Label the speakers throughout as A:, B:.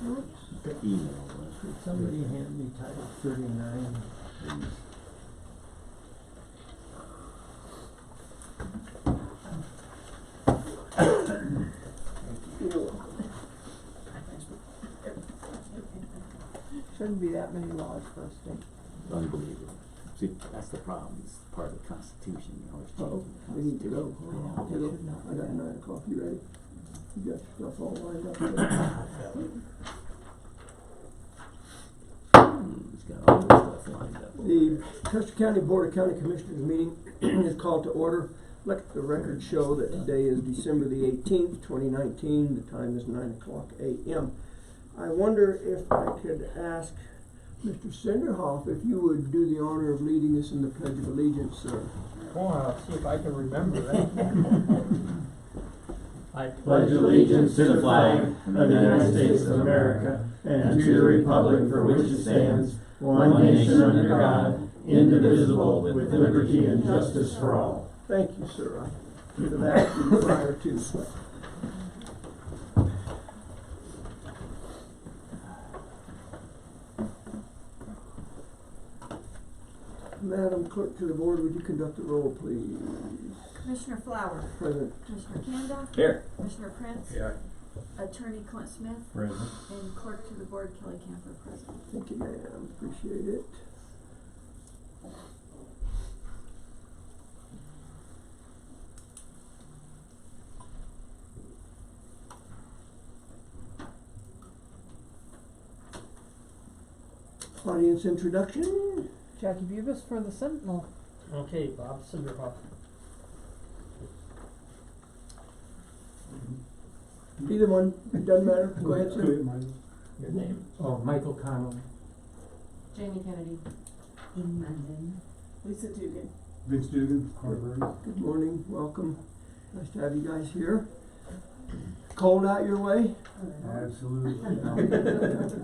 A: The email
B: Could somebody hand me title 39, please?
C: Shouldn't be that many laws for a state.
A: Unbelievable. See, that's the problem. It's part of the Constitution. You know, it's
D: Oh,
A: changing the
D: we need to go.
A: Constitution.
D: Okay,
A: Yeah.
D: look, I got 9 o'clock. You ready? You got your stuff all lined up there?
A: It's got all this stuff lined up.
D: The Custer County Board of County Commissioners meeting is called to order. Let the record show that today is December the 18th, 2019. The time is 9 o'clock a.m. I wonder if I could ask Mr. Cinderhoff if you would do the honor of leading us in the Pledge of Allegiance, sir.
B: Oh, I'll see if I can remember that. I
E: pledge allegiance to the flag of the United States of America and to the republic for which it stands, one nation under God, indivisible, with liberty and justice for all.
D: Thank you, sir. I should have asked you prior to. Madam Clerk to the Board, would you conduct the roll, please?
F: Commissioner Flower.
D: Present.
F: Commissioner Kanda.
A: Here.
F: Commissioner Prince.
E: Here.
F: Attorney Clint Smith.
E: Present.
F: And Clerk to the Board Kelly Camper present.
D: Thank you, ma'am. Appreciate it. Audience introduction.
C: Jackie Bubis for the Sentinel.
B: Okay, Bob Cinderhoff.
D: Either one, it doesn't matter. Go ahead, sir.
B: Your name?
E: Oh, Michael Connolly.
F: Jamie Kennedy. Dean Munden. Lisa Dugan.
E: Vince Dugan, Carver.
D: Good morning. Welcome. Nice to have you guys here. Cold out your way?
E: Absolutely.
D: That's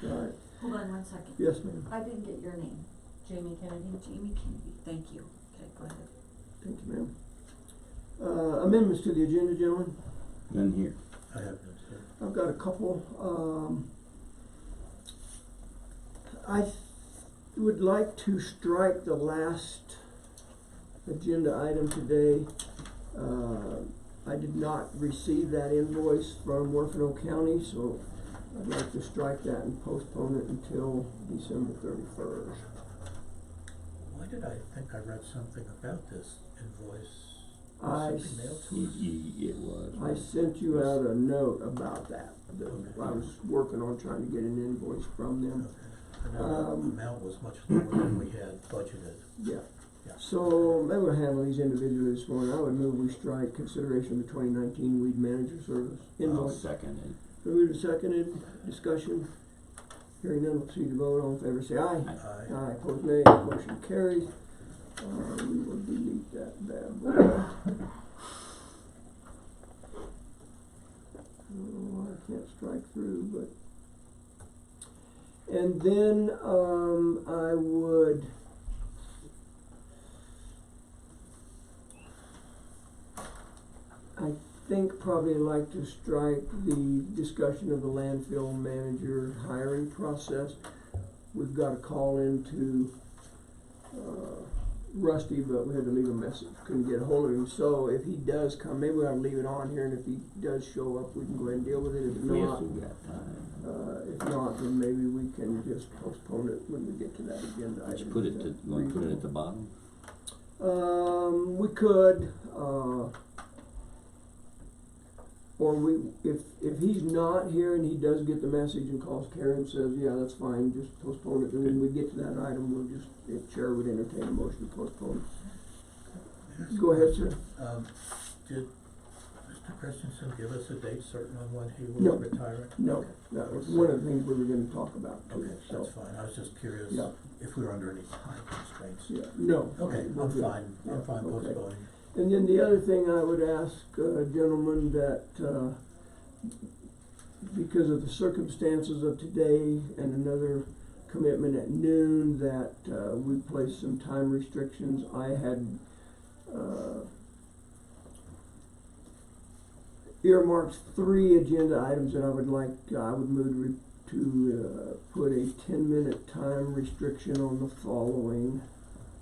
D: right.
F: Hold on 1 second.
D: Yes, ma'am.
F: I didn't get your name. Jamie Kennedy. Jamie Kennedy. Thank you. Okay, go ahead.
D: Thank you, ma'am. Amendments to the agenda, gentlemen?
A: None here.
E: I have no, sir.
D: I've got a couple. I would like to strike the last agenda item today. I did not receive that invoice from Werfenau County, so I'd like to strike that and postpone it until December 31st.
E: Why did I think I read something about this invoice?
D: I
E: Was something mailed to us?
A: It was.
D: I sent you out a note about that.
E: Okay.
D: I was working on trying to get an invoice from them.
E: Okay. I know the amount was much lower than we had budgeted.
D: Yeah.
E: Yeah.
D: So maybe we'll handle these individually this morning. I would move we strike consideration of the 2019 weed manager service
A: I'll
D: invoice.
A: second it.
D: Moved and seconded. Discussion. Hearing none, we'll proceed to vote. All in favor say aye.
E: Aye.
D: Aye. Opposed nay. Motion carries. We will delete that bad boy. Oh, I can't strike through, but. And then I would. I think probably like to strike the discussion of the landfill manager hiring process. We've got a call into Rusty, but we had to leave a message. Couldn't get a hold of him. So if he does come, maybe we ought to leave it on here, and if he does show up, we can go ahead and deal with it. If
A: We
D: not,
A: still got time.
D: if not, then maybe we can just postpone it when we get to that agenda item.
A: Let's put it to, you want to put it at the bottom?
D: We could, or if he's not here and he does get the message and calls Karen and says, yeah, that's fine, just postpone it, and when we get to that item, we'll just, if Chair would entertain a motion to postpone it. Go ahead, sir.
E: Did Mr. Christensen give us a date certain on when he
D: No.
E: will retire?
D: No, that was one of the things we were gonna talk about too,
E: Okay,
D: so.
E: that's fine. I was just curious
D: Yeah.
E: if we were under any time constraints.
D: Yeah, no.
E: Okay,
D: we're
E: I'm
D: good.
E: fine.
D: Yeah,
E: I'm fine
D: okay.
E: postponing.
D: And then the other thing I would ask, gentlemen, that, because of the circumstances of today and another commitment at noon, that, we place some time restrictions. I had, earmarked 3 agenda items that I would move to put a 10-minute time restriction on the following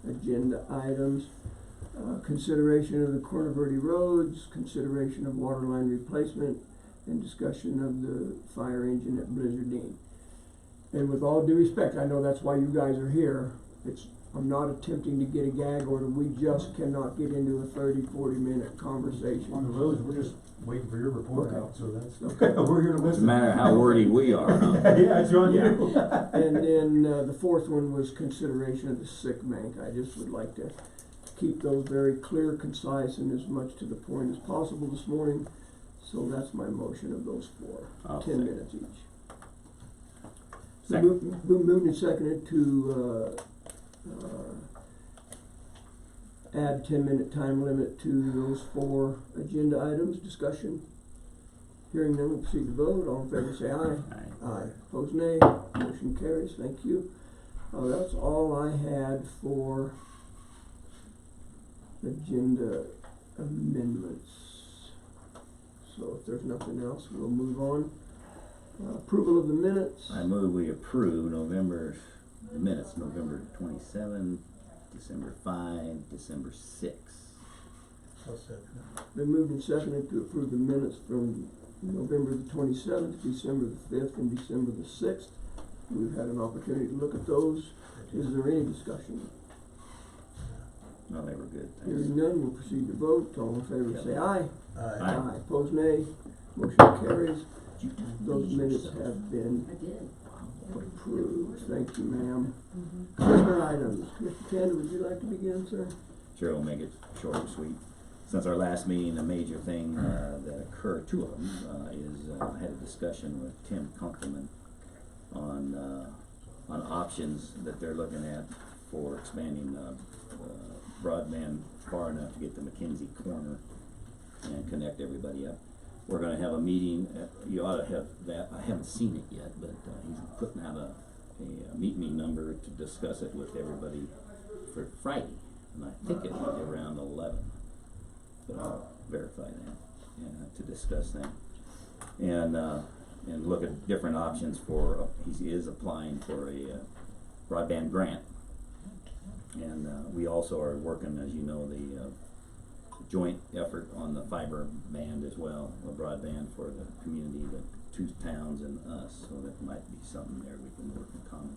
D: agenda items. Consideration of the Corner Verde roads, consideration of water line replacement, and discussion of the fire engine at Blizzardine. And with all due respect, I know that's why you guys are here. I'm not attempting to get a gag order. We just cannot get into a 30-40 minute conversation.
G: On the roads, we're just waiting for your report
D: Okay.
G: out, so that's,
D: Okay.
G: we're here to listen.
A: Doesn't matter how wordy we are, huh?
G: Yeah, it's on
D: Yeah.
G: you.
D: And then the 4th one was consideration of the sick bank. I just would like to keep those very clear, concise, and as much to the point as possible this morning. So that's my motion of those 4,
A: I'll
D: 10
A: second.
D: minutes each. So
A: Second.
D: moved and seconded to add 10-minute time limit to those 4 agenda items. Discussion. Hearing none, we'll proceed to vote. All in favor say aye.
A: Aye.
D: Aye. Opposed nay. Motion carries. Thank you. That's all I had for agenda amendments. So if there's nothing else, we'll move on. Approval of the minutes.
A: I move we approve the minutes, November 27, December 5, December 6.
G: I'll second it.
D: Been moved and seconded to approve the minutes from November the 27th, December the 5th, and December the 6th. We've had an opportunity to look at those. Is there any discussion?
A: No, they were good, thanks.
D: Hearing none, we'll proceed to vote. All in favor say aye.
A: Aye.
D: Opposed nay. Motion carries. Those minutes have been
F: I did.
D: approved. Thank you, ma'am.
F: Mhm.
D: Commissioner items. Mr. Canada, would you like to begin, sir?
A: Sure, we'll make it short and sweet. Since our last meeting, a major thing that occurred, 2 of them, is I had a discussion with Tim Kunkelman on options that they're looking at for expanding broadband far enough to get to McKenzie Corner and connect everybody up. We're gonna have a meeting, you ought to have that, I haven't seen it yet, but he's putting out a meet me number to discuss it with everybody for Friday, and I think it will be around 11, but I'll verify that, to discuss that. And look at different options for, he is applying for a broadband grant. And we also are working, as you know, the joint effort on the fiber band as well, the broadband for the community, the 2 towns and us, so that might be something there we can work in common.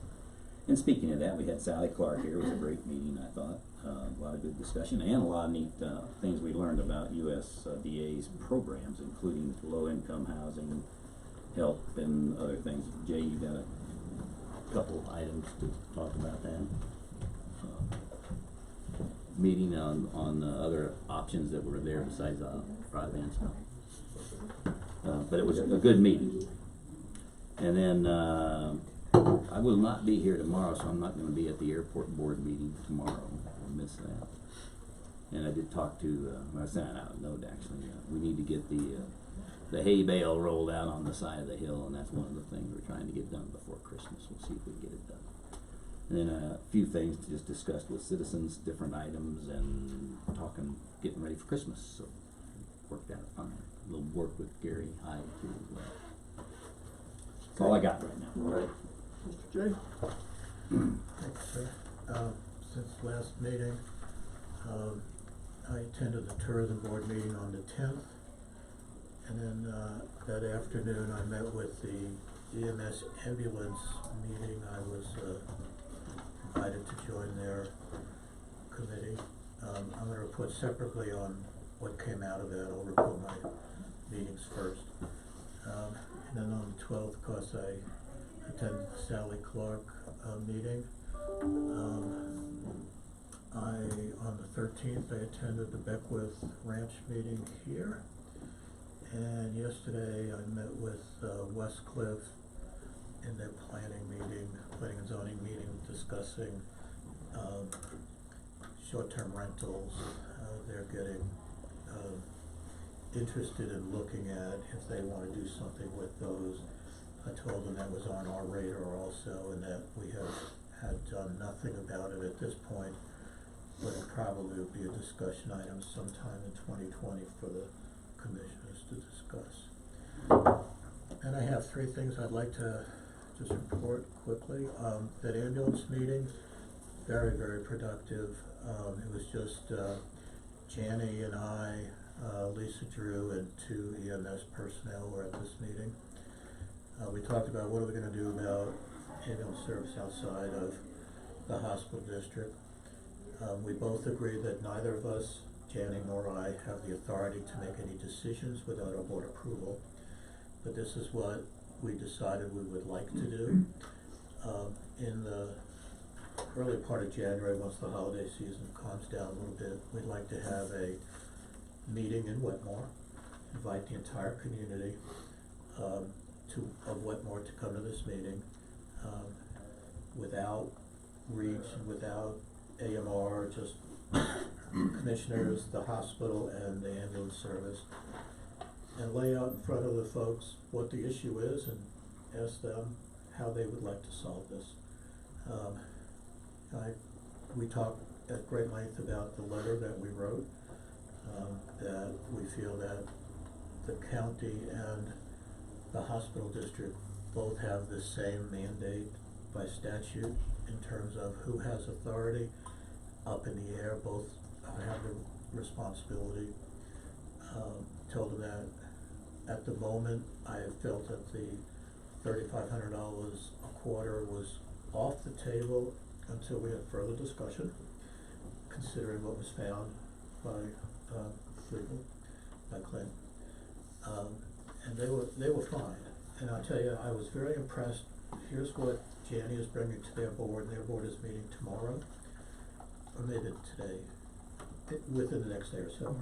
A: And speaking of that, we had Sally Clark here. It was a great meeting, I thought. A lot of good discussion and a lot of neat things we learned about USDA's programs, including low-income housing, help, and other things. Jay, you got a couple items to talk about that? Meeting on other options that were there besides broadband stuff. But it was a good meeting. And then I will not be here tomorrow, so I'm not going to be at the airport board meeting tomorrow. I'll miss that. And I did talk to, I sent out a note actually. We need to get the hay bale rolled out on the side of the hill, and that's one of the things we're trying to get done before Christmas. We'll see if we can get it done. And then a few things to just discuss with citizens, different items, and getting ready for Christmas. So worked out fine. A little work with Gary Hyde too as well. That's all I got right now.
D: All right. Mr. J?
E: Thanks, sir. Since last meeting, I attended the tourism board meeting on the 10th. And then that afternoon I met with the EMS ambulance meeting. I was invited to join their committee. I'm going to report separately on what came out of that. I'll report my meetings first. And then on the 12th, of course, I attended the Sally Clark meeting. On the 13th, I attended the Beckwith Ranch meeting here. And yesterday I met with Westcliff in their planning and zoning meeting, discussing short-term rentals. They're getting interested in looking at if they want to do something with those. I told them that was on our radar also, and that we had done nothing about it at this point, but it probably will be a discussion item sometime in 2020 for the
G: commissioners to discuss. And I have three things I'd like to just report quickly. That ambulance meeting, very, very productive. It was just, Janny and I, Lisa Drew, and two EMS personnel were at this meeting. We talked about what are we gonna do about ambulance service outside of the hospital district. We both agreed that neither of us, Janny nor I, have the authority to make any decisions without our board approval. But this is what we decided we would like to do. In the early part of January, once the holiday season calms down a little bit, we'd like to have a meeting in Wetmore, invite the entire community of Wetmore to come to this meeting, without reach, without AMR, just commissioners, the hospital, and the ambulance service, and lay out in front of the folks what the issue is and ask them how they would like to solve this. We talked at great length about the letter that we wrote, that we feel that the county and the hospital district both have the same mandate by statute in terms of who has authority, up in the air, both have the responsibility. Told them that at the moment I have felt that the $3,500 a quarter was off the table until we had further discussion, considering what was found by legal, by Clint. And they were fine. And I'll tell you, I was very impressed. Here's what Janny is bringing to their board, and their board is meeting tomorrow, or maybe today, within the next day or so.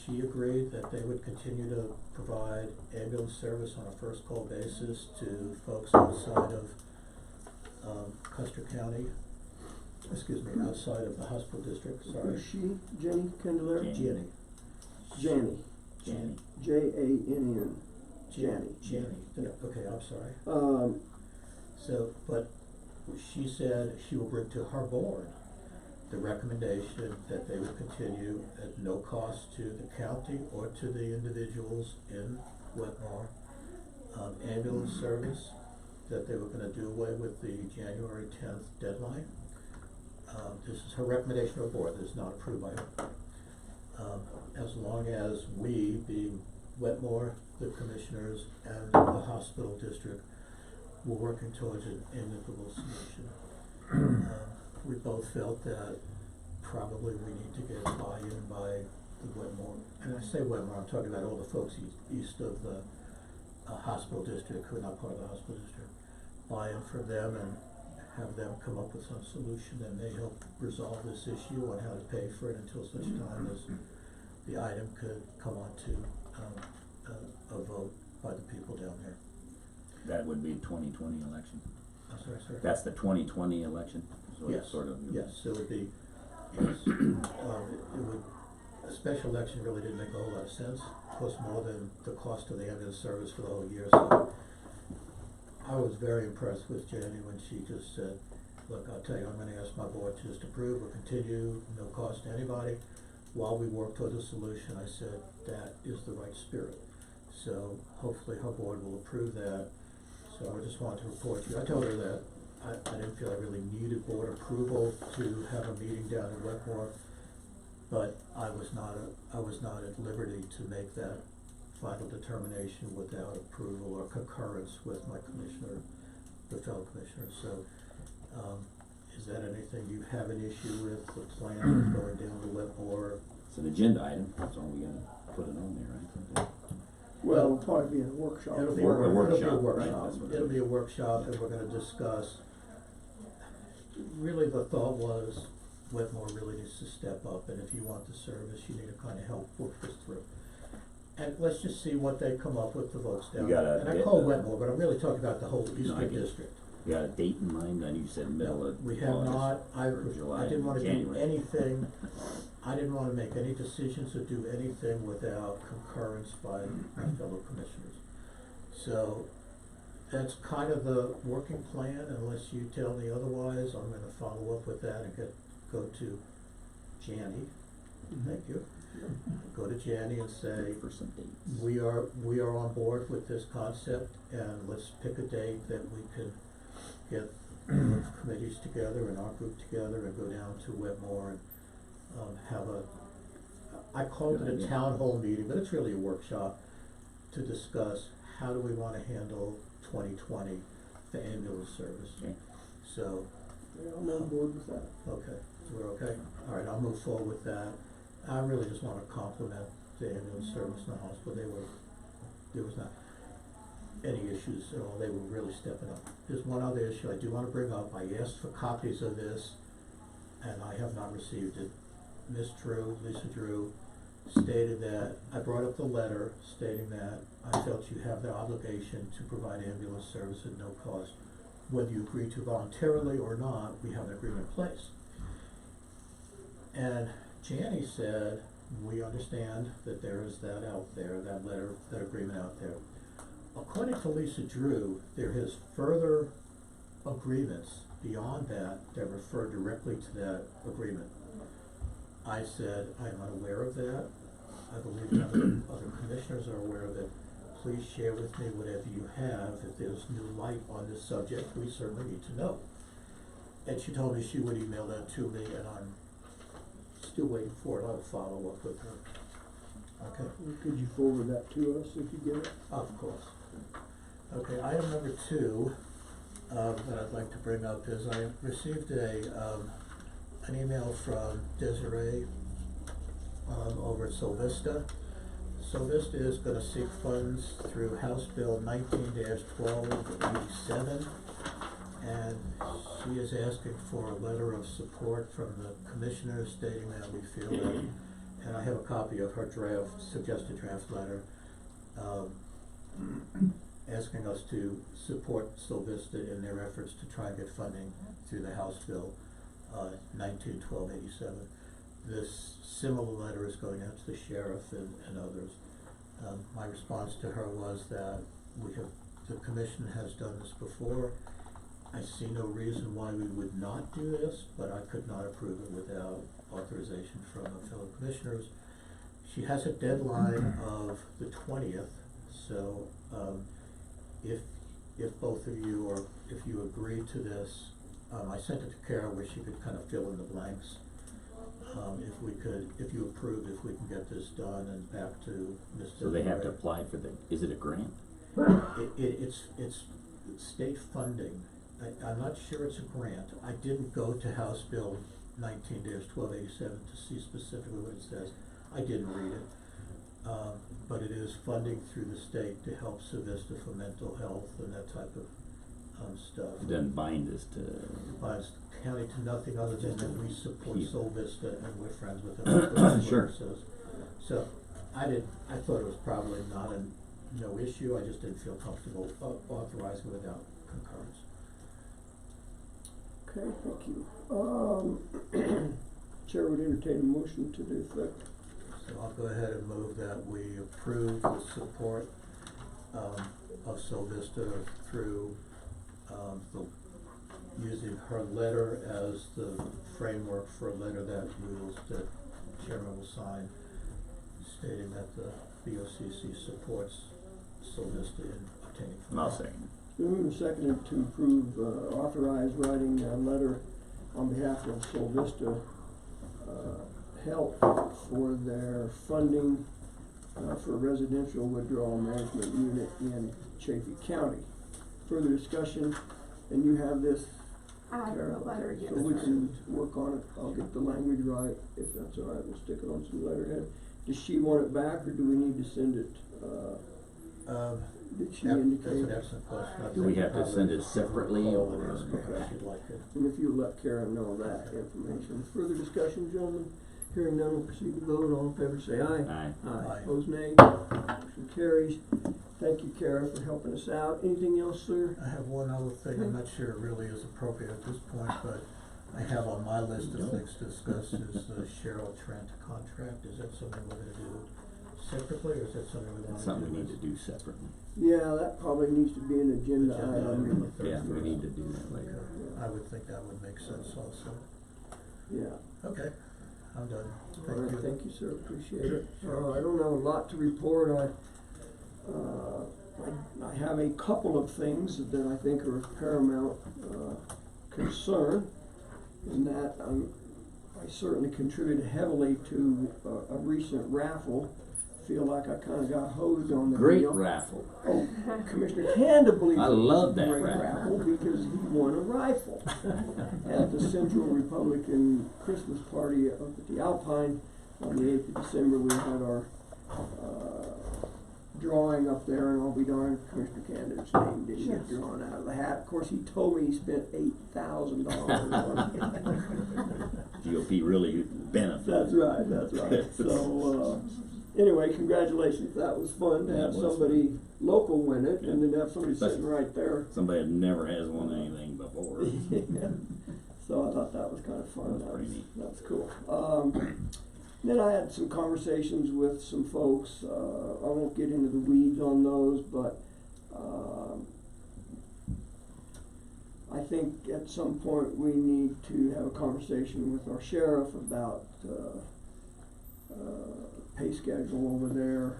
G: She agreed that they would continue to provide ambulance service on a first call basis to folks outside of Custer County, outside of the hospital district, sorry.
D: Is she Jenny Candelera?
A: Janny.
D: Janny.
A: Janny.
D: Jann. Janny.
A: Janny, okay, I'm sorry. So, but she said she will bring to her board the recommendation that they would continue at no cost to the county or to the individuals in Wetmore, ambulance service, that they were gonna do away with the January 10th deadline. This is her recommendation to the board, this is not approved by her. As long as we, being Wetmore, the commissioners, and the hospital district, we're working towards an amicable solution. We both felt that probably we need to get buy-in by the Wetmore, and I say Wetmore, I'm talking about all the folks east of the hospital district who are not part of the hospital district. Buy-in from them and have them come up with some solution that may help resolve this issue on how to pay for it until such time as the item could come on to a vote by the people down there. That would be 2020 election.
G: I'm sorry, sir.
A: That's the 2020 election, so
G: Yes,
A: it's sort of.
G: yes, it would be, yes, it would, a special election really didn't make a whole lot of sense, cost more than the cost of the ambulance service for the whole year, so I was very impressed with Janny when she just said, look, I'll tell you, I'm gonna ask my board to just approve or continue, no cost to anybody, while we work towards a solution. I said, that is the right spirit, so hopefully her board will approve that. So I just wanted to report to you, I told her that I didn't feel I really needed board approval to have a meeting down in Wetmore, but I was not at liberty to make that final determination without approval or concurrence with my commissioner, the fellow commissioners. So, is that anything you have an issue with, the plan of going down to Wetmore?
A: It's an agenda item, that's all we gotta put it on there, right?
D: Well, it'll probably be in a workshop.
G: It'll be
A: Or a
G: it'll be
A: workshop,
G: a
A: right?
G: workshop.
A: That's what it
G: It'll
A: is.
G: be a workshop, and we're gonna discuss, really the thought was Wetmore really needs to step up, and if you want the service, you need to kinda help work this through. And let's just see what they come up with, the votes down
A: You
G: there.
A: gotta
G: And I
A: get
G: call
A: the-
G: Wetmore, but I'm really talking about the whole
A: I
G: Eastern
A: get it.
G: District.
A: You got a date in mind? I know you said middle of
G: We have
A: August
G: not,
A: or July,
G: I didn't wanna do
A: January.
G: anything, I didn't wanna make any decisions or do anything without concurrence by my fellow commissioners. So, that's kind of the working plan, unless you tell me otherwise, I'm gonna follow up with that and go to Janny, thank you, go to Janny and say,
A: For some dates.
G: we are on board with this concept, and let's pick a date that we can get committees together and our group together and go down to Wetmore and, have I called it
A: Good
G: a
A: idea.
G: town hall meeting, but it's really a workshop to discuss how do we wanna handle 2020, the ambulance service.
A: Okay.
G: So,
D: Yeah, I'm on board with that.
G: okay, we're okay? Alright, I'll move forward with that. I really just wanna compliment the ambulance service in the hospital. There was not any issues at all. They were really stepping up. There's one other issue I do wanna bring up. I asked for copies of this, and I have not received it. Miss Drew, Lisa Drew, stated that, I brought up the letter stating that I felt you have the obligation to provide ambulance service at no cost. Whether you agree to voluntarily or not, we have an agreement in place. And Janny said, we understand that there is that out there, that letter, that agreement out there. According to Lisa Drew, there is further agreements beyond that that refer directly to that agreement. I said, I am unaware of that. I believe other commissioners are aware of it. Please share with me whatever you have. If there's new light on this subject, we certainly need to know. And she told me she would email that to me, and I'm still waiting for it. I'll follow up with her. Okay,
D: Could you forward that to us if you get it?
G: of course. Okay, item number 2, that I'd like to bring up is I received an email from Desiree, over at Solvista. Solvista is gonna seek funds through House Bill 19-1287, and she is asking for a letter of support from the commissioners stating that we feel that, and I have a copy of her suggested draft letter, asking us to support Solvista in their efforts to try and get funding through the House Bill 19-1287. This similar letter is going out to the sheriff and others. My response to her was that the commission has done this before. I see no reason why we would not do this, but I could not approve it without authorization from the fellow commissioners. She has a deadline of the 20th, so if both of you, or if you agree to this, I sent it to Kara where she could kind of fill in the blanks. If you approve, if we can get this done and back to Mr.
A: So they have to apply for is it a grant?
G: It's state funding. I'm not sure it's a grant. I didn't go to House Bill 19-1287 to see specifically what it says. I didn't read it. But it is funding through the state to help Solvista for mental health and that type of stuff.
A: It doesn't bind us to.
G: It binds the county to nothing other than that we support Solvista and we're friends with them. That's what
A: Sure.
G: it says. So I thought it was probably no issue. I just didn't feel comfortable authorizing without concurrence.
D: Okay, thank you. Chair would entertain a motion to the effect.
G: So I'll go ahead and move that we approve the support of Solvista through using her letter as the framework for a letter that Chairman will sign, stating that the BOCC supports Solvista in obtaining funds.
A: I'll second.
D: Moved and seconded to approve, authorize writing a letter on behalf of Solvista, Health for their funding, for residential withdrawal management unit in Chaffey County. Further discussion, and you have this,
H: I have
D: Kara,
H: the letter, yes.
D: so we can work on it. I'll get the language right, if that's all right. We'll stick it on some letterhead. Does she want it back, or do we need to send it, did she
G: That's
D: indicate?
G: an excellent question.
A: Do we have to send it separately, or?
G: If you'd like it.
D: And if you let Karen know that information. Further discussion, gentlemen? Hearing none, we'll proceed to vote. All in favor say aye.
A: Aye.
G: Aye.
D: Opposed, nay. Motion carries. Thank you, Kara, for helping us out. Anything else, sir?
G: I have one other thing. I'm not sure it really is appropriate at this point, but I have on my list of things to discuss is the Cheryl Trent contract. Is that something we're gonna do separately, or is that something we wanna do?
A: That's something we need to do separately.
D: Yeah, that probably needs to be an agenda
G: Agenda item.
D: item.
A: Yeah, we need to do that later.
G: I would think that would make sense also.
D: Yeah.
G: Okay. I'm done.
D: All
G: Thank
D: right,
G: you.
D: thank you, sir, appreciate it. I don't have a lot to report. I have a couple of things that I think are of paramount concern, in that I certainly contributed heavily to a recent raffle. Feel like I kinda got hosed on the
A: Great
D: deal.
A: raffle.
D: Oh, Commissioner Kanda believes
A: I
D: it was
A: love
D: a
A: that
D: great
A: raffle.
D: because he won a rifle at the Central Republican Christmas party up at the Alpine on the 8th of December. We had our drawing up there, and I'll be darned if Commissioner Kanda's name didn't get drawn out of the hat. Of course, he told me he spent $8,000 on it.
A: GOP really benefited.
D: That's right. So, anyway, congratulations. That was fun to
A: That
D: have
A: was
D: somebody local win it, and then to have somebody
A: That's-
D: sitting right there.
A: Somebody that never has won anything before.
D: Yeah. So I thought that was kind of fun.
A: That was pretty neat.
D: That was cool. Then I had some conversations with some folks. I won't get into the weeds on those, but I think at some point we need to have a conversation with our sheriff about pay schedule over there.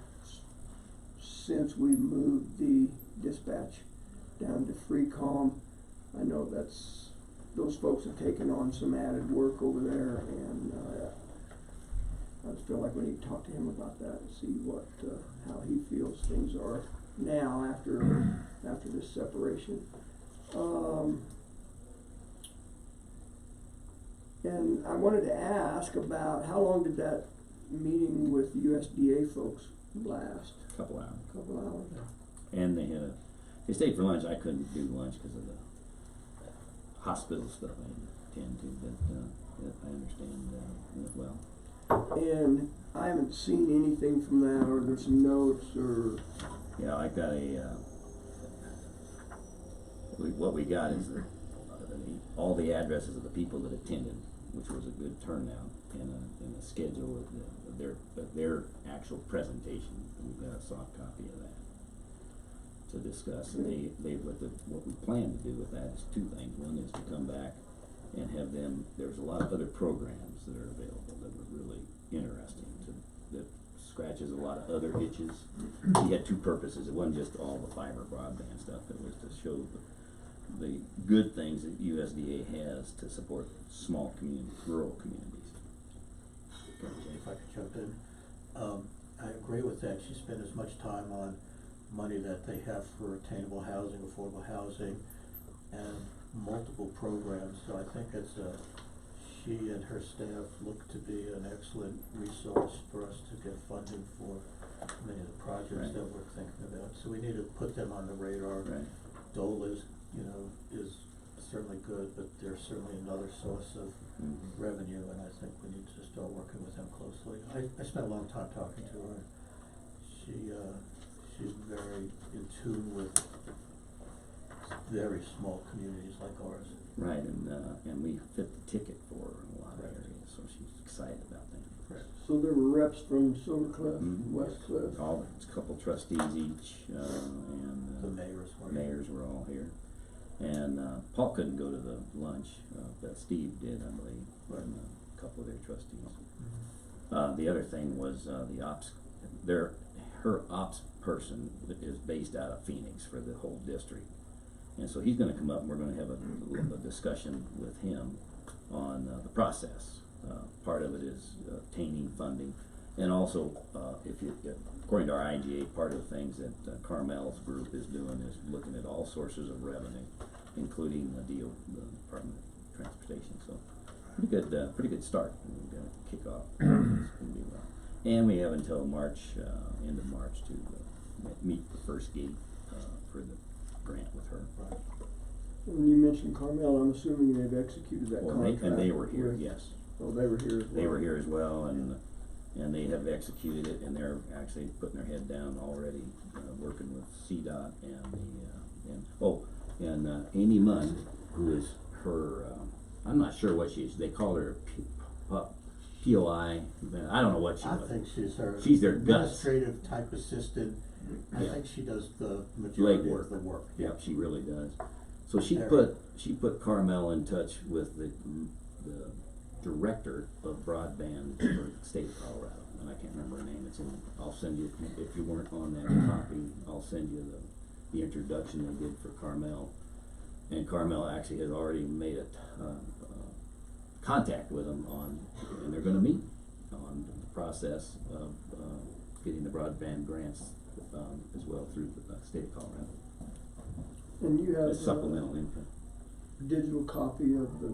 D: Since we moved the dispatch down to Freecom, I know those folks have taken on some added work over there, and I just feel like we need to talk to him about that and see how he feels things are now after this separation. And I wanted to ask about how long did that meeting with USDA folks last?
A: Couple hours.
D: Couple hours.
A: And they stayed for lunch. I couldn't do lunch because of the hospital stuff I had to attend to, but I understand it well.
D: And I haven't seen anything from that, or there's some notes, or
A: Yeah, I got what we got is all the addresses of the people that attended, which was a good turnout, and a schedule of their actual presentation. We've got a soft copy of that to discuss. And what we plan to do with that is two things. One is to come back and have them. There's a lot of other programs that are available that were really interesting. That scratches a lot of other itches. We had two purposes. It wasn't just all the fiber broadband stuff. It was to show the good things that USDA has to support small communities, rural communities.
G: If I could jump in, I agree with that. She spent as much time on money that they have for attainable housing, affordable housing, and multiple programs. So I think she and her staff look to be an excellent resource for us to get funding for many of the projects
A: Right.
G: that we're thinking about. So we need to put them on the radar.
A: Right.
G: Dole is certainly good, but they're certainly another source of revenue, and I think we need to start working with them closely. I spent a long time talking to her. She's very in tune with very small communities like ours.
A: Right, and we fit the ticket for her in a lot of areas, so she's excited about that.
G: Correct.
D: so there were reps from Silver Cliff,
A: Mhm.
D: West Cliff.
A: It's a couple trustees each, and
G: The mayors were
A: all here. And Paul couldn't go to the lunch, but Steve did, I believe, and a couple of their trustees. The other thing was her ops person is based out of Phoenix for the whole district. And so he's gonna come up and we're gonna have a discussion with him on the process. Part of it is obtaining funding. And also, according to our IGA, part of the things that Carmel's group is doing is looking at all sources of revenue, including the Department of Transportation. So pretty good start. We're gonna kick off. It's gonna be well. And we have until March, end of March to meet the first gate for the grant with her.
G: Right.
D: When you mentioned Carmel, I'm assuming they've executed that
A: Well,
D: contract.
A: and they were here,
D: with-
A: yes.
D: Oh, they were here as well.
A: They were here as well, and they have executed it, and they're actually putting their head down already, working with CDOT and Amy Munn, who is her, I'm not sure what she is, they call her POI, I don't know what she
G: I
A: was.
G: think
A: She's their guts.
G: administrative type assistant. I
A: Yeah.
G: think she does the majority
A: Legwork.
G: of the work.
A: Yep, she really does. So she
G: Very.
A: put Carmel in touch with the director of broadband for the state of Colorado, and I can't remember her name. I'll send you, if you weren't on that copy, I'll send you the introduction they did for Carmel. And Carmel actually has already made a contact with them and they're gonna meet on the process of getting the broadband grants as well through the state of Colorado.
D: And you have
A: As supplemental income.
D: a digital copy of the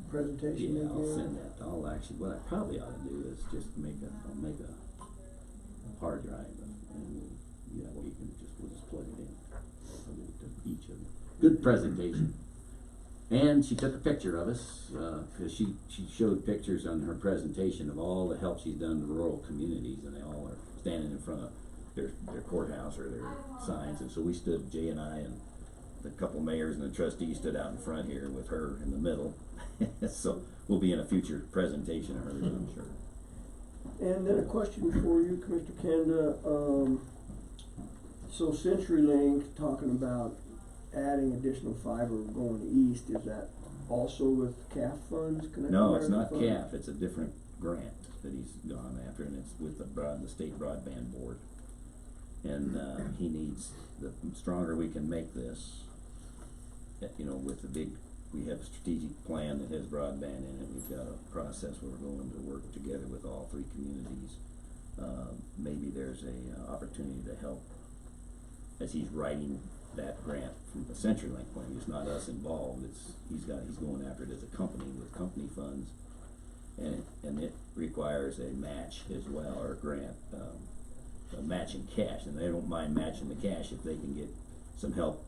D: presentation
A: Yeah,
D: they
A: I'll
D: gave?
A: send that. I'll actually, what I probably ought to do is just I'll make a hard drive and we'll just plug it in. To each of them. Good presentation. And she took a picture of us, cause she showed pictures on her presentation of all the help she's done to rural communities, and they all are standing in front of their courthouse or their signs, and so we stood, Jay and I and the couple mayors and the trustees stood out in front here with her in the middle. So we'll be in a future presentation of hers, I'm sure.
D: And then a question for you, Commissioner Kanda. So CenturyLink talking about adding additional fiber going east, is that also with CAF funds?
A: No, it's not CAF, it's a different grant that he's gone after, and it's with the State Broadband Board. And he needs, the stronger we can make this, with the big, we have a strategic plan that has broadband in it. We've got a process where we're going to work together with all three communities. Maybe there's a opportunity to help as he's writing that grant from the CenturyLink point. It's not us involved. He's going after it as a company with company funds, and it requires a match as well, or a grant, a matching cash, and they don't mind matching the cash if they can get some help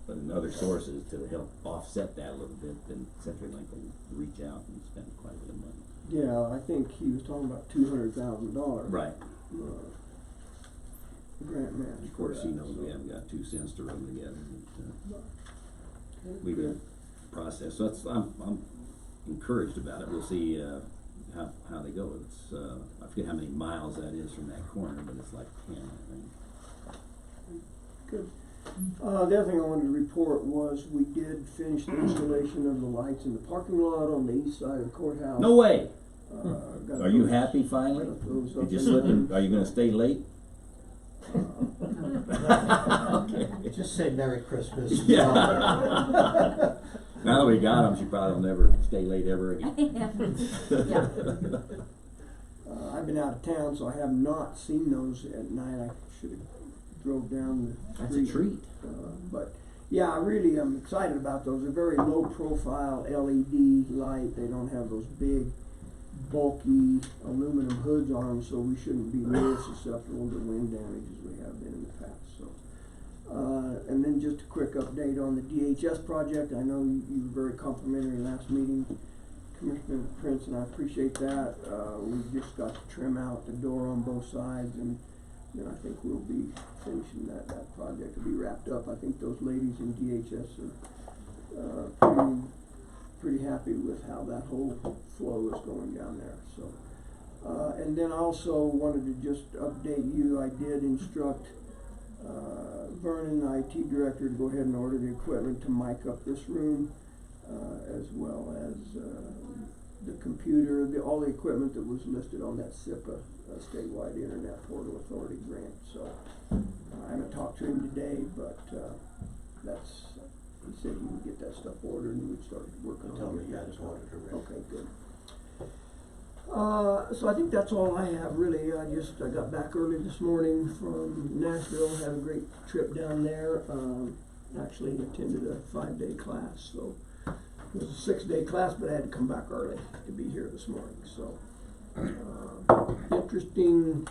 A: in other sources to help offset that a little bit. Then CenturyLink will reach out and spend quite a bit of money.
D: Yeah, I think he was talking about $200,000.
A: Right.
D: Grant match.
A: Of course, he knows we haven't got 2 cents to rub together. We've got process. So I'm encouraged about it. We'll see how they go. It's I forget how many miles that is from that corner, but it's like 10, I think.
D: Good. The other thing I wanted to report was we did finish the installation of the lights in the parking lot on the east side of the courthouse.
A: No way.
D: Got
A: Are you
D: those-
A: happy finally?
D: got those
A: You
D: up
A: just
D: and
A: slipping? Are you going to stay late? Okay.
G: Just say Merry Christmas.
A: Yeah. Now that we got them, she probably will never stay late ever again.
F: Yeah.
D: I've been out of town, so I have not seen those at night. I should have drove down the
A: That's
D: street.
A: a treat.
D: But yeah, I really am excited about those. They're very low profile LED light. They don't have those big, bulky aluminum hoods on them, so we shouldn't be near as susceptible to wind damage as we have been in the past. So, and then just a quick update on the DHS project. I know you were very complimentary last meeting, Commissioner Prince, and I appreciate that. We just got to trim out the door on both sides, and then I think we'll be finishing that project to be wrapped up. I think those ladies in DHS are pretty happy with how that whole flow is going down there. So, and then I also wanted to just update you. I did instruct Vernon, the IT director, to go ahead and order the equipment to mic up this room, as well as the computer, all the equipment that was listed on that SIPA, statewide Internet Portal Authority grant. So I haven't talked to him today, but he said he would get that stuff ordered and we'd start working on it.
G: Tell me you had his auditor ready.
D: Okay, good. So I think that's all I have really. I got back early this morning from Nashville, had a great trip down there. Actually attended a 5-day class, so it was a 6-day class, but I had to come back early to be here this morning. So interesting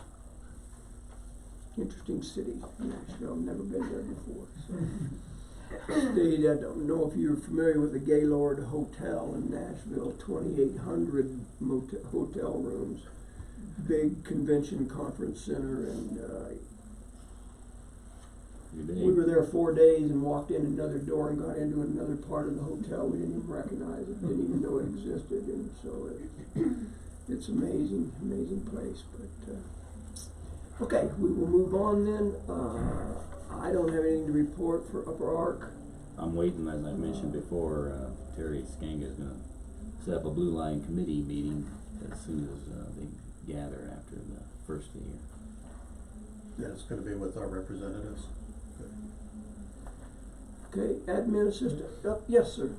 D: city, Nashville. I've never been there before. So. Stayed, I don't know if you're familiar with the Gaylord Hotel in Nashville, 2,800 hotel rooms, big convention conference center, and we were there 4 days and walked in another door and got into another part of the hotel we didn't even recognize it, didn't even know it existed, and so it's amazing place. But okay, we will move on then. I don't have anything to report for Upper Ark.
A: I'm waiting, as I mentioned before, Terry Skanga is going to set up a Blue Line Committee meeting as soon as, they gather after the first of the year.
G: Yeah, it's gonna be with our representatives.
D: Okay, admin assistant, yes, sir.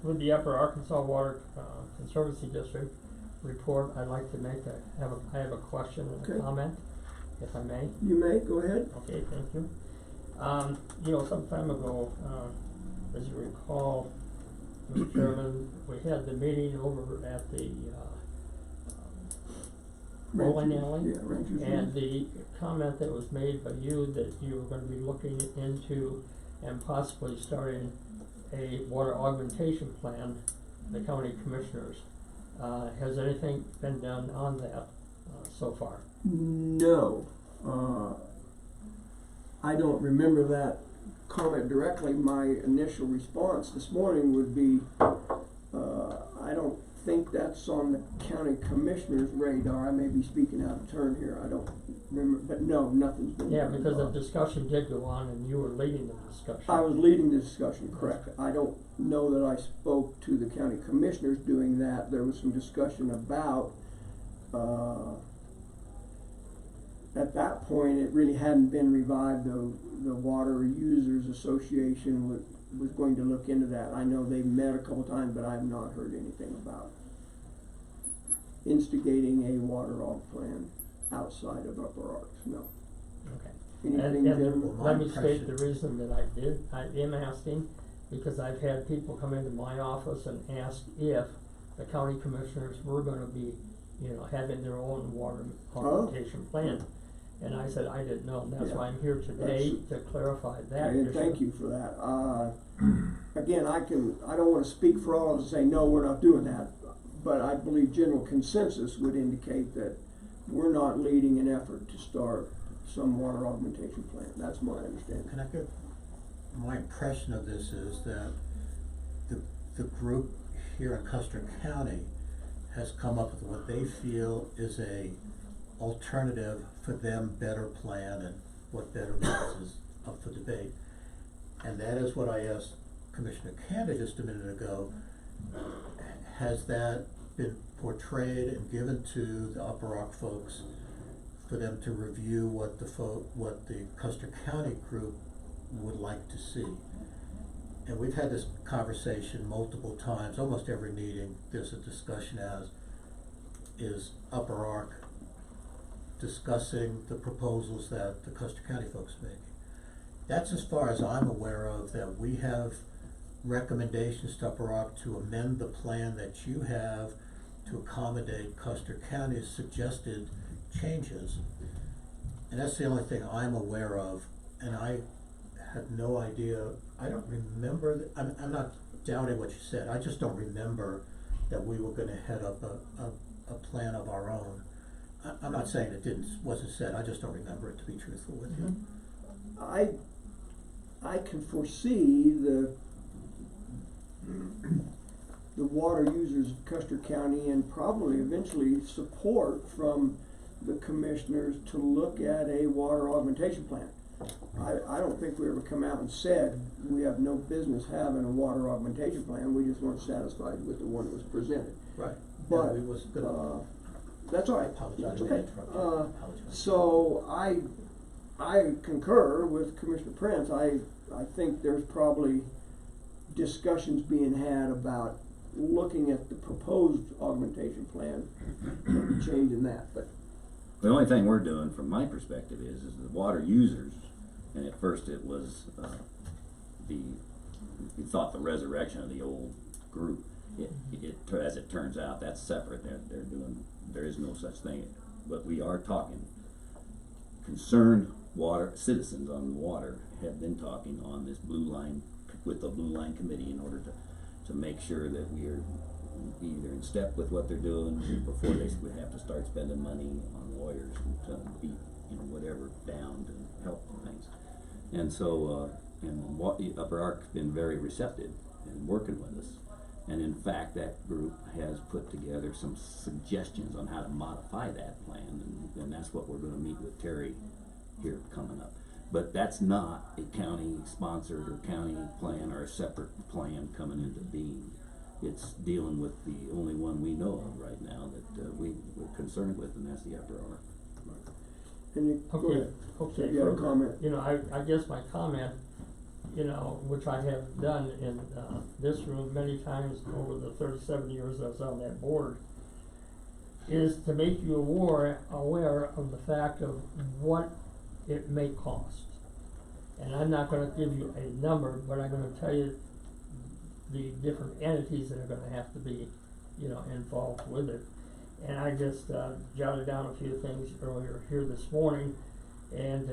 B: With the Upper Arkansas Water Conservancy District report, I'd like to I have a question and
D: Okay.
B: a comment, if I may.
D: You may, go ahead.
B: Okay, thank you. Some time ago, as you recall, Mr. Chairman, we had the meeting over at the, bowling alley.
D: Yeah, Rangers.
B: And the comment that was made by you that you were gonna be looking into and possibly starting a water augmentation plan, the county commissioners. Has anything been done on that, so far?
D: No, I don't remember that comment directly. My initial response this morning would be, I don't think that's on the county commissioner's radar. I may be speaking out of turn here, I don't remember, but no, nothing's been done.
B: Yeah, because the discussion did go on and you were leading the discussion.
D: I was leading the discussion, correct. I don't know that I spoke to the county commissioners doing that. There was some discussion about, at that point, it really hadn't been revived. The Water Users Association was going to look into that. I know they met a couple times, but I have not heard anything about instigating a water aug plan outside of Upper Arks, no.
B: Okay.
D: Anything, gentlemen?
B: Let me state the reason that I am asking, because I've had people come into my office and ask if the county commissioners were gonna be, having their own water augmentation plan. And I said I didn't know, and that's why I'm here today to clarify that issue.
D: And thank you for that. Again, I don't wanna speak for all of us and say, no, we're not doing that, but I believe general consensus would indicate that we're not leading an effort to start some water augmentation plan. That's my understanding.
G: Can I get, my impression of this is that the group here in Custer County has come up with what they feel is a alternative for them better plan, and what better means is up for debate. And that is what I asked Commissioner Canada just a minute ago. Has that been portrayed and given to the Upper Rock folks for them to review what the Custer County group would like to see? And we've had this conversation multiple times. Almost every meeting there's a discussion is Upper Ark discussing the proposals that the Custer County folks are making. That's as far as I'm aware of, that we have recommendations to Upper Ark to amend the plan that you have to accommodate Custer County's suggested changes. And that's the only thing I'm aware of, and I have no idea, I don't remember, I'm not doubting what you said, I just don't remember that we were gonna head up a plan of our own. I'm not saying it wasn't said, I just don't remember it, to be truthful with you.
D: I can foresee the water users of Custer County, and probably eventually support from the commissioners to look at a water augmentation plan. I don't think we ever come out and said we have no business having a water augmentation plan. We just weren't satisfied with the one that was presented.
G: Right.
D: But,
G: Yeah, it was good.
D: that's all
G: I
D: right,
G: apologize,
D: that's
G: I
D: okay.
G: interrupted you. I apologize.
D: So I concur with Commissioner Prince. I think there's probably discussions being had about looking at the proposed augmentation plan and changing that, but
A: The only thing we're doing, from my perspective, is the water users, and at first it was, we thought the resurrection of the old group. As it turns out, that's separate. There is no such thing. But we are talking, concerned water, citizens on the water have been talking on this with the Blue Line Committee in order to make sure that we are either in step with what they're doing before they would have to start spending money on lawyers and to beat, whatever down to help things. And so, Upper Ark's been very receptive in working with us. And in fact, that group has put together some suggestions on how to modify that plan, and that's what we're gonna meet with Terry here coming up. But that's not a county sponsored or county plan or a separate plan coming into being. it's dealing with the only one we know of right now that, we're concerned with, and that's the upper arm.
D: And you, go
B: Okay,
D: ahead.
B: okay.
D: You had a
B: further,
D: comment?
B: You know, I guess my comment, you know, which I have done in, this room many times over the 37 years I was on that board, is to make you aware of the fact of what it may cost. And I'm not gonna give you a number, but I'm gonna tell you the different entities that are gonna have to be, you know, involved with it. And I just, jotted down a few things earlier here this morning, and,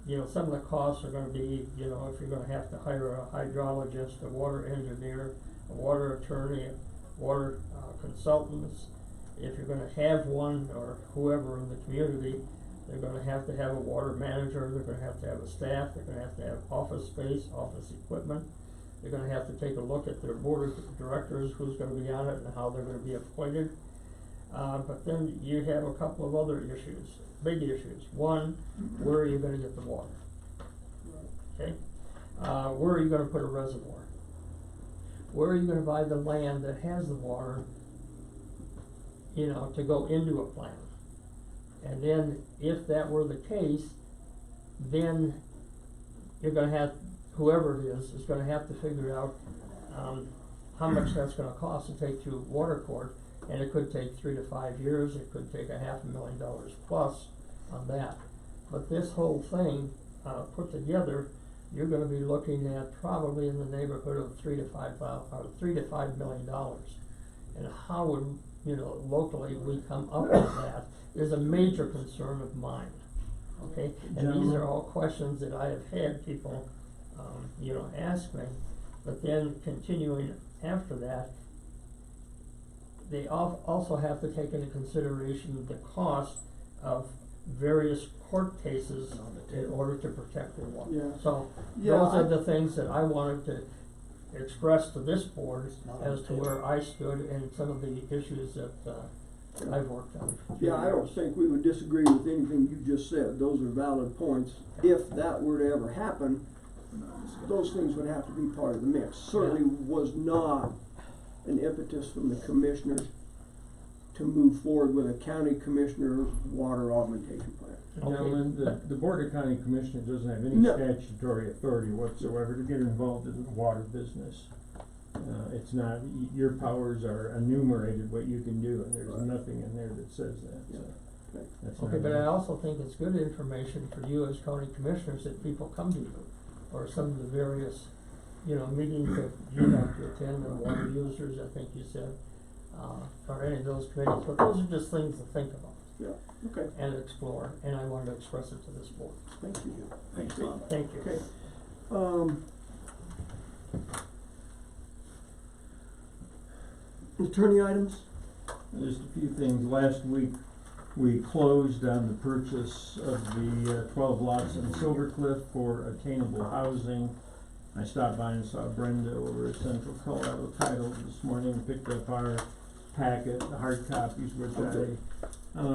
B: you know, some of the costs are gonna be, you know, if you're gonna have to hire a hydrologist, a water engineer, a water attorney, water, consultants. If you're gonna have one, or whoever in the community, they're gonna have to have a water manager, they're gonna have to have a staff, they're gonna have to have office space, office equipment. They're gonna have to take a look at their board of directors, who's gonna be on it and how they're gonna be appointed. But then you have a couple of other issues, big issues. One, where are you gonna get the water? Okay? Where are you gonna put a reservoir? Where are you gonna buy the land that has the water, you know, to go into a plant? And then, if that were the case, then you're gonna have, whoever it is gonna have to figure out, how much that's gonna cost to take through water court. And it could take 3 to 5 years, it could take $500,000 plus on that. But this whole thing, put together, you're gonna be looking at probably in the neighborhood of $3 to $5 million. And how would, you know, locally we come up with that is a major concern of mine, okay? And these are all questions that I have had people, you know, ask me, but then continuing after that, they also have to take into consideration the cost of various court cases in order to protect their water.
D: Yeah.
B: So,
D: Yeah,
B: those are the things that I wanted to express to this board
G: not on
B: as
G: the
B: to
G: table.
B: where I stood and some of the issues that, I've worked on.
D: Yeah, I don't think we would disagree with anything you just said, those are valid points. If that were to ever happen, those things would have to be part of the mix. Certainly was not an impetus from the commissioners to move forward with a county commissioner water augmentation plan.
E: Gentlemen, the Board of County Commissioners doesn't have any
D: No.
E: statutory authority whatsoever to get involved in the water business. It's not, your powers are enumerated what you can do, and there's nothing in there that says that, so.
D: Okay.
E: That's
B: Okay,
E: not
B: but
E: right.
B: I also think it's good information for you as county commissioners that people come to you, or some of the various, you know, meetings that you have to attend, and water users, I think you said, or any of those committees, but those are just things to think about
D: Yeah, okay,
B: and explore, and I wanted to express it to this board.
D: thank you.
A: Thanks, Bob.
B: Thank you.
D: Okay. Attorney items?
E: Just a few things. Last week, we closed on the purchase of the 12 lots in Silver Cliff for attainable housing. I stopped by and saw Brenda over at Central Colorado Title this morning and picked up our packet, the hard copies, which I don't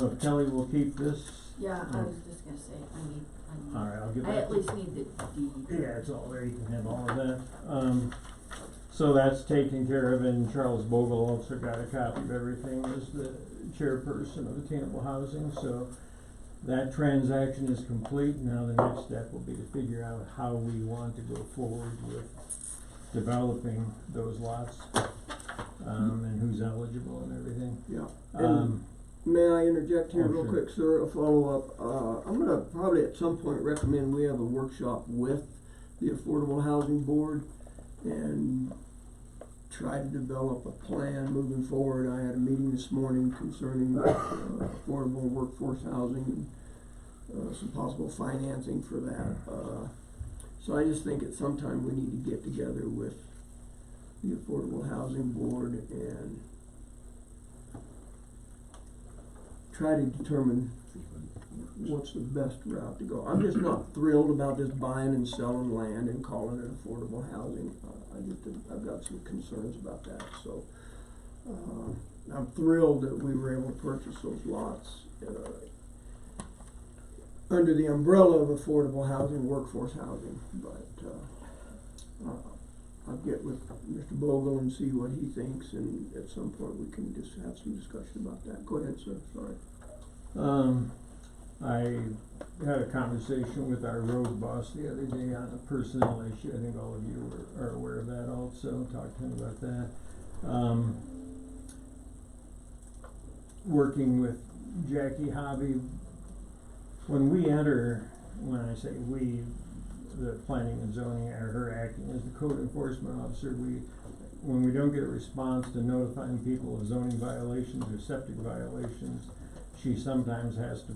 E: know if Kelly will keep this.
F: Yeah, I was just gonna say, I need,
E: All right, I'll give
F: I
E: that.
F: at least need the deed.
E: Yeah, it's all there, you can have all of that. So that's taken care of, and Charles Bogle also got a copy of everything as the chairperson of Attainable Housing, so that transaction is complete. Now the next step will be to figure out how we want to go forward with developing those lots, and who's eligible and everything.
D: Yeah.
E: Um,
D: May I interject here
E: Oh,
D: real
E: sure.
D: quick, sir, a follow-up? I'm gonna probably at some point recommend we have a workshop with the Affordable Housing Board and try to develop a plan moving forward. I had a meeting this morning concerning affordable workforce housing and some possible financing for that. So I just think at some time we need to get together with the Affordable Housing Board and try to determine what's the best route to go. I'm just not thrilled about this buying and selling land and calling it affordable housing. I've got some concerns about that, so, I'm thrilled that we were able to purchase those lots, under the umbrella of affordable housing, workforce housing, but, I'll get with Mr. Bogle and see what he thinks, and at some point we can just have some discussion about that. Go ahead, sir, sorry.
E: I had a conversation with our road boss the other day on a personnel issue. I think all of you are aware of that also, talked to him about that. Working with Jackie Hobby, when I say we, the planning and zoning, or her acting as the code enforcement officer, when we don't get a response to notifying people of zoning violations or septic violations, she sometimes has to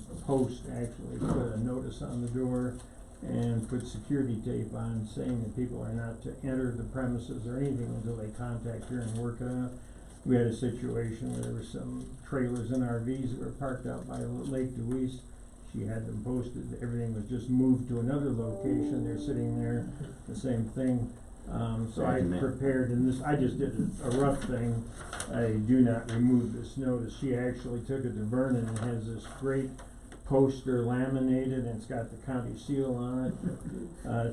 E: actually put a notice on the door and put security tape on saying that people are not to enter the premises or anything until they contact her and work it out. We had a situation where there were some trailers and RVs that were parked out by Lake Dewey's. She had them posted, everything was just moved to another location, they're sitting there, the same thing. So I prepared, and I just did a rough thing. I do not remove this notice. She actually took it to Vernon and has this great poster laminated, and it's got the county seal on it,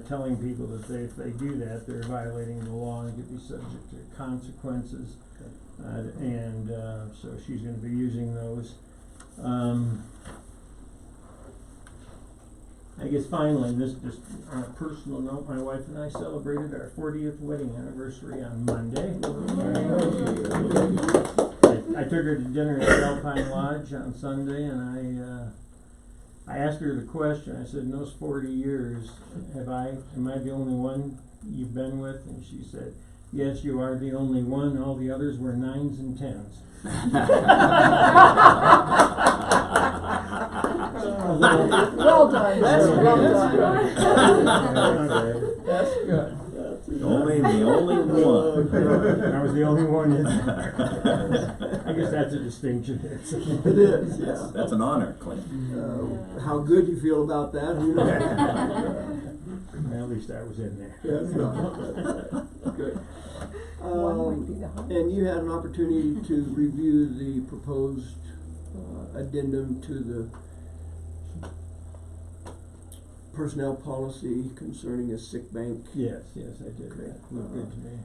E: telling people that if they do that, they're violating the law and could be subject to consequences. So she's gonna be using those. I guess finally, this just on a personal note, my wife and I celebrated our 40th wedding anniversary on Monday. I took her to dinner at Alpine Lodge on Sunday, and I asked her the question. I said, in those 40 years, am I the only one you've been with? And she said, yes, you are the only one. All the others were 9s and 10s.
C: Well done.
B: That's
C: well
B: good.
C: done.
B: That's good.
A: The only one.
E: I was the only one in there. I guess that's a distinction.
D: It is, yeah.
A: That's an honor, Clint.
D: How good you feel about that, who knows?
E: At least I was in there.
D: Yes, no, that's good. And you had an opportunity to review the proposed addendum to the personnel policy concerning a sick bank.
E: Yes, I did.
D: Okay.
E: That looked good to me.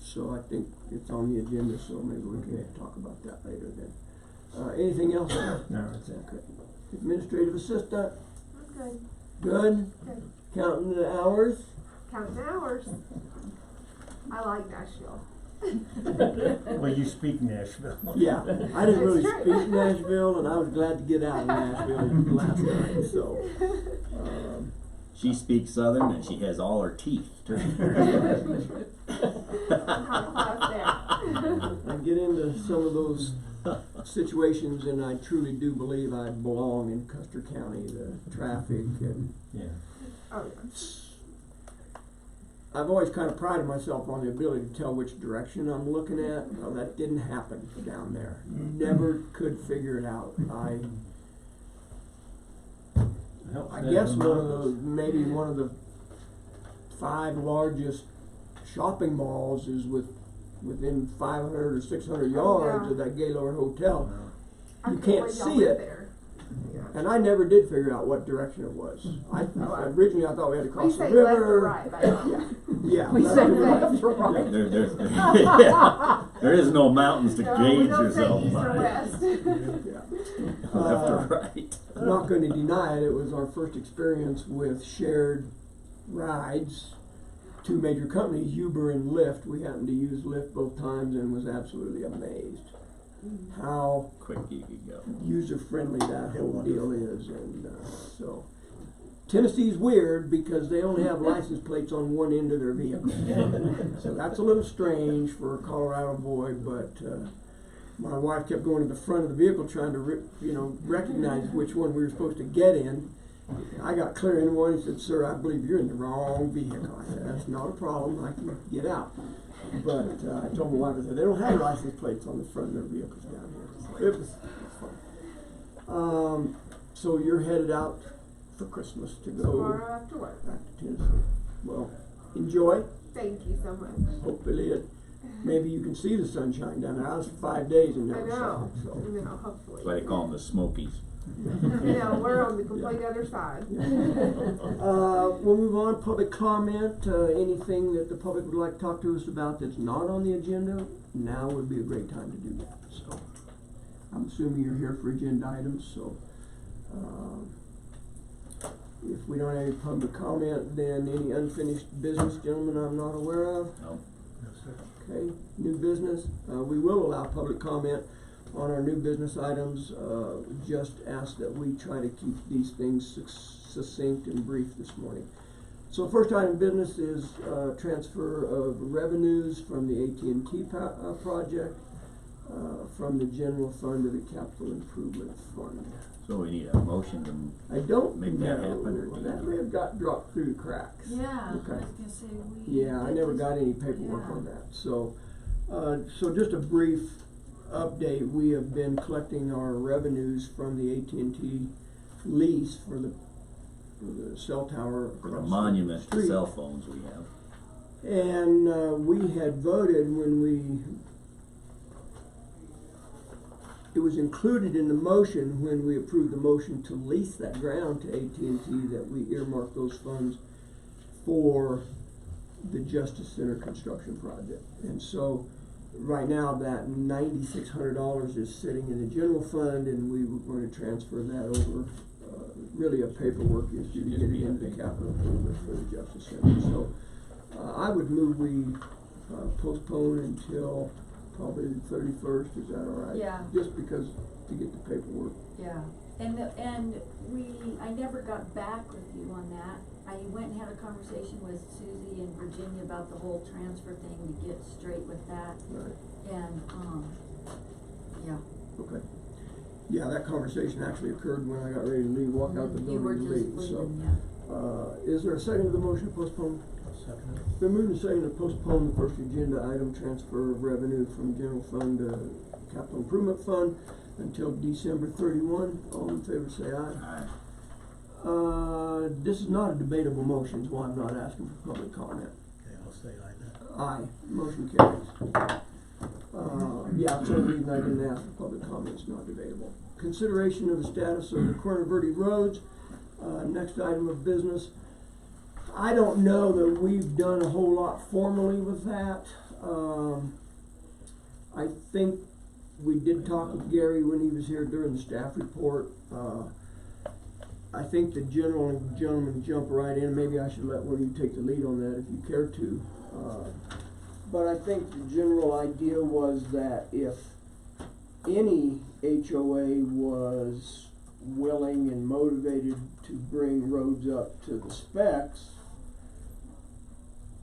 D: So I think it's on the agenda, so maybe we can talk about that later then. Anything else?
E: No, that's it.
D: Okay. Administrative assistant,
H: Good.
D: good?
H: Good.
D: Counting the hours?
H: Counting hours. I like Nashville.
E: Well, you speak Nashville.
D: Yeah, I didn't really
H: It's true.
D: speak Nashville, and I was glad to get out of Nashville last night, so.
A: She speaks Southern and she has all her teeth too.
H: High class there.
D: I get into some of those situations, and I truly do believe I belong in Custer County, the traffic and.
E: Yeah.
H: Oh, yeah.
D: I've always kind of prided myself on the ability to tell which direction I'm looking at. Well, that didn't happen down there. Never could figure it out. I guess maybe one of the 5 largest shopping malls is within 500 or 600 yards of that Gaylord Hotel.
H: I
D: You
H: can't
D: can't
H: believe y'all
D: see
H: live
D: it.
H: there. Yeah.
D: And I never did figure out what direction it was. Originally I thought we had to
H: We
D: cross the
H: say left or
D: river.
H: right, but I don't know.
D: Yeah.
C: We
D: left
C: said
D: or right.
C: left or right.
A: There is no mountains to
H: No,
A: gauge
H: we don't say
A: yourself
H: east or
A: by.
H: west.
D: Yeah.
A: Left or right.
D: I'm not going to deny it. It was our first experience with shared rides. 2 major companies, Uber and Lyft. We happened to use Lyft both times and was absolutely amazed how
A: Quick you could go.
D: user-friendly that whole deal is. And so Tennessee's weird because they only have license plates on one end of their vehicle. So that's a little strange for a Colorado boy, but my wife kept going to the front of the vehicle trying to recognize which one we were supposed to get in. I got clear in one. He said, "Sir, I believe you're in the wrong vehicle." I said, "That's not a problem. I can get out." But I told my wife, I said, "They don't have license plates on the front of their vehicles down here." It was fun. So you're headed out for Christmas to go
H: Tomorrow after work.
D: back to Tennessee. Well, enjoy.
H: Thank you so much.
D: Hopefully maybe you can see the sunshine down there. I was for 5 days and
H: I
D: never
H: know.
D: saw it. So.
H: You know, hopefully.
A: That's why they call them the Smokies.
H: No, we're on the complete other side.
D: We'll move on, public comment, anything that the public would like to talk to us about that's not on the agenda, now would be a great time to do that, so. I'm assuming you're here for agenda items, so, if we don't have any public comment, then any unfinished business, gentlemen, I'm not aware of.
A: No.
G: No, sir.
D: Okay, new business, we will allow public comment on our new business items, just ask that we try to keep these things succinct and brief this morning. So first item of business is, transfer of revenues from the AT&T project, from the general fund to the capital improvement fund.
A: So we need a motion to
D: I don't
A: make that
D: know,
A: happen, or do
D: that
A: you-
D: may have got dropped through the cracks.
F: Yeah, I was
D: Okay.
F: gonna say, we.
D: Yeah, I never got any paperwork
F: Yeah.
D: on that, so, so just a brief update, we have been collecting our revenues from the AT&T lease for the cell tower
A: for the
D: across
A: monument to
D: street.
A: cell phones we have.
D: And, we had voted it was included in the motion when we approved the motion to lease that ground to AT&T, that we earmark those funds for the Justice Center construction project. And so, right now, that $9,600 is sitting in the general fund, and we were going to transfer that over, really a paperwork issue to get it into the capital improvement for the Justice Center. So, I would move we postpone until probably the 31st, is that all right?
F: Yeah.
D: Just because, to get the paperwork.
F: Yeah, and I never got back with you on that. I went and had a conversation with Susie and Virginia about the whole transfer thing to get straight with that,
D: Right.
F: and, yeah.
D: Okay. Yeah, that conversation actually occurred when I got ready to leave, walk out the
F: You were
D: building to
F: just
D: leave, so.
F: leaving, yeah.
D: Is there a second to the motion to postpone?
G: I'll second it.
D: It's been moved and seconded to postpone the first agenda item, transfer of revenue from general fund to capital improvement fund until December 31. All in favor say aye.
A: Aye.
D: This is not a debatable motion, so I'm not asking for public comment.
G: Okay, I'll say aye then.
D: Aye, motion carries. Yeah, for some reason I didn't ask for public comment, it's not debatable. Consideration of the status of the Corona Verde roads, next item of business. I don't know that we've done a whole lot formally with that. I think we did talk with Gary when he was here during the staff report. I think the gentleman jump right in, maybe I should let one of you take the lead on that if you care to. But I think the general idea was that if any HOA was willing and motivated to bring roads up to the specs,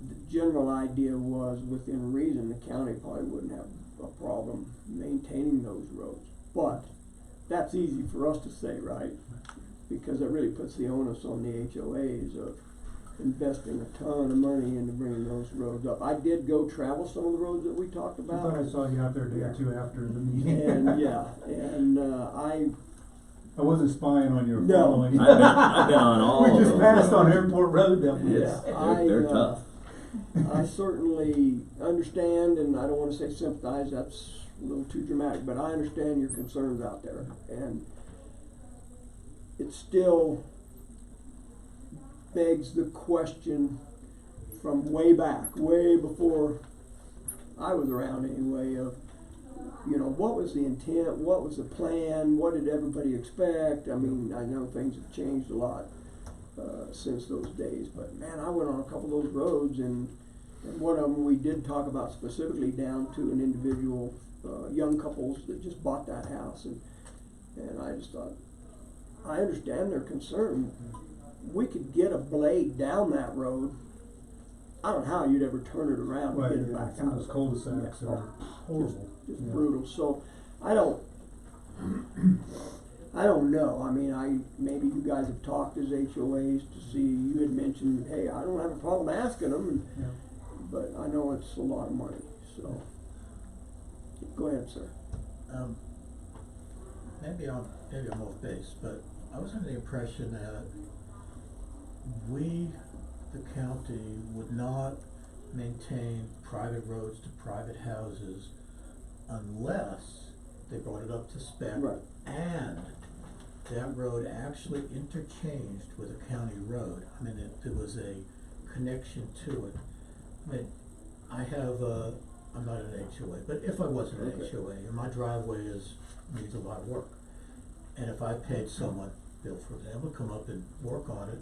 D: the general idea was, within reason, the county probably wouldn't have a problem maintaining those roads. But that's easy for us to say, right? Because it really puts the onus on the HOAs of investing a ton of money into bringing those roads up. I did go travel some of the roads that we talked
E: I
D: about.
E: thought I saw you out there a day or two after the meeting.
D: And yeah, and
E: I wasn't spying on you or
D: No.
E: following you.
A: I've been on all of
E: We just
A: those
E: passed on
A: roads.
E: Airport Road that way.
A: Yes, they're tough.
D: I certainly understand, and I don't wanna say sympathize, that's a little too dramatic, but I understand your concerns out there, and it still begs the question from way back, way before I was around anyway, of, you know, what was the intent, what was the plan, what did everybody expect? I mean, I know things have changed a lot since those days, but man, I went on a couple of those roads, and one of them we did talk about specifically down to an individual, young couples that just bought that house, and I just thought, I understand their concern. We could get a blade down that road. I don't know how you'd ever turn it around
E: Right,
D: and get it
E: yeah,
D: back
E: some
D: out.
E: of those cul-de-sacs
D: Yeah.
E: are horrible.
D: Just
E: Yeah.
D: brutal. So I don't know. I mean, maybe you guys have talked as HOAs to see. You had mentioned, hey, I don't have a problem asking them,
E: Yeah.
D: but I know it's a lot of money. So go ahead, sir.
G: Maybe I'm off base, but I was under the impression that we, the county, would not maintain private roads to private houses unless they brought it up to spec
D: Right.
G: and that road actually interchanged with a county road. I mean, there was a connection to it. I mean, I'm not an HOA, but if I was an
D: Okay.
G: HOA, and my driveway needs a lot of work, and if I paid someone, Bill, for example, to come up and work on it,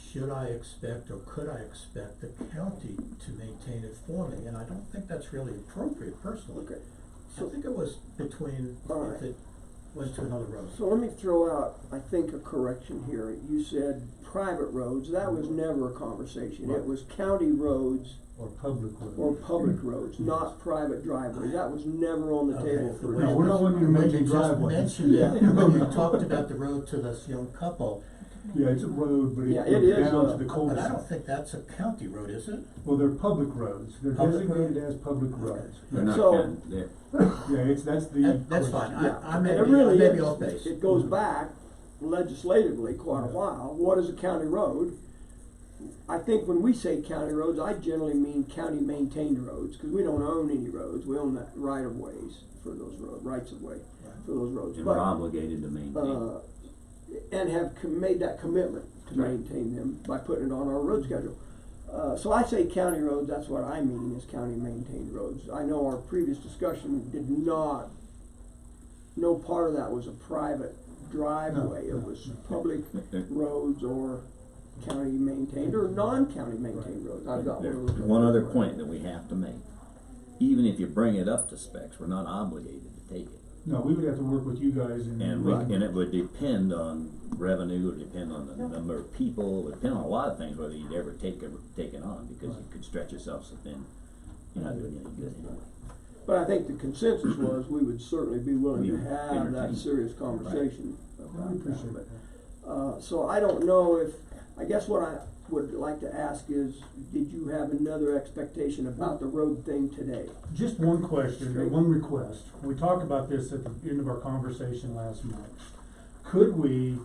G: should I expect or could I expect the county to maintain it for me? And I don't think that's really appropriate personally.
D: Okay.
G: I think it was between,
D: All right.
G: if it went to another road.
D: So let me throw out, I think, a correction here. You said private roads, that was never a conversation.
E: Right.
D: It was county roads
E: Or public road.
D: or public roads, not private driveways. That was never on the
G: Okay,
D: table
G: the
D: for.
G: way
E: No, we're not wanting to
G: when
E: make
G: you
E: a
G: just
E: driveway.
G: mentioned it, when you talked about the road to this young couple,
E: Yeah, it's a road, but
D: Yeah,
E: it
D: it
E: goes
D: is
E: down
D: a-
E: to the
G: but I
E: cul-de-sac.
G: don't think that's a county road, is it?
E: Well, they're public roads, they're
G: Public
E: designated
G: road?
E: as public roads.
A: They're not
D: So-
A: counting, they're,
E: Yeah, that's the.
G: That's fine,
D: Yeah,
G: I
D: and
G: may
D: it
G: be,
D: really
G: I may be
D: is.
G: off base.
D: It goes back legislatively quite a
E: Yeah.
D: while. What is a county road? I think when we say county roads, I generally mean county maintained roads, cause we don't own any roads, we own the right of ways for those rights of way for those roads.
A: and we're
D: But,
A: obligated to maintain.
D: and have made that commitment to
A: Right.
D: maintain them by putting it on our road schedule. So I say county roads, that's what I mean is county maintained roads. I know our previous discussion did not, no part of that was a private driveway,
E: No,
D: it was
E: no.
D: public roads or county maintained or non-county maintained roads. I've got one of
A: There's
D: those.
A: one other point that we have to make. Even if you bring it up to specs, we're not obligated to take it.
E: No, we would have to work with you guys and.
A: And and it would depend on revenue, or depend on the number of people, it would depend on a lot of things, whether you'd ever take it on, because you could stretch yourself so thin, you're not doing any good anyway.
D: But I think the consensus was we would certainly be willing
A: We
D: to
A: would
D: have
A: entertain
D: that
A: it.
D: serious conversation
E: We
D: about that.
E: appreciate
D: But,
E: that.
D: so I don't know if, I guess what I would like to ask is, did you have another expectation about the road thing today?
E: Just one question, or one request. We talked about this at the end of our conversation last month. Could we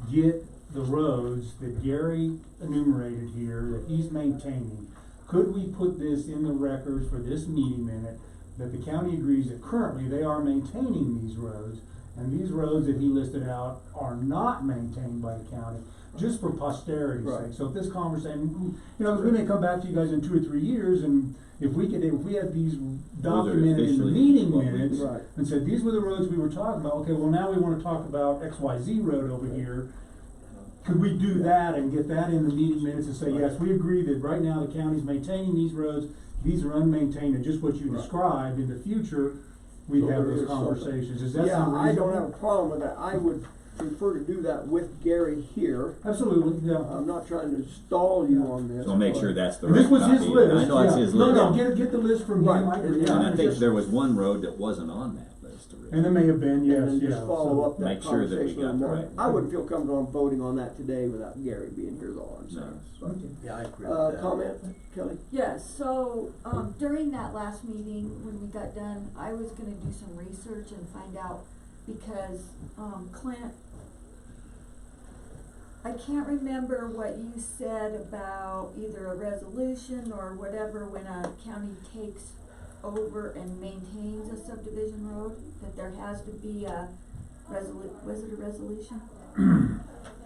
E: get the roads that Gary enumerated here, that he's maintaining? Could we put this in the records for this meeting minute, that the county agrees that currently they are maintaining these roads, and these roads that he listed out are not maintained by the county, just for posterity's
D: Right.
E: sake? So if this conversation, you know, 'cause we may come back to you guys in 2 or 3 years, and if we had these documented in the
A: officially
E: meeting
A: what we
E: minutes,
A: do.
D: Right.
E: and said, these were the roads we were talking about, okay, well, now we wanna talk about XYZ road over here. Could we do that and get that in the meeting minutes and say, yes, we agree that right now the county's maintaining these roads, these are unmaintained, and just what you
D: Right.
E: described, in the future, we'd
D: So
E: have
D: there
E: those
D: is something.
E: conversations, is that
D: Yeah,
E: sound
D: I don't
E: reasonable?
D: have a problem with that. I would prefer to do that with Gary here.
E: Absolutely, yeah.
D: I'm not trying to stall you on this.
A: So make
D: but-
A: sure that's the
E: And
A: right
E: this was his
A: copy.
E: list,
A: I know it's
E: yeah.
A: his
E: No,
A: list.
E: no, get the list from him,
D: Right,
E: I agree.
A: And I think
D: just-
A: there was one road that wasn't on that list originally.
E: And there may have been,
D: And
E: yes,
D: then
E: yeah.
D: just follow
E: so-
D: up that
A: Make sure that we
D: conversation
A: got
D: in the
A: the
D: morning.
A: right-
D: I wouldn't feel comfortable on voting on that today without Gary being here, is all I'm saying.
A: No.
E: Okay.
G: Yeah, I agree with that.
D: Comment, Kelly?
F: Yes, so, during that last meeting, when we got done, I was gonna do some research and find out, because, Clint, I can't remember what you said about either a resolution or whatever when a county takes over and maintains a subdivision road, that there has to be a was it a resolution?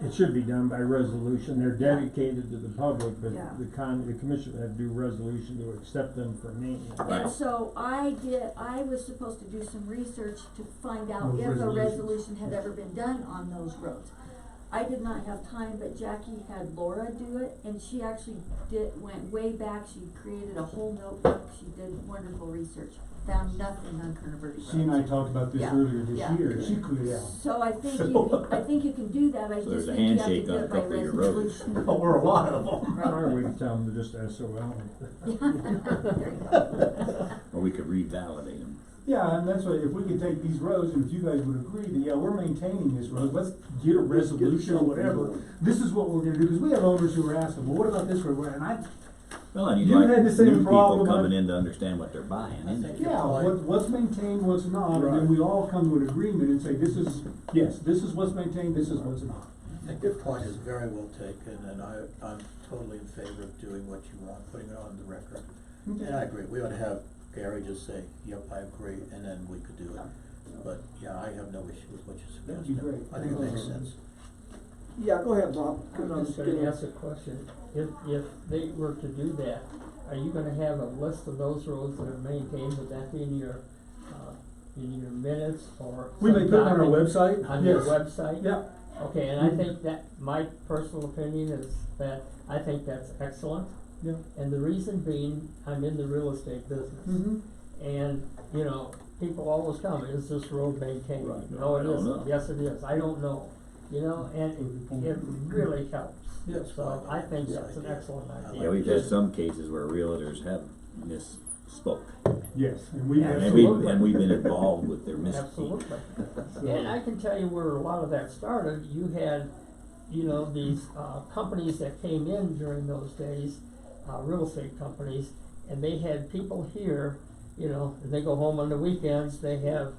C: It should be done by resolution, they're dedicated to the public, but
F: Yeah.
C: the commission had to do resolution to accept them for maintenance.
A: Right.
F: And so I was supposed to do some research to find out
E: Those
F: if a
E: resolutions.
F: resolution had ever been done on those roads. I did not have time, but Jackie had Laura do it, and she actually went way back, she created a whole notebook, she did wonderful research, found nothing on controversial roads.
E: She and I talked about this
F: Yeah,
E: earlier this
F: yeah.
E: year, she could, yeah.
F: So I think
E: So-
F: I think you can do that, I
A: So
F: just
A: there's a
F: think you have to
A: handshake
F: do
A: on a
F: it by
A: couple of your roads.
F: resolution.
E: Or a lot of them.
C: Or we can tell them to just SOL.
F: There you go.
A: Or we could revalidate them.
E: Yeah, and that's what, if we could take these roads, and if you guys would agree that, yeah, we're maintaining this road, let's get a resolution or whatever. This is what we're gonna do, cause we have owners who are asking, well, what about this road, and
A: Well, and you'd
E: You
A: like
E: had the same
A: new people
E: problem,
A: coming
E: huh?
A: in to understand what they're buying,
G: I
A: isn't
G: think
A: it?
E: yeah, what's maintained, what's not, and then
D: Right.
E: we all come to an agreement and say, this is, yes, this is what's maintained, this is what's not.
G: I think your point is very well taken, and I'm totally in favor of doing what you want, putting it on the record. And I agree, we ought to have Gary just say, yep, I agree, and then we could do it. But, yeah, I have no issue with what you
C: That'd be
G: suggested.
C: great.
G: I think it makes sense.
D: Yeah, go ahead, Bob.
B: I'm just gonna ask a question. If they were to do that, are you gonna have a list of those roads that are maintained? Would that be in your minutes or?
C: We may
B: some
C: put it on our
B: document
C: website,
B: On your
C: yes.
B: website?
C: Yeah.
B: Okay, and I think that, my personal opinion is that I think that's excellent.
C: Yeah.
B: And the reason being, I'm in the real estate business.
C: Mm-hmm.
B: And, you know, people always tell me, is this road maintained?
A: Right.
B: No,
A: I
B: it
A: don't
B: isn't.
A: know.
B: Yes, it is. I don't know. You know, and it really helps.
G: Yes.
B: So I think
G: Yeah,
B: that's an
G: idea.
B: excellent
G: I
B: idea.
A: Yeah, we've had some cases where realtors have misspoke.
C: Yes, and we
B: Yeah,
A: And
B: absolutely.
A: we've been involved with their misspeak.
B: Absolutely. And I can tell you where a lot of that started. You had, you know, these companies that came in during those days, real estate companies, and they had people here, you know, and they go home on the weekends, they have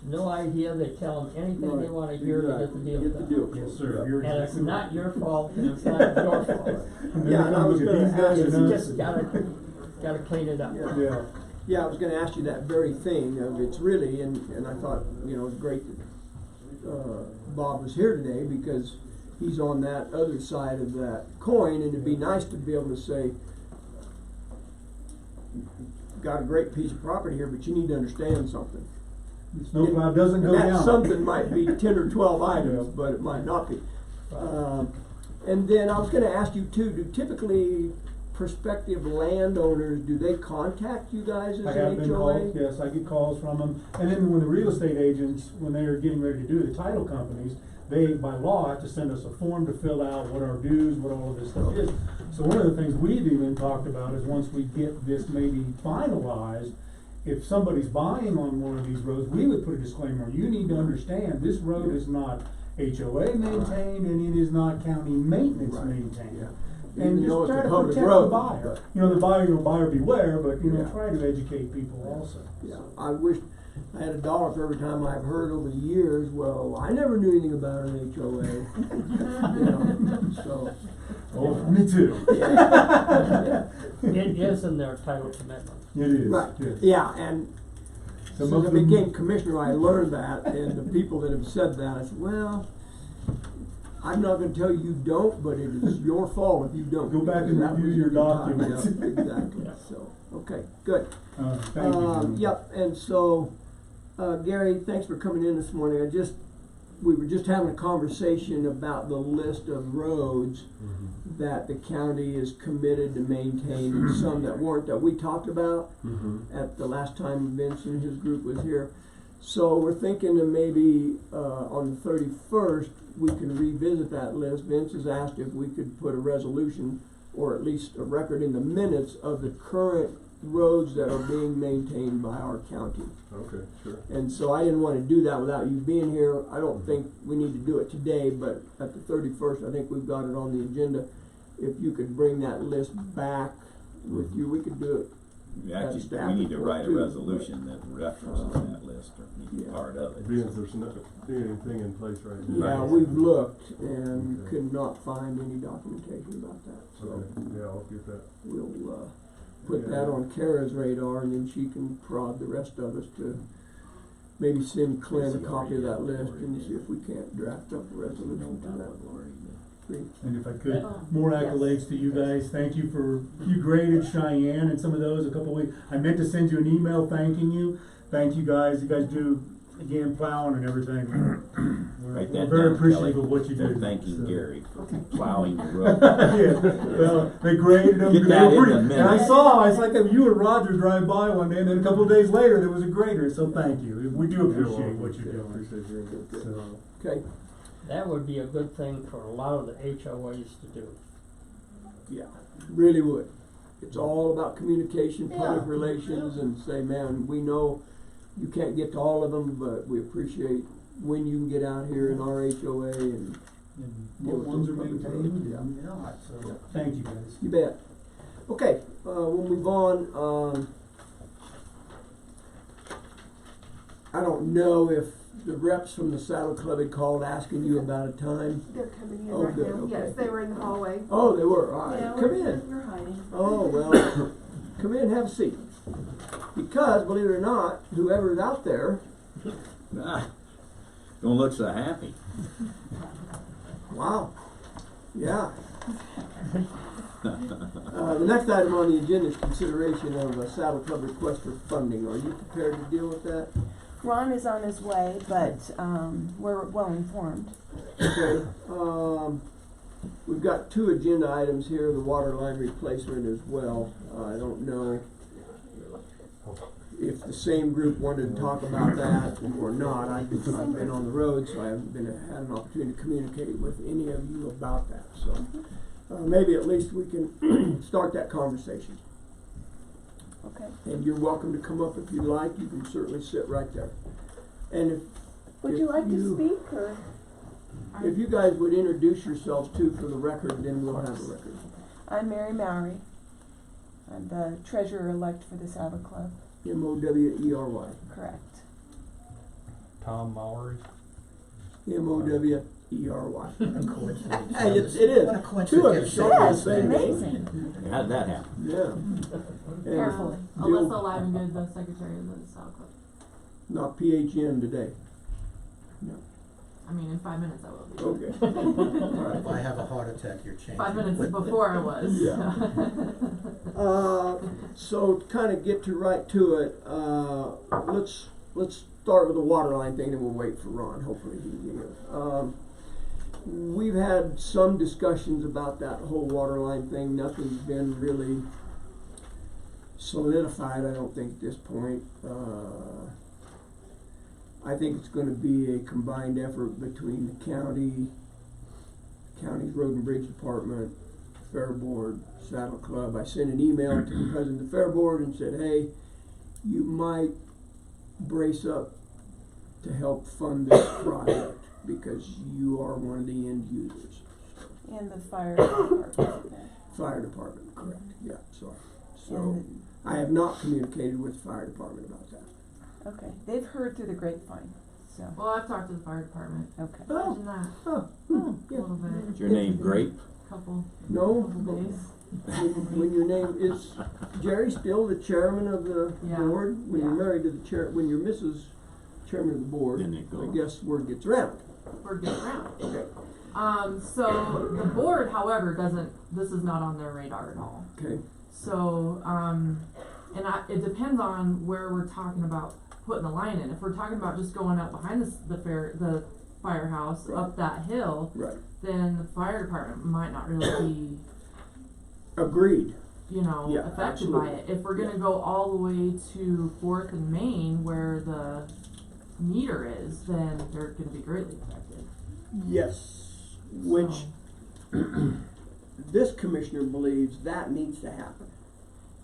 B: no idea, they tell them anything they
D: Right,
B: wanna hear to get the
D: exactly.
B: deal
D: Get the
B: done.
D: deal.
C: Yes, sir. You're
B: And it's
C: exactly
B: not
C: right.
B: your fault, and it's not your fault.
C: And then
D: Yeah,
C: they
D: and I
C: come
D: was
C: look at
D: gonna
C: these guys
D: ask
B: It's
C: and us.
B: just gotta clean it up.
D: Yeah.
C: Yeah.
D: Yeah, I was gonna ask you that very thing, it's really, and I thought, you know, it's great that, Bob was here today, because he's on that other side of that coin, and it'd be nice to be able to say, got a great piece of property here, but you need to understand something.
C: The snowplow doesn't go
D: And
C: down.
D: that something might be 10 or 12 items,
C: Yeah.
D: but it might not be.
B: Right.
D: And then I was gonna ask you too, do typically prospective landowners, do they contact you guys as
C: I
D: an
C: have been
D: HOA?
C: called, yes, I get calls from them, and then when the real estate agents, when they're getting ready to do the title companies, they, by law, have to send us a form to fill out what our dues, what all of this stuff is. So one of the things we've even talked about is once we get this maybe finalized, if somebody's buying on one of these roads, we would put a disclaimer, you need to understand, this road is not HOA maintained, and it is not county maintenance
D: Right.
C: maintained.
D: Yeah.
C: And
D: Even though
C: just
D: it's
C: try
D: a
C: to
D: public
C: protect the
D: road,
C: buyer.
D: but-
C: You know, the buyer beware, but, you know,
D: Yeah.
C: try to educate people also.
D: Yeah, I wish I had $1 for every time I've heard over the years, well, I never knew anything about an HOA. You know, so.
C: Oh, me too.
D: Yeah.
B: It is in their title commitment.
C: It is,
D: Right,
C: yes.
D: yeah, and
C: Some
D: since I
C: of them-
D: became commissioner, I learned that, and the people that have said that, I said, well, I'm not gonna tell you don't, but it is your fault if you don't.
C: Go back and
D: That
C: review
D: was
C: your
D: the time,
C: documents.
D: yeah, exactly,
B: Yeah.
D: so, okay, good.
C: Thank you.
D: Yep, and so, Gary, thanks for coming in this morning. We were just having a conversation about the list of roads that the county is committed to maintain, and some that weren't, that we talked about at the last time Vince and his group was here. So we're thinking that maybe, on the 31st, we can revisit that list. Vince has asked if we could put a resolution, or at least a record in the minutes of the current roads that are being maintained by our county.
I: Okay, sure.
D: And so I didn't wanna do that without you being here. I don't think we need to do it today, but at the 31st, I think we've got it on the agenda. If you could bring that list back with you, we could do it.
A: Actually,
D: staff
A: we need to
D: report
A: write a
D: too,
A: resolution that references that list, or needs to be
D: Yeah.
A: part of it.
I: Being there's not anything in place right now.
D: Yeah, we've looked and could not find any documentation about that, so
I: Okay, yeah, I'll get that.
D: we'll, put that on Kara's radar, and then she can prod the rest of us to maybe send Clint a copy of that list and see if we can't draft up a resolution to that.
C: And if I could,
F: Oh,
C: more
F: yes.
C: accolades to you guys. Thank you for, you graded Cheyenne and some of those a couple weeks. I meant to send you an email thanking you. Thank you guys. You guys do, again, plowing and everything.
A: Write
C: We're
A: that
C: very
A: down,
C: appreciative
A: Kelly.
C: of what you do.
A: We're thanking
C: So.
A: Gary for plowing the road.
C: Yeah, well, they graded them.
A: Get
C: They
A: that
C: were
A: in
C: pretty-
A: the
C: And I
A: minutes.
C: saw, it's like you and Roger drive by one day, and then a couple of days later, there was a grader, so thank you. We do appreciate what you're doing.
I: Appreciate hearing that.
C: So,
D: Okay,
B: That would be a good thing for a lot of the HOAs to do.
D: yeah, really would. It's all about communication, public
F: Yeah.
D: relations, and say, man, we know you can't get to all of them, but we appreciate when you can get out here in our HOA, and
C: and
D: Yeah,
C: what ones are
D: with those public
C: maintained,
D: roads,
C: and, so, thank you guys.
D: you bet. Okay, we'll move on. I don't know if the reps from the Saddle Club had called asking you about a time.
H: They're coming in
D: Oh,
H: right
D: good,
H: now.
D: okay.
H: Yes, they were in the hallway.
D: Oh, they were, all right,
F: Yeah,
D: come in.
F: we're hiding.
D: Oh, well, come in, have a seat. Because, believe it or not, whoever's out there,
A: Ah, don't look so happy.
D: wow, yeah. The next item on the agenda is consideration of a Saddle Club request for funding. Are you prepared to deal with that?
J: Ron is on his way, but we're well informed.
D: Okay, we've got two agenda items here, the water line replacement as well. I don't know if the same group wanted to talk about that or not. I've been on the road, so I haven't had an opportunity to communicate with any of you about that, so maybe at least we can start that conversation.
J: Okay.
D: And you're welcome to come up if you like. You can certainly sit right there. And if
J: Would you like to speak, or?
D: If you guys would introduce yourselves too for the record, then we'll have a record.
J: I'm Mary Mowry. I'm the treasurer-elect for the Saddle Club.
D: M-O-W-E-R-Y.
J: Correct.
E: Tom Mowry.
D: M-O-W-E-R-Y.
G: A coincidence.
D: Hey, it is.
G: A
D: Two of us
G: coincidence.
D: share the
J: Yes,
D: same name.
J: amazing.
A: How did that happen?
D: Yeah. And
J: Carefully.
D: Jill-
K: Alyssa Livengood, the secretary of the Saddle Club.
D: Not PHN today.
K: I mean, in 5 minutes I will be.
D: Okay.
G: If I have a heart attack, you're changing.
K: 5 minutes before I was.
D: Yeah. So to kind of get right to it, let's start with the water line thing, and we'll wait for Ron. Hopefully he can get here. We've had some discussions about that whole water line thing. Nothing's been really solidified, I don't think, at this point. I think it's gonna be a combined effort between the county's road and bridge department, Fair Board, Saddle Club. I sent an email to the president of the Fair Board and said, hey, you might brace up to help fund this project because you are one of the end users.
J: And the fire department.
D: Fire department, correct, yeah, sorry. So,
J: And
D: I have not communicated with the fire department about that.
J: okay, they've heard through the grapevine, so,
K: Well, I've talked to the fire department.
J: okay.
K: Imagine that.
D: Oh,
K: A
D: yeah.
K: little bit.
A: Is your name Grape?
K: Couple
D: No,
K: days.
D: when your name is Jerry still the chairman of the
K: Yeah.
D: board? When you're
K: Yeah.
D: married to the chair, when you're Mrs. Chairman of the board,
A: Then it
D: I
A: goes.
D: guess word gets around.
K: We're getting around.
D: Okay,
K: So the board, however, this is not on their radar at all.
D: okay,
K: So, it depends on where we're talking about putting the line in. If we're talking about just going up behind the firehouse,
D: Right.
K: up that hill,
D: right.
K: then the fire department might not really be,
D: Agreed. Yeah,
K: affected by
D: absolutely.
K: it. If we're gonna
D: Yeah.
K: go all the way to 4th and Main where the meter is, then they're gonna be greatly affected.
D: Yes, which
K: So,
D: this commissioner believes that needs to happen.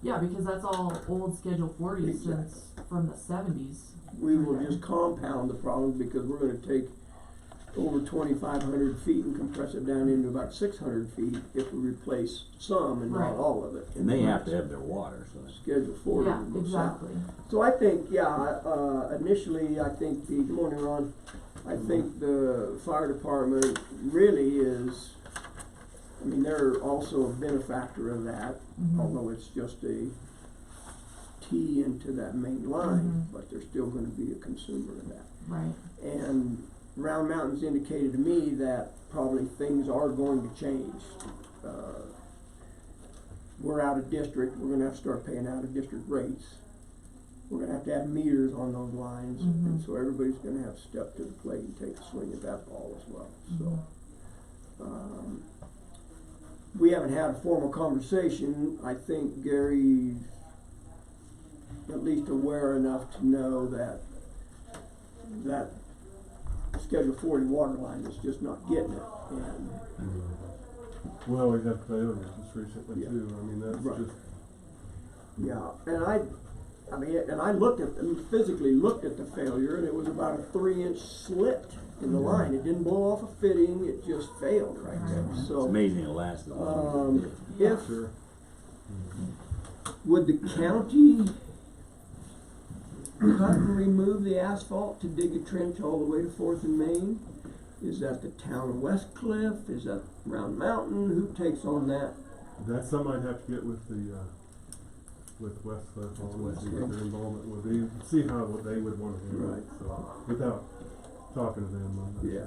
K: yeah, because that's all old Schedule 40
D: Exactly.
K: since from the 70s.
D: We will just compound the problem because we're gonna take over 2,500 feet and compress it down into about 600 feet if we replace some and not
K: Right.
D: all of it.
A: And they have to have their water, so.
D: Schedule 40
K: Yeah,
D: will go south.
K: exactly.
D: So I think, initially, I think good morning, Ron. I think the fire department really is, I mean, they're also a benefactor of that,
K: Mhm.
D: although it's just a T into that main line,
K: Mhm.
D: but they're still gonna be a consumer of that.
K: Right.
D: And Round Mountain's indicated to me that probably things are going to change. We're out of district, we're gonna have to start paying out of district rates. We're gonna have to have meters on those lines, and
K: Mhm.
D: so everybody's gonna have to step to the plate and take a swing at that ball as well, so. We haven't had a formal conversation. I think Gary's at least aware enough to know that Schedule 40 water line is just not getting it, and,
I: Well, we had failures just recently
D: Yeah.
I: too. I mean, that's
D: Right.
I: just,
D: yeah, and I physically looked at the failure, and it was about a 3-inch slit in the line. It didn't blow off a fitting, it just failed right there,
A: It's
D: so.
A: amazing it lasted long.
D: If,
I: sure.
D: would the county cut and remove the asphalt to dig a trench all the way to 4th and Main? Is that the town of West Cliff? Is that Round Mountain? Who takes on that?
I: That's something I'd have to get with the with Westcliff on and see what their involvement would be, see how what they would wanna do.
D: Right.
I: So, without talking to them, I'm not
D: Yeah.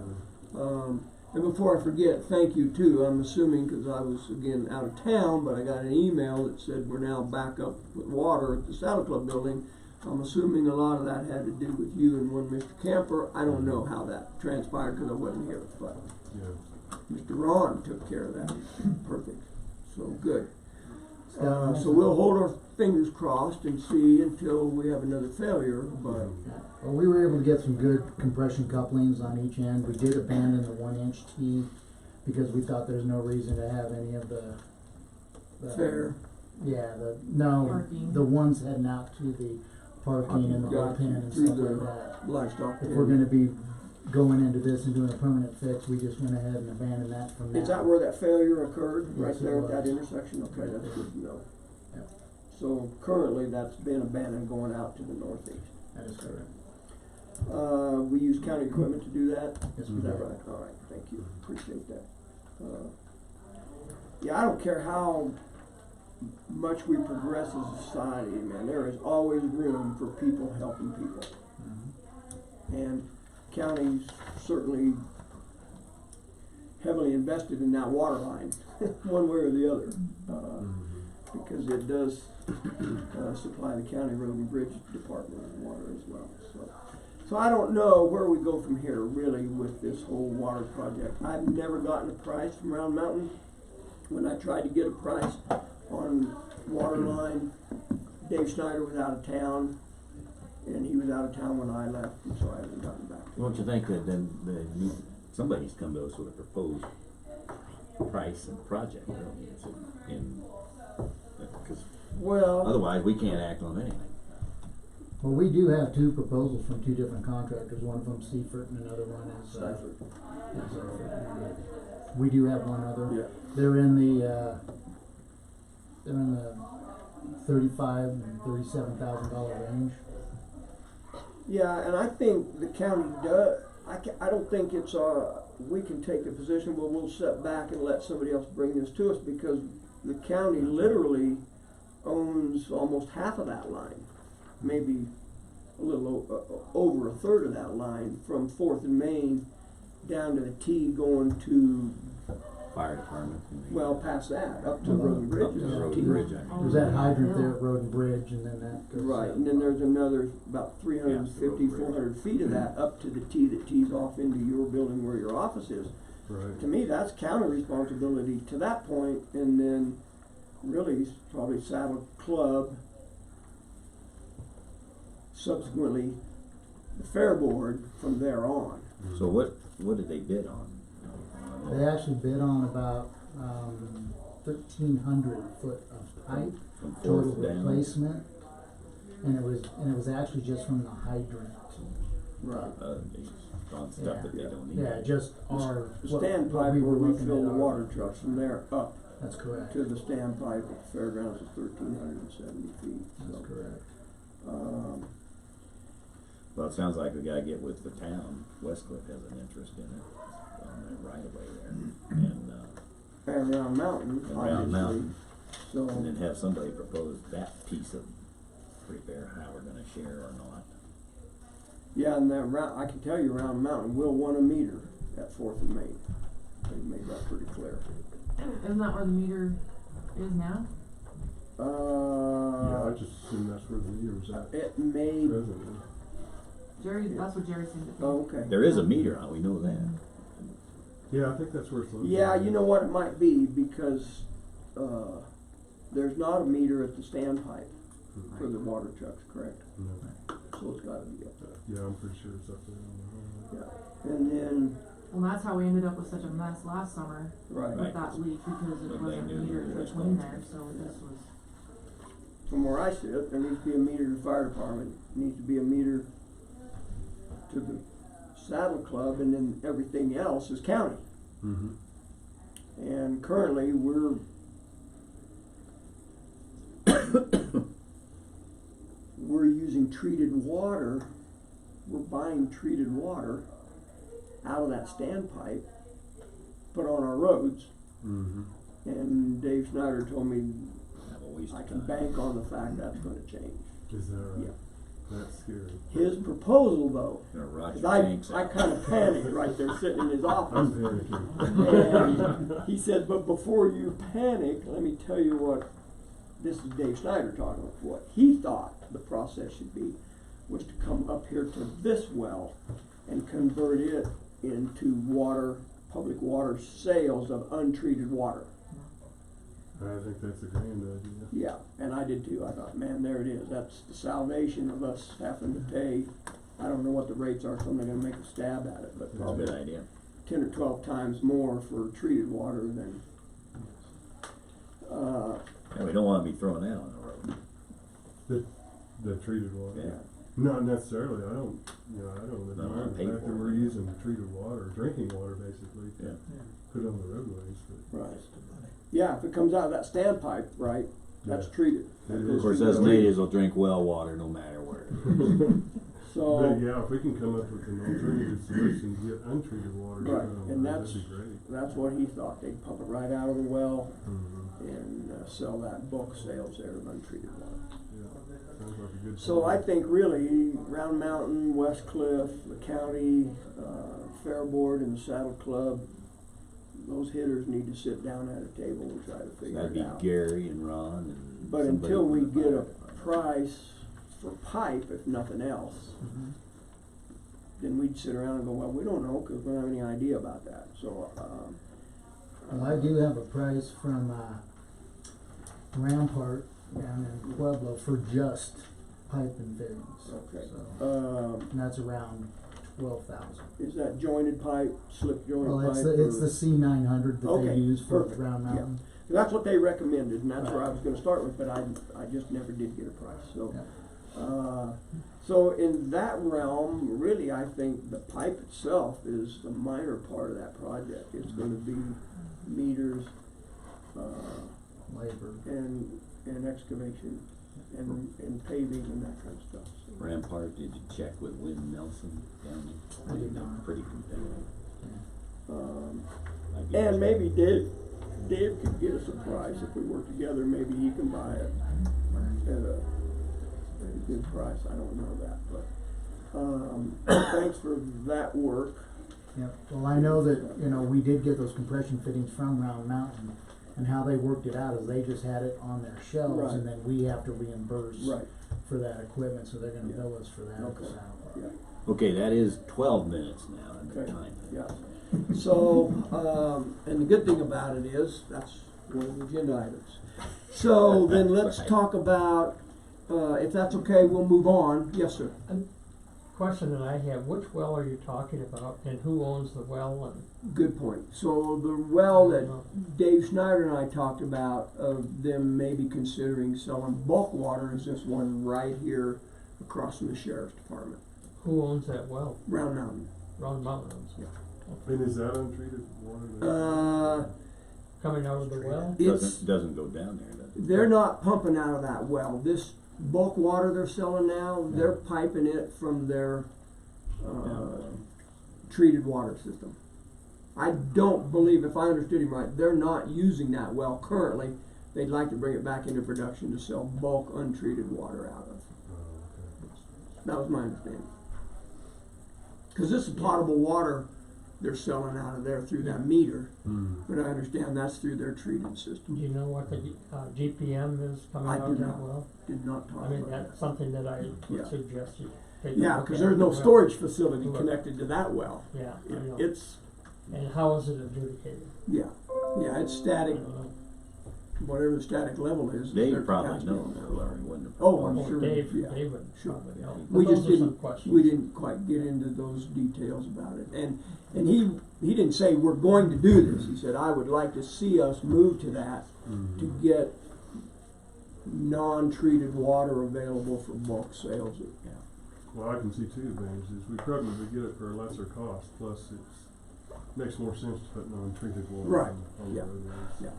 I: sure.
D: And before I forget, thank you too. I'm assuming, because I was again out of town, but I got an email that said we're now back up with water at the Saddle Club building. I'm assuming a lot of that had to do with you and one Mr. Camper. I don't know how that transpired because I wasn't here, but
I: Yeah.
D: Mr. Ron took care of that. Perfect. So good. So we'll hold our fingers crossed and see until we have another failure, but
E: Well, we were able to get some good compression couplings on each end. We did abandon the 1-inch T because we thought there's no reason to have any of the
D: fair.
E: Yeah,
K: Parking.
E: the ones heading out to the parking and the
D: Got
E: bullpen and
D: through
E: stuff
D: the
E: like that.
D: livestock.
E: If we're gonna be going into this and doing a permanent fix, we just went ahead and abandoned that from now.
D: Is that where that failure occurred, right
E: Yes, it
D: there at that
E: was.
D: intersection? Okay, that's good to know.
E: Yep.
D: So currently, that's been abandoned going out to the northeast.
E: That is correct.
D: We use county equipment to do that?
E: Yes,
D: Is
E: we
D: that
E: do.
D: right? All right, thank you, appreciate that. Yeah, I don't care how much we progress as a society, man, there is always room for people helping people. And county's certainly heavily invested in that water line, one way or the other, because it does supply the county road and bridge department with water as well. So I don't know where we go from here really with this whole water project. I've never gotten a price from Round Mountain. When I tried to get a price on water line, Dave Schneider was out of town, and he was out of town when I left, and so I haven't gotten back.
A: Don't you think that then somebody's come to us with a proposed price and project, really, because
D: Well,
A: otherwise we can't act on anything.
E: Well, we do have two proposals from two different contractors. One of them Seifert and another one is,
D: Seifert.
E: we do have one other.
D: Yeah.
E: They're in the $35,000 and $37,000 range.
D: Yeah, and I think the county does, I don't think it's, we can take the position where we'll sit back and let somebody else bring this to us, because the county literally owns almost half of that line, maybe a little over a third of that line from 4th and Main down to the T going to,
A: Fire department.
D: well, past that, up to Road and Bridge.
A: Up to the road
D: T.
A: and bridge, I mean.
E: There's that hydrant there at Road and Bridge, and then that goes.
D: Right, and then there's another about 350,
A: Yeah, road bridge.
D: 400 feet of that up to the T that tees off into your building where your office is.
I: Right.
D: To me, that's county responsibility to that point, and then really it's probably Saddle Club, subsequently the Fair Board from there on.
A: So what did they bid on?
E: They actually bid on about 1,300 foot of pipe,
A: From
E: total
A: fourth down?
E: replacement, and it was actually just from the hydrant.
D: Right.
A: On stuff that they don't need.
E: Yeah, just our,
D: The
E: what
D: standpipe
E: we
D: where
E: were
D: we
E: looking
D: fill
E: at
D: the
E: our-
D: water trucks from there up
E: That's correct.
D: to the standpipe at the fairgrounds is 1,370 feet. So,
E: That's correct.
A: Well, it sounds like we gotta get with the town. Westcliff has an interest in it, on that right away there.
D: and Round Mountain,
A: And Round
D: obviously.
A: Mountain.
D: So,
A: And then have somebody propose that piece of repair, how we're gonna share or not.
D: yeah, and that I can tell you Round Mountain will want a meter at 4th and Main. They made that pretty clear.
K: Isn't that where the meter is now?
I: Yeah, I just assume that's where the meter was at
D: It may,
I: presently.
K: Jerry, that's what Jerry said.
D: oh, okay.
A: There is a meter on, we know that.
I: Yeah, I think that's where it's located.
D: Yeah, you know what it might be, because, there's not a meter at the standpipe for the water trucks, correct?
I: No.
D: So it's gotta be up there.
I: Yeah, I'm pretty sure it's up there.
D: Yeah, and then,
K: Well, that's how we ended up with such a mess last summer
D: right,
K: with that leak, because it
A: But
K: wasn't
A: they knew
K: metered
A: it was
K: between
A: going
K: there,
A: to.
K: so this was.
D: from where I sit, there needs to be a meter to the fire department, needs to be a meter to the Saddle Club, and then everything else is county.
I: Mm-hmm.
D: And currently, we're using treated water, we're buying treated water out of that standpipe, put on our roads,
I: Mm-hmm.
D: and Dave Schneider told me
A: Yeah, well, we waste
D: I
A: of
D: can
A: time.
D: bank on the fact that's gonna change.
I: Is that right?
D: Yeah.
I: That's scary.
D: His proposal though,
A: Gonna rot
D: 'cause
A: your tanks
D: I
A: out.
D: kinda panicked right there sitting in his
I: I'm
D: office.
I: panicking.
D: And he said, but before you panic, let me tell you what, this is Dave Snyder talking, what he thought the process should be, was to come up here to this well and convert it into water, public water sales of untreated water.
I: I think that's a grand idea.
D: Yeah, and I did too. I thought, man, there it is. That's the salvation of us having to pay, I don't know what the rates are, so I'm not gonna make a stab at it, but
A: That's a
D: probably
A: good idea.
D: 10 or 12 times more for treated water than,
A: And we don't wanna be throwing that on the road.
I: The treated water.
A: Yeah.
I: Not necessarily, I don't
A: Not
I: admire
A: pay
I: the fact
A: for
I: that
A: it.
I: we're using treated water, drinking water basically,
A: Yeah.
I: to put on the roadways, but.
D: right. Yeah, if it comes out of that standpipe, right, that's
I: Yeah.
D: treated.
I: It is.
A: Of course,
D: through
A: us
D: the-
A: natives will drink well water no matter where.
D: So.
I: But yeah, if we can come up with an alternative solution to get untreated water,
D: Right, and
I: that'd
D: that's,
I: be great.
D: that's what he thought. They'd pump it right out of the well
I: Mhm.
D: and sell that bulk sales there of untreated water.
I: Yeah, sounds like a good.
D: So I
I: plan.
D: think really Round Mountain, West Cliff, the county, Fair Board and the Saddle Club, those hitters need to sit down at a table and try to figure
A: That'd
D: it
A: be
D: out.
A: Gary and Ron and.
D: But
A: somebody
D: until
A: from
D: we
A: the
D: get a
A: fire.
D: price for pipe, if nothing else, then we'd sit around and go, well, we don't know, cause we don't have any idea about that, so,
L: Well, I do have a price from, Rampart down in Pueblo for just pipe and fittings.
D: okay.
L: So, and that's around 12,000.
D: Is that jointed pipe, slip joint
L: Well,
D: pipe?
L: it's
D: or-
L: the C900 that
D: Okay,
L: they use for
D: perfect,
L: Round
D: yeah.
L: Mountain.
D: That's what they recommended, and that's where I
L: Right.
D: was gonna start with, but I just never did get a price, so.
L: Yeah.
D: So in that realm, really, I think the pipe itself is the minor part of that project. It's gonna be meters,
L: Labor.
D: and excavation, and paving and that kind of stuff. So-
A: Rampart, did you check with Wynn Nelson down there?
L: I did not.
A: Pretty competitive. I'd be
D: And maybe
A: interested.
D: Dave could get us a price if we work together, maybe he can buy it at a good price, I don't know that, but, thanks for that work.
L: Yep. Well, I know that, we did get those compression fittings from Round Mountain, and how they worked it out is they just had it on their shelves,
D: Right.
L: and then we have to reimburse
D: Right,
L: for that equipment, so they're gonna
D: Yeah.
L: bill us for that.
D: Okay.
L: So.
D: yeah,
A: Okay, that is 12 minutes now in the
D: Okay.
A: time.
D: yeah. So, and the good thing about it is, that's one of the agenda items. So then let's
A: Right.
D: talk about, if that's okay, we'll move on. Yes, sir.
B: Question that I have, which well are you talking about, and who owns the well, and?
D: Good point. So the well that Dave Snyder and I talked about, of them maybe considering selling bulk water, is this one right here across from the sheriff's department,
B: Who owns that well?
D: Round Mountain.
B: Round Mountains?
D: Yeah.
I: And is that untreated water?
B: Coming out of the well?
D: It's,
A: Doesn't go down there, does it?
D: they're not pumping out of that well. This bulk water they're selling now, they're piping it from their, treated water system. I don't believe, if I understood him right, they're not using that well currently. They'd like to bring it back into production to sell bulk untreated water out of.
I: Oh,
D: That was my understanding. Cause this is potable water they're selling out of there through that meter,
I: okay.
D: but I understand that's through their treated
B: Do
D: system.
B: you know what the GPM is coming
D: I
B: out
D: do
B: of that
D: not.
B: well?
D: Did not talk
B: I mean,
D: about that.
B: that's something that I
D: Yeah.
B: would suggest you take a
D: Yeah,
B: look
D: cause
B: at
D: there's no
B: as well.
D: storage facility
B: Right.
D: connected to that well.
B: Yeah, I know.
D: It's,
B: And how is it adjudicated?
D: yeah, it's static,
B: I don't know.
D: whatever the static level is.
A: Dave
D: their
A: probably
D: capacity
A: knows,
D: on that
A: or
D: well.
A: he wouldn't have.
D: Oh, I'm
B: Well,
D: sure,
B: Dave
D: yeah.
B: would
D: sure.
B: probably know.
D: We
B: But
D: just
B: those are some
D: didn't,
B: questions.
D: we didn't quite get into those details about it. And he didn't say, we're going to do this. He said, I would like to see us move to that, to get non-treated water available for bulk sales. Yeah.
I: Well, I can see two advantages. We probably get it for a lesser cost, plus makes more sense to put non-treated water
D: Right.
I: on
D: Yeah.
I: the roadways.
D: Yeah.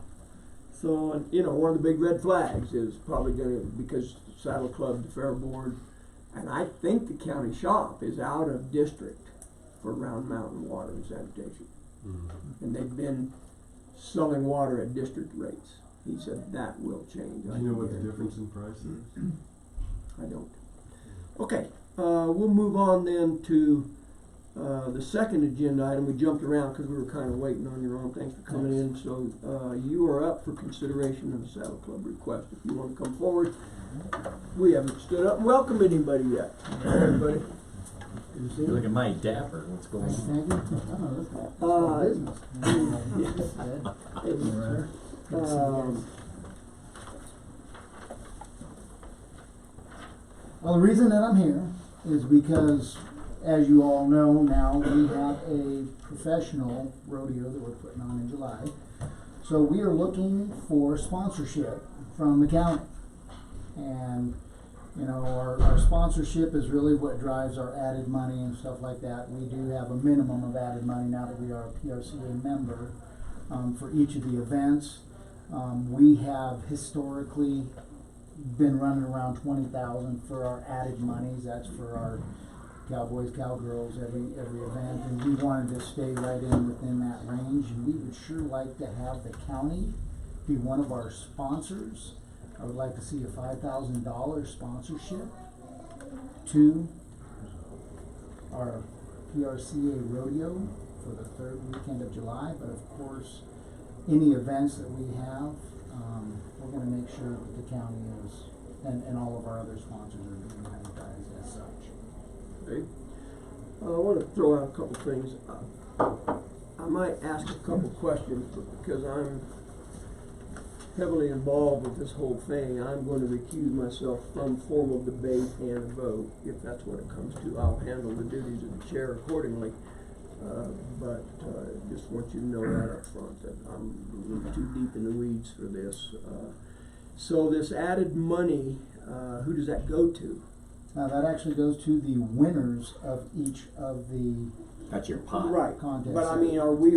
D: So, and, one of the big red flags is probably gonna, because Saddle Club, the Fair Board, and I think the county shop is out of district for Round Mountain Water and Sanitation.
I: Mhm.
D: And they've been selling water at district rates. He said that will change.
I: Do you know what the difference in price is?
D: I don't. Okay, we'll move on then to the second agenda item. We jumped around because we were kind of waiting on your own. Thanks for coming in. So you are up for consideration of the Saddle Club request. If you want to come forward, we haven't stood up and welcomed anybody yet. Everybody.
A: Look at my dapper, what's going on?
L: Well, the reason that I'm here is because, as you all know now, we have a professional rodeo that we're putting on in July. So we are looking for sponsorship from the county. And, you know, our sponsorship is really what drives our added money and stuff like that. We do have a minimum of added money now that we are a PRCA member for each of the events. We have historically been running around 20,000 for our added monies. That's for our cowboys, cowgirls, every event, and we wanted to stay right within that range. And we would sure like to have the county be one of our sponsors. I would like to see a $5,000 sponsorship to our PRCA rodeo for the third weekend of July. But of course, any events that we have, we're going to make sure that the county is, and all of our other sponsors are being advertised as such.
D: Okay. I want to throw out a couple things. I might ask a couple questions, but because I'm heavily involved with this whole thing, I'm going to recuse myself from formal debate and vote. If that's what it comes to, I'll handle the duties of the chair accordingly. But just want you to know that up front, that I'm a little too deep in the weeds for this. So this added money, who does that go to?
L: Now that actually goes to the winners of each of the
A: That's your pot.
D: Right,
L: contests.
D: but I mean, would we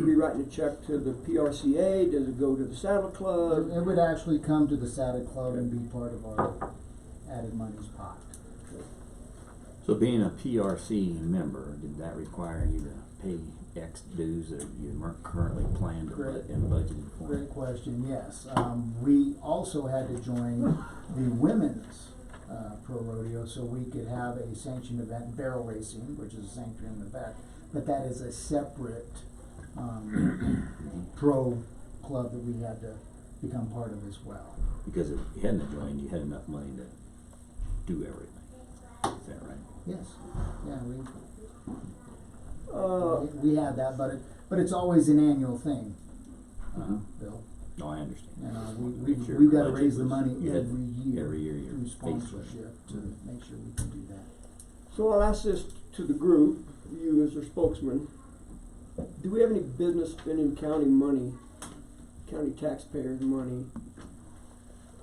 D: be writing a check to the PRCA? Does it go to the Saddle Club?
L: It would actually come to the Saddle Club and be part of our added monies pot.
A: So being a PRC member, did that require you to pay X dues that you weren't currently planned to put in budgeted for?
L: Great question, yes. We also had to join the women's pro rodeo so we could have a sanctioned event, barrel racing, which is a sanctioned event, but that is a separate pro club that we had to become part of as well.
A: Because if you hadn't joined, you had enough money to do everything. Is that right?
L: Yes, yeah, we had that, but it's always an annual thing, Bill.
A: No, I understand.
L: And
A: Sure,
L: we've got to
A: budget
L: raise the
A: was-
L: money
A: you had-
L: every year
A: every year you're
L: through
A: faced with it.
L: sponsorship to make sure we can do that.
D: So I'll ask this to the group, you as their spokesman. Do we have any business spending county money, county taxpayers' money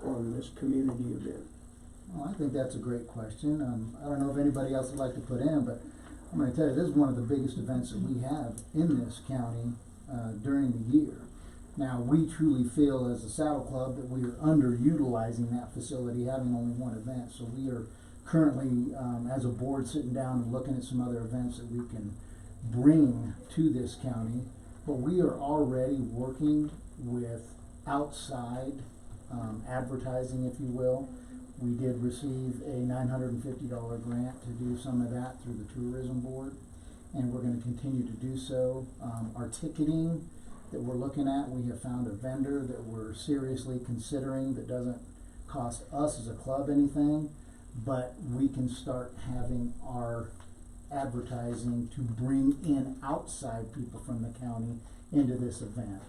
D: on this community event?
L: Well, I think that's a great question. I don't know if anybody else would like to put in, but I'm going to tell you, this is one of the biggest events that we have in this county during the year. Now, we truly feel as a Saddle Club that we are underutilizing that facility, having only one event. So we are currently, as a board, sitting down and looking at some other events that we can bring to this county. But we are already working with outside advertising, if you will. We did receive a $950 grant to do some of that through the tourism board, and we're going to continue to do so. Our ticketing that we're looking at, we have found a vendor that we're seriously considering that doesn't cost us as a club anything, but we can start having our advertising to bring in outside people from the county into this event.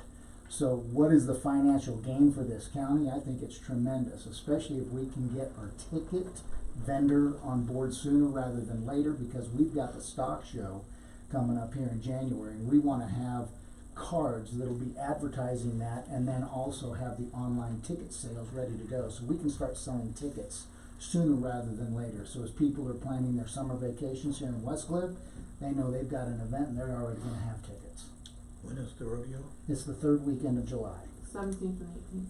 L: So what is the financial gain for this county? I think it's tremendous, especially if we can get our ticket vendor on board sooner rather than later, because we've got the stock show coming up here in January, and we want to have cards that'll be advertising that, and then also have the online ticket sales ready to go, so we can start selling tickets sooner rather than later. So as people are planning their summer vacations here in Westcliff, they know they've got an event and they're already going to have tickets.
G: When is the rodeo?
L: It's the third weekend of July.
K: 17th and 18th.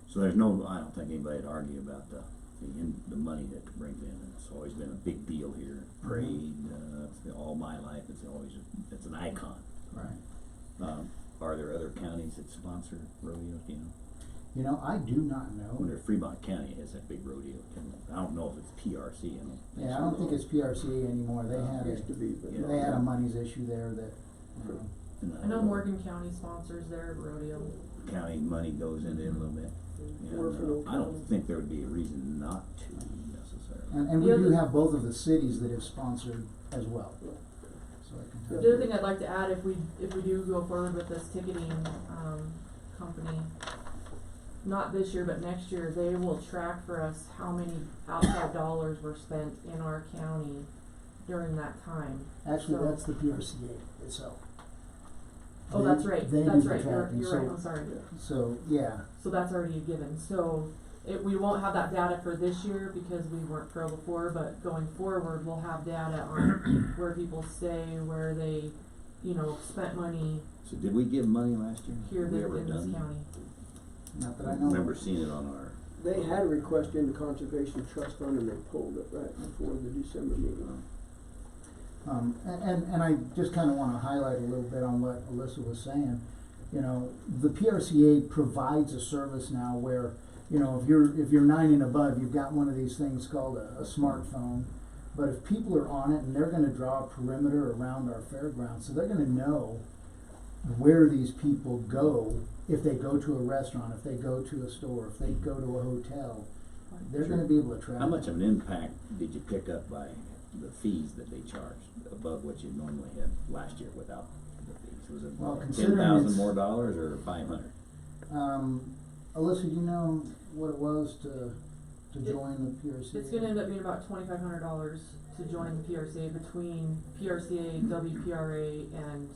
A: So there's no, I don't think anybody'd argue about the money that it brings in. It's always been a big deal here. Parade, all my life, it's an icon.
L: Right.
A: are there other counties that sponsor rodeos, do you know?
L: You know, I do not
A: I
L: know.
A: wonder if Fremont County has that big rodeo. I don't know if it's PRC, I mean.
L: Yeah, I don't think it's PRCA anymore. They had
D: Used to be, but.
A: Yeah.
L: they had a monies issue there that,
K: I know Morgan County sponsors their rodeo.
A: County money goes into it a little bit. And,
D: Warford
A: I don't think there would be a reason not to necessarily.
L: and we
K: The
L: do
K: other-
L: have both of the cities that have sponsored as well. So I can tell
K: The
L: you.
K: other thing I'd like to add, if we do go forward with this ticketing, company, not this year, but next year, they will track for us how many outside dollars were spent in our county during that time.
L: Actually,
K: So-
L: that's the PRCA itself.
K: Oh, that's right,
L: They
K: that's
L: do the
K: right,
L: tracking,
K: you're right, I'm sorry.
L: So, yeah,
K: So that's already a given, so we won't have that data for this year because we weren't pro before, but going forward, we'll have data on where people stay, where they, spent money
A: So did we give money last year?
K: here
A: Have we ever
K: in this
A: done?
K: county.
L: not that
A: I
L: I know.
A: remember seeing it on our,
D: They had a request in the Conservation Trust Fund and they pulled it right before the December meeting.
L: And I just kinda wanna highlight a little bit on what Alyssa was saying. You know, the PRCA provides a service now where, if you're 9 and above, you've got one of these things called a smartphone. But if people are on it and they're gonna draw a perimeter around our fairgrounds, so they're gonna know where these people go, if they go to a restaurant, if they go to a store, if they go to a hotel, they're gonna be able to track
A: how much
L: them.
A: of an impact did you pick up by the fees that they charged above what you normally had last year without the fees? Was it
L: Well,
A: 10,000
L: considering
A: more dollars or 500?
L: Alyssa, you know what it was to join the PRCA?
K: It's gonna end up being about $2,500 to join the PRCA between PRCA, WPRA, and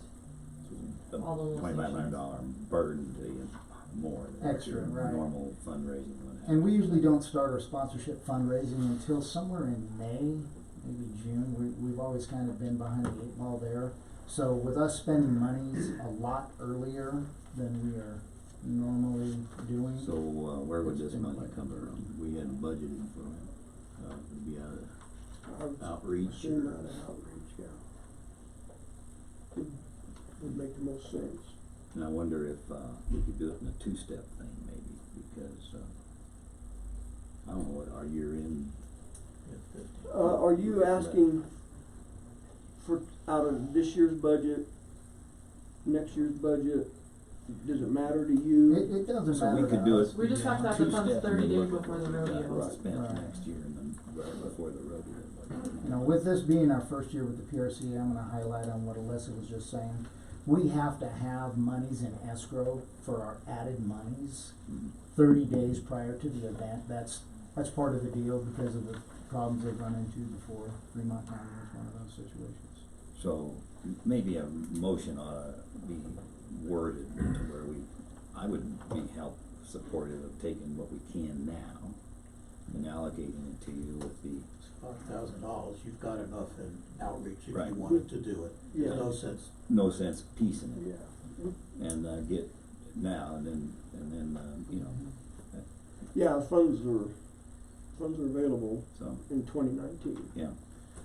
K: all the little
A: $2,500 burden to you more than
L: Extra,
A: your
L: right.
A: normal fundraising would have.
L: And we usually don't start our sponsorship fundraising until somewhere in May, maybe June. We've always kind of been behind the 8 ball there. So with us spending monies a lot earlier than we are normally doing.
A: So, where would
L: It's
A: this
L: been
A: money
L: quite
A: come
L: a bit.
A: from? We had budgeted for it. Would be out
D: I would
A: of outreach
D: assume
A: or?
D: out of outreach, yeah. Would make the most sense.
A: And I wonder if, we could do it in a 2-step thing maybe, because, I don't know what our year end.
D: Are you asking for, out of this year's budget, next year's budget, does it matter to you?
L: It doesn't
A: So
L: matter
A: we could
L: to
A: do
L: us.
A: it.
K: We just have to have the funds
A: Two-step,
K: 30
A: and
K: days
A: look
K: before the
A: at
K: rodeo.
A: what's spent
L: Right.
A: next year and then right before the rodeo.
L: You know, with this being our first year with the PRCA, I'm gonna highlight on what Alyssa was just saying. We have to have monies in escrow for our added monies
A: Mhm.
L: 30 days prior to the event. That's part of the deal because of the problems they've run into before. Fremont County was one of those situations.
A: So maybe a motion ought to be worded to where I would be supportive of taking what we can now and allocating it to you with the,
G: $5,000, you've got enough in outreach if
A: Right.
G: you wanted to do it.
D: Yeah.
G: There's no sense.
A: no sense piecing it.
D: Yeah.
A: And, get now and then,
D: Yeah, funds are available
A: so,
D: in 2019.
A: yeah.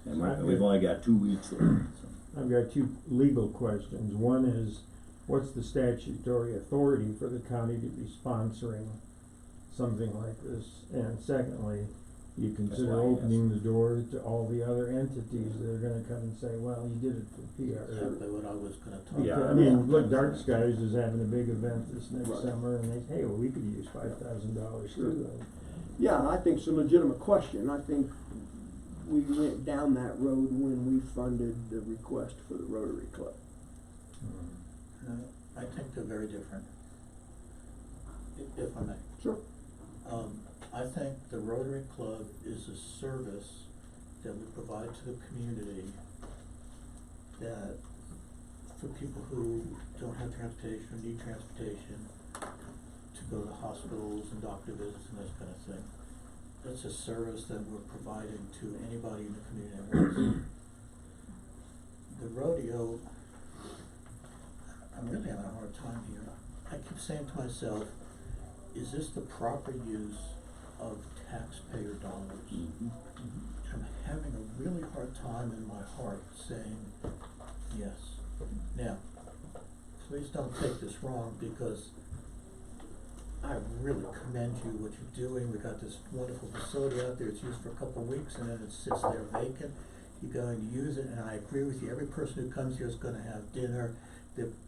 A: And
E: So I've
A: we've
E: got-
A: only got 2 weeks left, so.
E: I've got 2 legal questions. One is, what's the statutory authority for the county to be sponsoring something like this? And secondly, you consider
A: why I asked.
E: opening the door to all the other entities that are gonna come and say, well, you did it for PR.
G: Exactly what I was gonna talk
A: Yeah.
G: about.
E: I mean, look, Dark Skies is having a big event this next
D: Right.
E: summer, and they say, hey, well, we could use $5,000 too.
D: Yeah, I think it's a legitimate question. I think we went down that road when we funded the request for the Rotary Club.
G: I think they're very different, if I may.
D: Sure.
G: I think the Rotary Club is a service that we provide to the community that for people who don't have transportation or need transportation to go to hospitals and doctor visits and this kind of thing. That's a service that we're providing to anybody in the community that wants it. The rodeo, I'm really having a hard time here. I keep saying to myself, is this the proper use of taxpayer dollars?
A: Mhm.
G: I'm having a really hard time in my heart saying yes. Now, please don't take this wrong, because I really commend you, what you're doing. We got this wonderful facility out there, it's used for a couple of weeks, and then it sits there vacant. You're going to use it, and I agree with you, every person who comes here is gonna have dinner,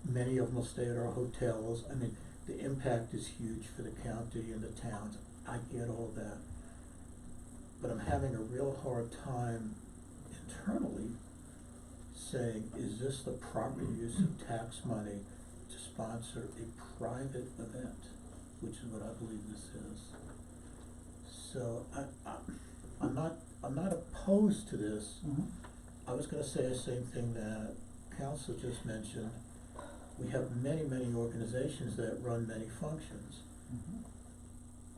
G: many of them will stay at our hotels. I mean, the impact is huge for the county and the towns, I get all that. But I'm having a real hard time internally saying, is this the proper use of tax money to sponsor a private event, which is what I believe this is. So I'm not opposed to this.
L: Mhm.
G: I was gonna say the same thing that council just mentioned. We have many, many organizations that run many functions.
L: Mhm.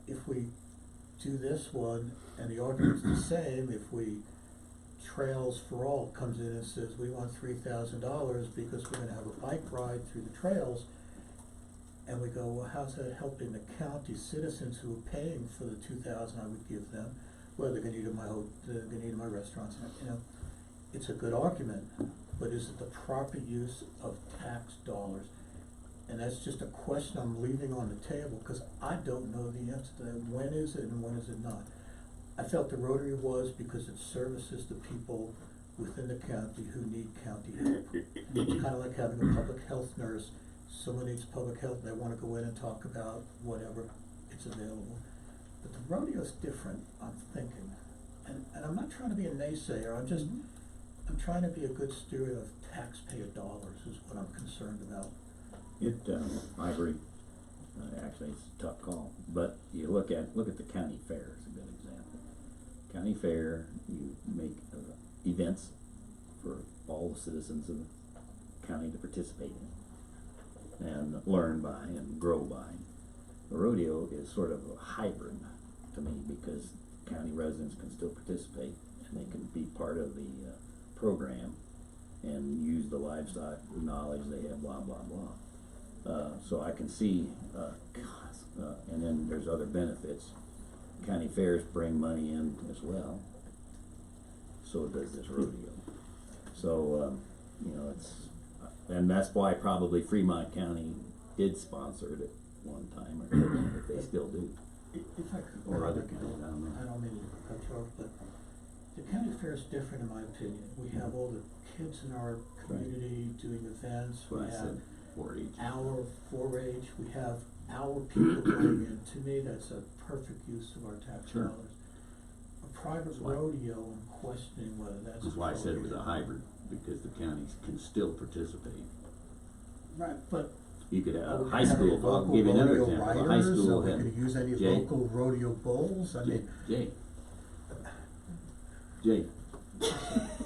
G: If we do this one, and the argument's the same, if we, Trails for All comes in and says, we want $3,000 because we're gonna have a bike ride through the trails, and we go, well, how's that helping the county citizens who are paying for the $2,000 I would give them? Well, they're gonna eat in my restaurants, you know, it's a good argument, but is it the proper use of tax dollars? And that's just a question I'm leaving on the table, cause I don't know the answer to that. When is it and when is it not? I felt the Rotary was because it services the people within the county who need county help. It's kinda like having a public health nurse, someone needs public health, and they wanna go in and talk about whatever, it's available. But the rodeo's different, I'm thinking, and I'm not trying to be a naysayer, I'm trying to be a good steward of taxpayer dollars is what I'm concerned about.
A: I agree. Actually, it's a tough call, but you look at the county fair as a good example. County fair, you make events for all the citizens of the county to participate in and learn by and grow by. The rodeo is sort of a hybrid to me, because county residents can still participate and they can be part of the program and use the livestock knowledge they have, blah, blah, blah. So I can see, and then there's other benefits. County fairs bring money in as well. So does this rodeo. So, you know, and that's why probably Fremont County did sponsor it at one time, or if they still do.
G: If I could.
A: Or other counties, I don't know.
G: I don't mean to cut you off, but the county fair is different in my opinion. We have all the kids in our community doing events,
A: That's what
G: we
A: I
G: have
A: said, 4-H.
G: our 4-H, we have our people going in. To me, that's a perfect use of our tax
A: Sure.
G: dollars. A private
A: That's why-
G: rodeo, I'm questioning whether that's.
A: That's why I said it was a hybrid, because the counties can still participate.
G: Right, but.
A: You could
G: are we
A: high
G: gonna have any
A: school, I'll
G: local
A: give you another
G: rodeo
A: example, the high
G: riders?
A: school
G: Are we
A: had,
G: gonna use any
A: Jay.
G: local rodeo bulls? I mean.
A: Jay. Jay,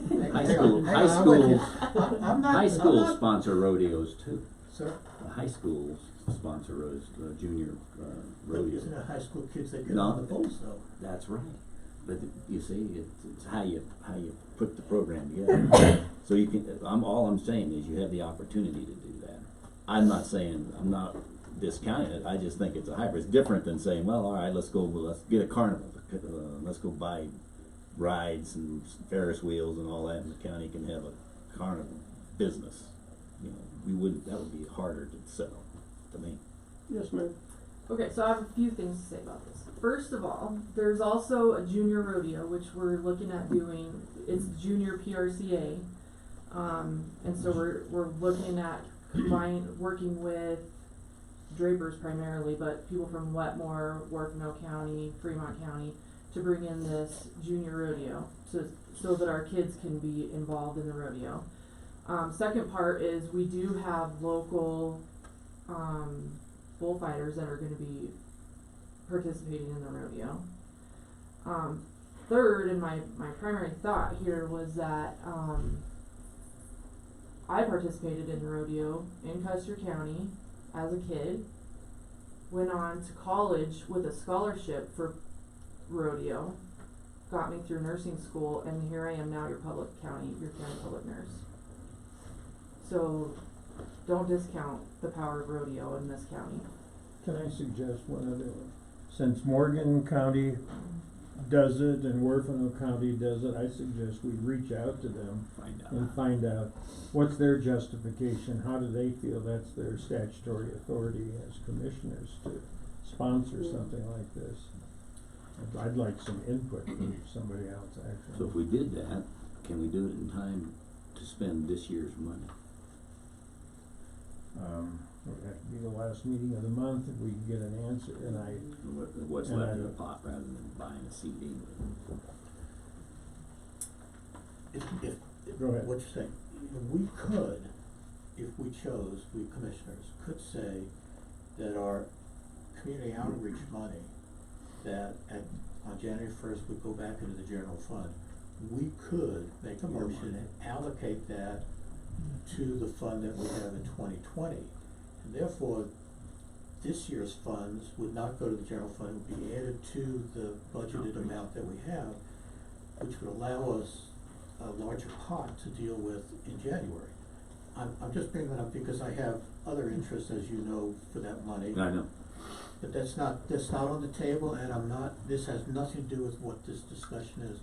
G: hang
A: high
G: on,
A: school,
G: hang
A: high
G: on, I'm with you.
A: schools,
G: I'm not,
A: high
G: I'm
A: schools
G: not-
A: sponsor rodeos too.
G: Sir?
A: The high schools sponsor rodeos, junior,
G: But
A: rodeos.
G: isn't it high school kids that get
A: No.
G: on the bulls though?
A: That's right, but you see, it's how you put the program together. So you can, all I'm saying is you have the opportunity to do that. I'm not saying, I'm not discounting it, I just think it's a hybrid. It's different than saying, well, all right, let's get a carnival, let's go buy rides and Ferris wheels and all that, and the county can have a carnival business. You know, that would be harder to sell, to me.
B: Yes, ma'am.
K: Okay, so I have a few things to say about this. First of all, there's also a junior rodeo, which we're looking at doing. It's junior PRCA. And so we're looking at working with Drapers primarily, but people from Wetmore, Warfano County, Fremont County, to bring in this junior rodeo so that our kids can be involved in the rodeo. Second part is we do have local bullfighters that are going to be participating in the rodeo. Third, and my primary thought here was that I participated in the rodeo in Custer County as a kid, went on to college with a scholarship for rodeo, got me through nursing school, and here I am now, your county public nurse. So don't discount the power of rodeo in this county.
E: Can I suggest one other one? Since Morgan County does it and Werfenau County does it, I suggest we reach out to them
A: Find out.
E: and find out what's their justification, how do they feel that's their statutory authority as commissioners to sponsor something like this. I'd like some input from somebody else, actually.
A: So if we did that, can we do it in time to spend this year's money?
E: It would have to be the last meeting of the month if we can get an answer, and
A: What's
E: And
A: left
E: I
A: in the
E: don't-
A: pot rather than buying a CD?
G: If,
E: Go ahead.
G: what you're saying, we could, if we chose, we commissioners could say that our community outreach money, that on January first would go back into the general fund. We could make a motion and allocate that to the fund that we have in 2020. And therefore, this year's funds would not go to the general fund, it would be added to the budgeted amount that we have, which would allow us a larger pot to deal with in January. I'm just bringing that up because I have other interests, as you know, for that money.
A: I know.
G: But that's not on the table, and this has nothing to do with what this discussion is.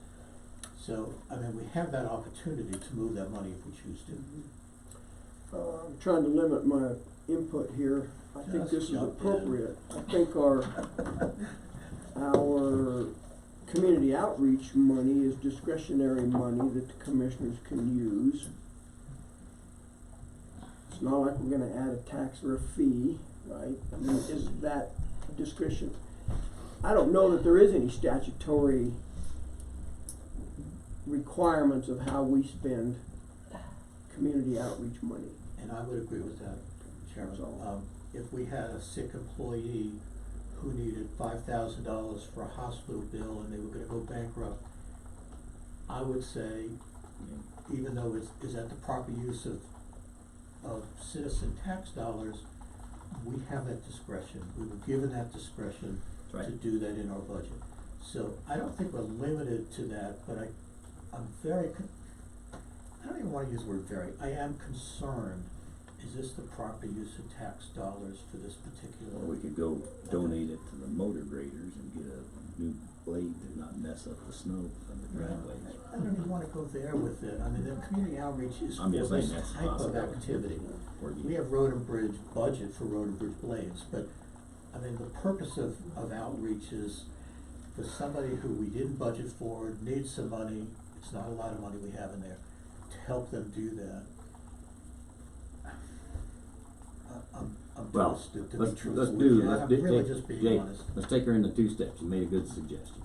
G: So, I mean, we have that opportunity to move that money if we choose to.
D: I'm trying to limit my input here. I think
G: Just
D: this is
G: jump in.
D: appropriate. I think our community outreach money is discretionary money that the commissioners can use. It's not like we're gonna add a tax or a fee, right? I mean, is that discretion? I don't know that there is any statutory requirements of how we spend community outreach money.
G: And I would agree with that, Chairman.
D: So-
G: If we had a sick employee who needed $5,000 for a hospital bill and they were gonna go bankrupt, I would say, even though is that the proper use of citizen tax dollars, we have that discretion. We were given that discretion
A: That's
G: to
A: right.
G: do that in our budget. So I don't think we're limited to that, but I'm very, I don't even wanna use the word very, I am concerned, is this the proper use of tax dollars for this particular?
A: Or we could go donate it to the motor graders and get a new blade to not mess up the snow on the driveways.
G: I don't even wanna go there with it. I mean, the community outreach is
A: I'm
G: for
A: just
G: this
A: saying that's
G: type of
A: possible.
G: activity.
A: Or you-
G: We have road and bridge budget for road and bridge blades, but, I mean, the purpose of outreach is for somebody who we didn't budget for, needs some money, it's not a lot of money we have in there, to help them do that. I'm
A: Well,
G: just to be
A: let's
G: truthful with
A: do,
G: you.
A: let's
G: I'm
A: do,
G: really
A: Jake,
G: just being
A: Jake,
G: honest.
A: let's take her into two steps. You made a good suggestion.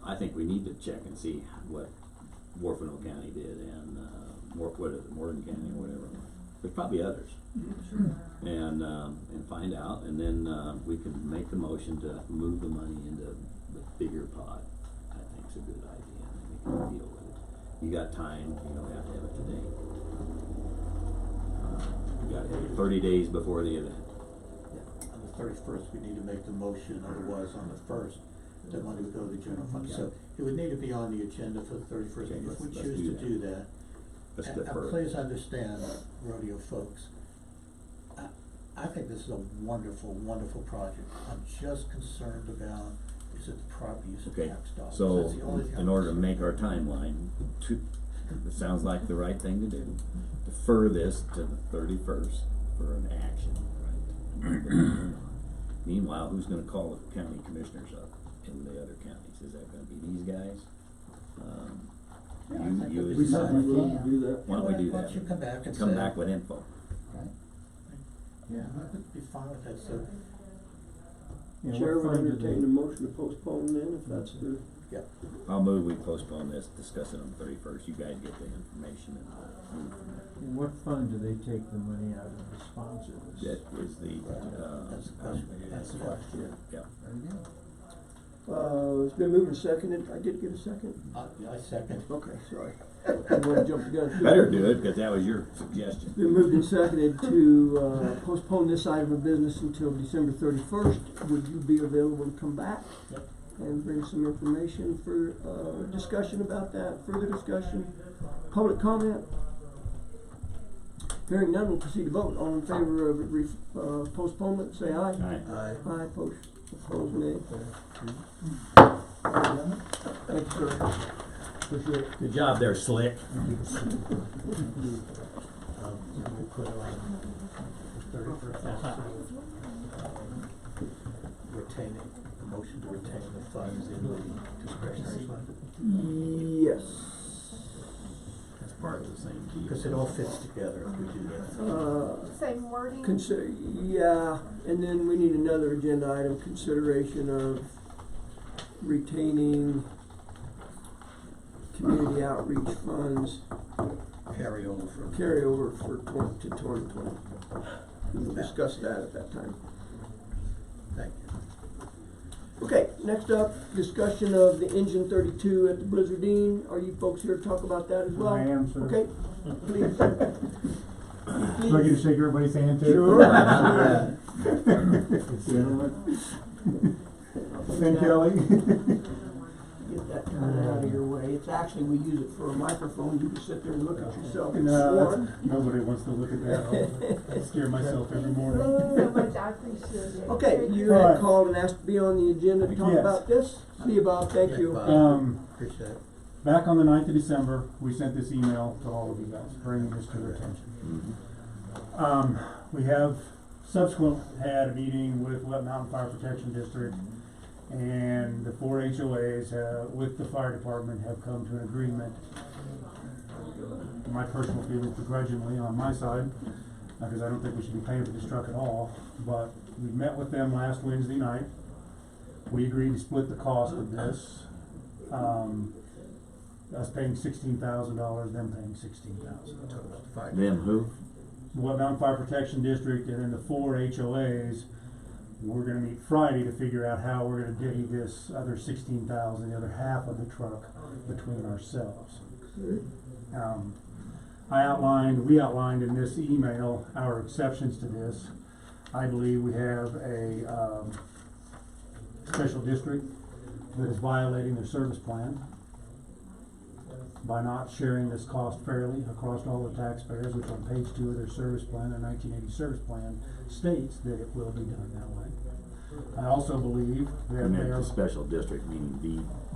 A: I think we need to check and see what Werfenau County did and, what is it, Morgan County or whatever. There's probably others. And find out, and then, we can make the motion to move the money into the bigger pot. I think it's a good idea, and we can deal with it. You got time, you don't have to have it today. You got 30 days before the event.
G: Yeah, on the 31st, we need to make the motion, otherwise on the 1st, the money would go to the general fund.
A: Yeah.
G: So it would need to be on the agenda for the 31st,
A: Okay,
G: if we
A: let's
G: choose
A: do
G: to
A: that.
G: do that.
A: Let's
G: And
A: defer.
G: please understand, rodeo folks, I think this is a wonderful, wonderful project. I'm just concerned about, is it the proper use of
A: Okay,
G: tax dollars?
A: so
G: That's the only thing
A: in
G: I'm
A: order to
G: concerned
A: make our
G: about.
A: timeline, it sounds like the right thing to do. Defer this to the 31st for an action, right? Meanwhile, who's gonna call the county commissioners up in the other counties? Is that gonna be these guys?
G: Yeah, I think
A: You
G: it'd
A: as
G: be
L: We certainly can.
D: Do that.
A: why don't we do
G: Why
A: that?
G: don't you come back and
A: Come
G: say-
A: back with info.
L: Right?
G: Yeah, I would be fine with that, so,
E: Yeah,
D: Chair
E: what
D: would
E: fund do
D: entertain
E: they-
D: a motion to postpone then, if that's the,
G: yeah.
A: I'll move we postpone this, discuss it on the 31st. You guys get the information and we'll move from there.
E: In what fund do they take the money out of to sponsor this?
A: That is the,
G: That's the question.
A: that's the question, yeah.
L: Very good.
D: it's been moved and seconded. I did get a second?
G: I second.
D: Okay, sorry. I wanna jump the gun.
A: Better do it, cause that was your suggestion.
D: Been moved and seconded to, postpone this item of business until December 31st. Would you be available to come back?
G: Yep.
D: And bring some information for, discussion about that, further discussion, public comment? Hearing none, we'll proceed to vote. All in favor of postponement, say aye.
A: All right.
G: Aye.
D: Aye, opposed nay. Thanks, sir. Appreciate it.
A: Good job there, Slick.
G: We put on the 31st, retaining, the motion to retain the funds in the discretionary fund.
D: Yes.
A: That's part of the same key.
G: Because it all fits together if we do that.
H: Same wording?
D: Yeah, and then we need another agenda item, consideration of retaining community outreach funds
G: Carryover from.
D: carryover for 2020. We'll discuss that at that time.
G: Thank you.
D: Okay, next up, discussion of the engine 32 at the Blizzardine. Are you folks here to talk about that as well?
C: I am, sir.
D: Okay, please.
C: Do I get to shake everybody's hand too?
D: Sure.
C: Ben Kelly.
D: Get that kind of out of your way. It's actually, we use it for a microphone. You can sit there and look at yourself.
C: No, nobody wants to look at that. I scare myself every morning.
H: So much, I appreciate it.
D: Okay, you
C: All
D: had
C: right.
D: called and asked to be on the agenda to talk
C: Yes.
D: about this. See you, Bob, thank
G: Yeah,
D: you.
G: Bob. Appreciate it.
C: Back on the 9th of December, we sent this email to all of you guys, bringing this to your attention. We have subsequent had a meeting with Wet Mountain Fire Protection District, and the 4 HOAs with the fire department have come to an agreement. My personal feeling begrudgingly on my side, because I don't think we should be paying for this truck at all, but we met with them last Wednesday night. We agreed to split the cost of this. Us paying $16,000, them paying $16,000.
A: Them who?
C: Wet Mountain Fire Protection District, and then the 4 HOAs, we're gonna meet Friday to figure out how we're gonna divvy this other $16,000, the other half of the truck, between ourselves. We outlined in this email our exceptions to this. I believe we have a special district that is violating their service plan by not sharing this cost fairly across all the taxpayers, which on page 2 of their service plan, their 1980 service plan, states that it will be done that way. I also believe that
A: And
C: they
A: then
C: are
A: the special district, meaning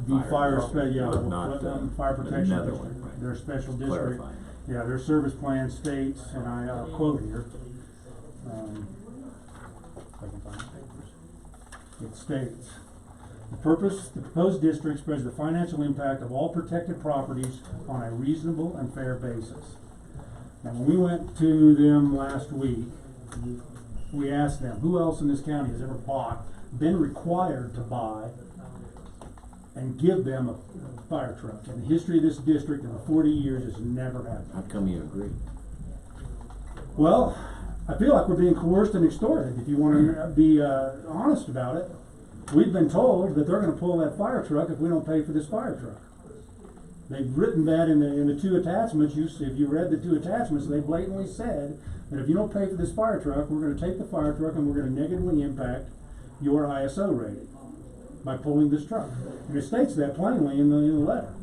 C: the fire,
A: not
C: fire protection
A: another
C: district,
A: one, right.
C: their special district.
A: Clarifying.
C: Yeah, their service plan states, and I quote here, if I can find the papers. It states, the proposed district spreads the financial impact of all protected properties on a reasonable and fair basis. Now, when we went to them last week, we asked them, who else in this county has ever been required to buy and give them a fire truck? In the history of this district, in the 40 years, it's never happened.
A: How come you agree?
C: Well, I feel like we're being coerced and extorted, if you wanna be, honest about it. We've been told that they're gonna pull that fire truck if we don't pay for this fire truck. They've written that in the 2 attachments. If you read the 2 attachments, they blatantly said that if you don't pay for this fire truck, we're gonna take the fire truck and we're gonna negatively impact your ISO rating by pulling this truck. And it states that plainly in the letter.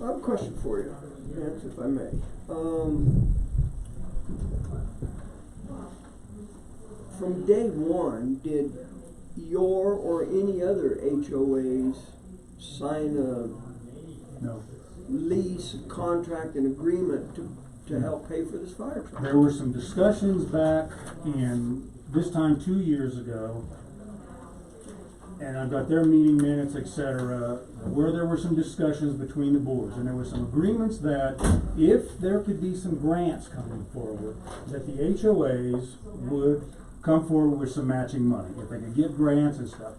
D: I have a question for you, Vance, if I may. From day one, did your or any other HOAs sign a
C: No.
D: lease, contract, and agreement to help pay for this fire truck?
C: There were some discussions back in, this time 2 years ago, and I've got their meeting minutes, etc., where there were some discussions between the boards, and there were some agreements that if there could be some grants coming forward, that the HOAs would come forward with some matching money, if they could get grants and stuff.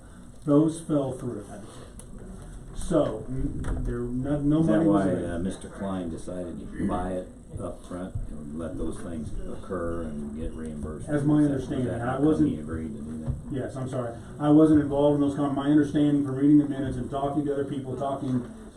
C: Those fell through. So, no
A: Is that
C: money was
A: why
C: there.
A: Mr. Klein decided to buy it up front and let those things occur and get reimbursed?
C: That's my
A: Is that
C: understanding.
A: how
C: I
A: come
C: wasn't-
A: he agreed to do that?
C: Yes, I'm sorry. I wasn't involved in those my understanding from reading the minutes and talking to other people,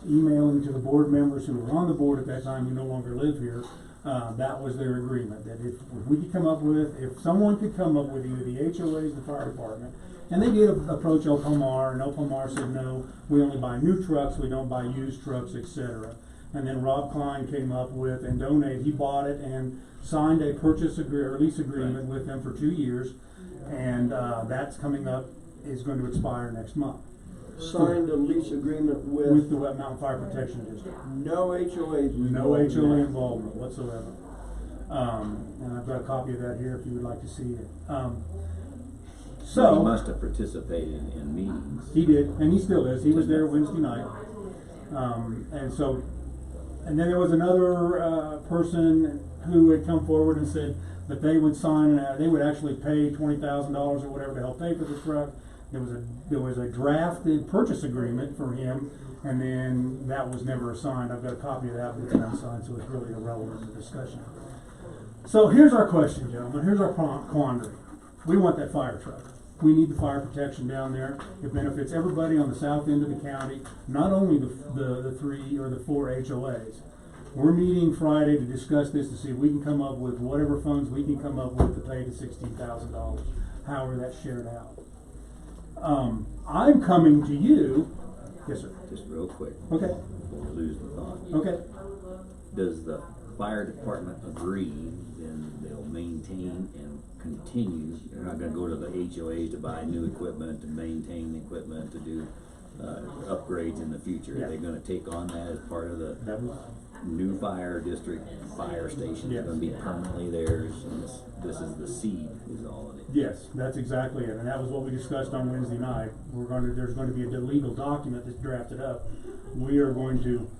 C: emailing to the board members who were on the board at that time who no longer live here, that was their agreement, that if we could come up with, if someone could come up with either the HOAs, the fire department, and they did approach Opomar, and Opomar said, no, we only buy new trucks, we don't buy used trucks, etc. And then Rob Klein came up with and donated, he bought it and signed a lease agreement with them for 2 years, and that's coming up, is going to expire next month.
D: signed a lease agreement
C: with the Wet Mountain Fire Protection District.
D: no HOAs.
C: No
D: involved in
C: HOA
D: that.
C: involvement whatsoever. And I've got a copy of that here if you would like to see it.
A: So he must have participated in meetings.
C: He did, and he still is. He was there Wednesday night. And then there was another person who had come forward and said that they would sign, they would actually pay $20,000 or whatever to help pay for this truck. There was a drafted purchase agreement for him, and then that was never signed. I've got a copy of that, but it's not signed, so it's really irrelevant to the discussion. So here's our question, gentlemen. Here's our quandary. We want that fire truck. We need the fire protection down there. It benefits everybody on the south end of the county, not only the 3 or the 4 HOAs. We're meeting Friday to discuss this, to see if we can come up with whatever funds we can come up with to pay the $16,000, however that's shared out. I'm coming to you. Yes, sir.
A: Just real quick.
C: Okay.
A: Before we lose the thought.
C: Okay.
A: Does the fire department agree then they'll maintain and continue? They're not gonna go to the HOAs to buy new equipment, to maintain the equipment, to do upgrades in the future.
C: Yeah.
A: Are they gonna take on that as part of the
C: That was,
A: new fire district, fire station?
C: Yes.
A: It's gonna be permanently theirs, and this is the seed, is all it is.
C: yes, that's exactly it, and that was what we discussed on Wednesday night. There's going to be a legal document that's drafted up. We are going to,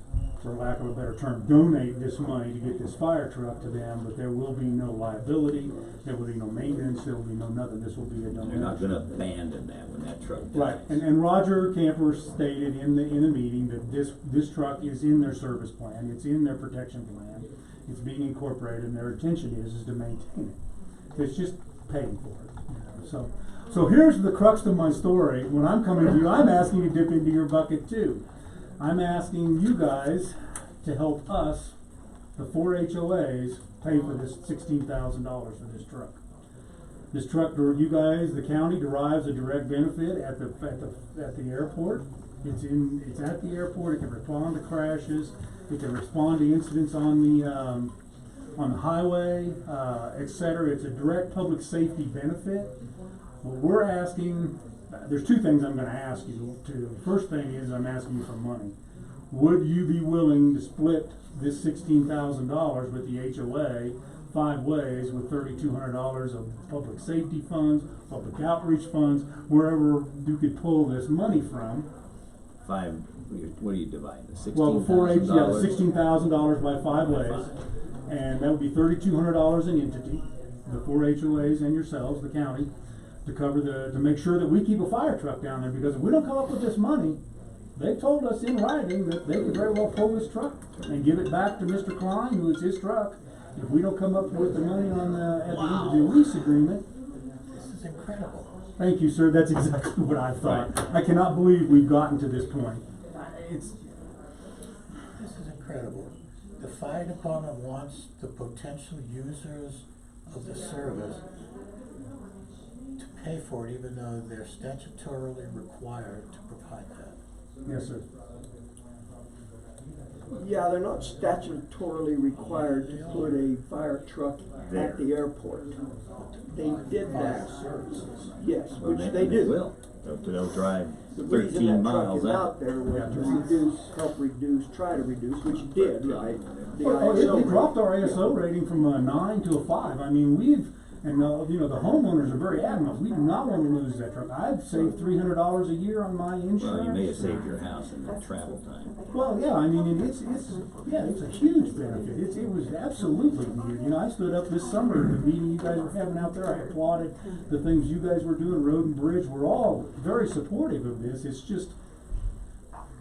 C: for lack of a better term, donate this money to get this fire truck to them, but there will be no liability, there will be no maintenance, there will be no nothing. This will be a donation.
A: They're not gonna abandon that when that truck dies.
C: Right, and Roger Camper stated in the meeting that this truck is in their service plan, it's in their protection plan, it's being incorporated, and their intention is to maintain it. It's just paying for it. So here's the crux of my story. When I'm coming to you, I'm asking you to dip into your bucket too. I'm asking you guys to help us, the 4 HOAs, pay for this $16,000 for this truck. This truck, you guys, the county derives a direct benefit at the airport. It's at the airport. It can respond to crashes. It can respond to incidents on the highway, etc. It's a direct public safety benefit. What we're asking, there's 2 things I'm going to ask you to. First thing is I'm asking you for money. Would you be willing to split this $16,000 with the HOA 5 ways, with $3,200 of public safety funds, public outreach funds, wherever you could pull this money from?
A: 5, what are you dividing?
C: Well, the 4-H,
A: $16,000?
C: $16,000 by 5 ways, and that would be $3,200 an entity, the 4 HOAs and yourselves, the county, to cover to make sure that we keep a fire truck down there, because if we don't come up with this money, they told us in writing that they could very well pull this truck and give it back to Mr. Klein, who is his truck. If we don't come up with the money at the end of the lease agreement.
G: This is incredible.
C: Thank you, sir. That's exactly what I thought. I cannot believe we've gotten to this point.
G: This is incredible. The fire department wants the potential users of the service to pay for it, even though they're statutorily required to provide that.
C: Yes, sir.
D: Yeah, they're not statutorily required to put a fire truck
A: There.
D: at the airport. They did that.
G: Services.
D: Yes,
A: Well,
D: which they
A: They
D: do.
A: will. They'll drive
D: The reason
A: 13
D: that truck
A: miles
D: is
A: out.
D: out there was
C: Yeah.
D: to try to reduce, which it did, right? The
C: Oh,
D: ISO
C: it dropped our ISO rating from a 9 to a 5. I mean, the homeowners are very adamant. We do not want to lose that truck. I've saved $300 a year on my insurance.
A: Well, you may have saved your house in that travel time.
C: Well, yeah, I mean, and it's a huge benefit. It was absolutely needed. You know, I stood up this summer at the meeting you guys were having out there. I applauded the things you guys were doing, road and bridge. We're all very supportive of this. It's just,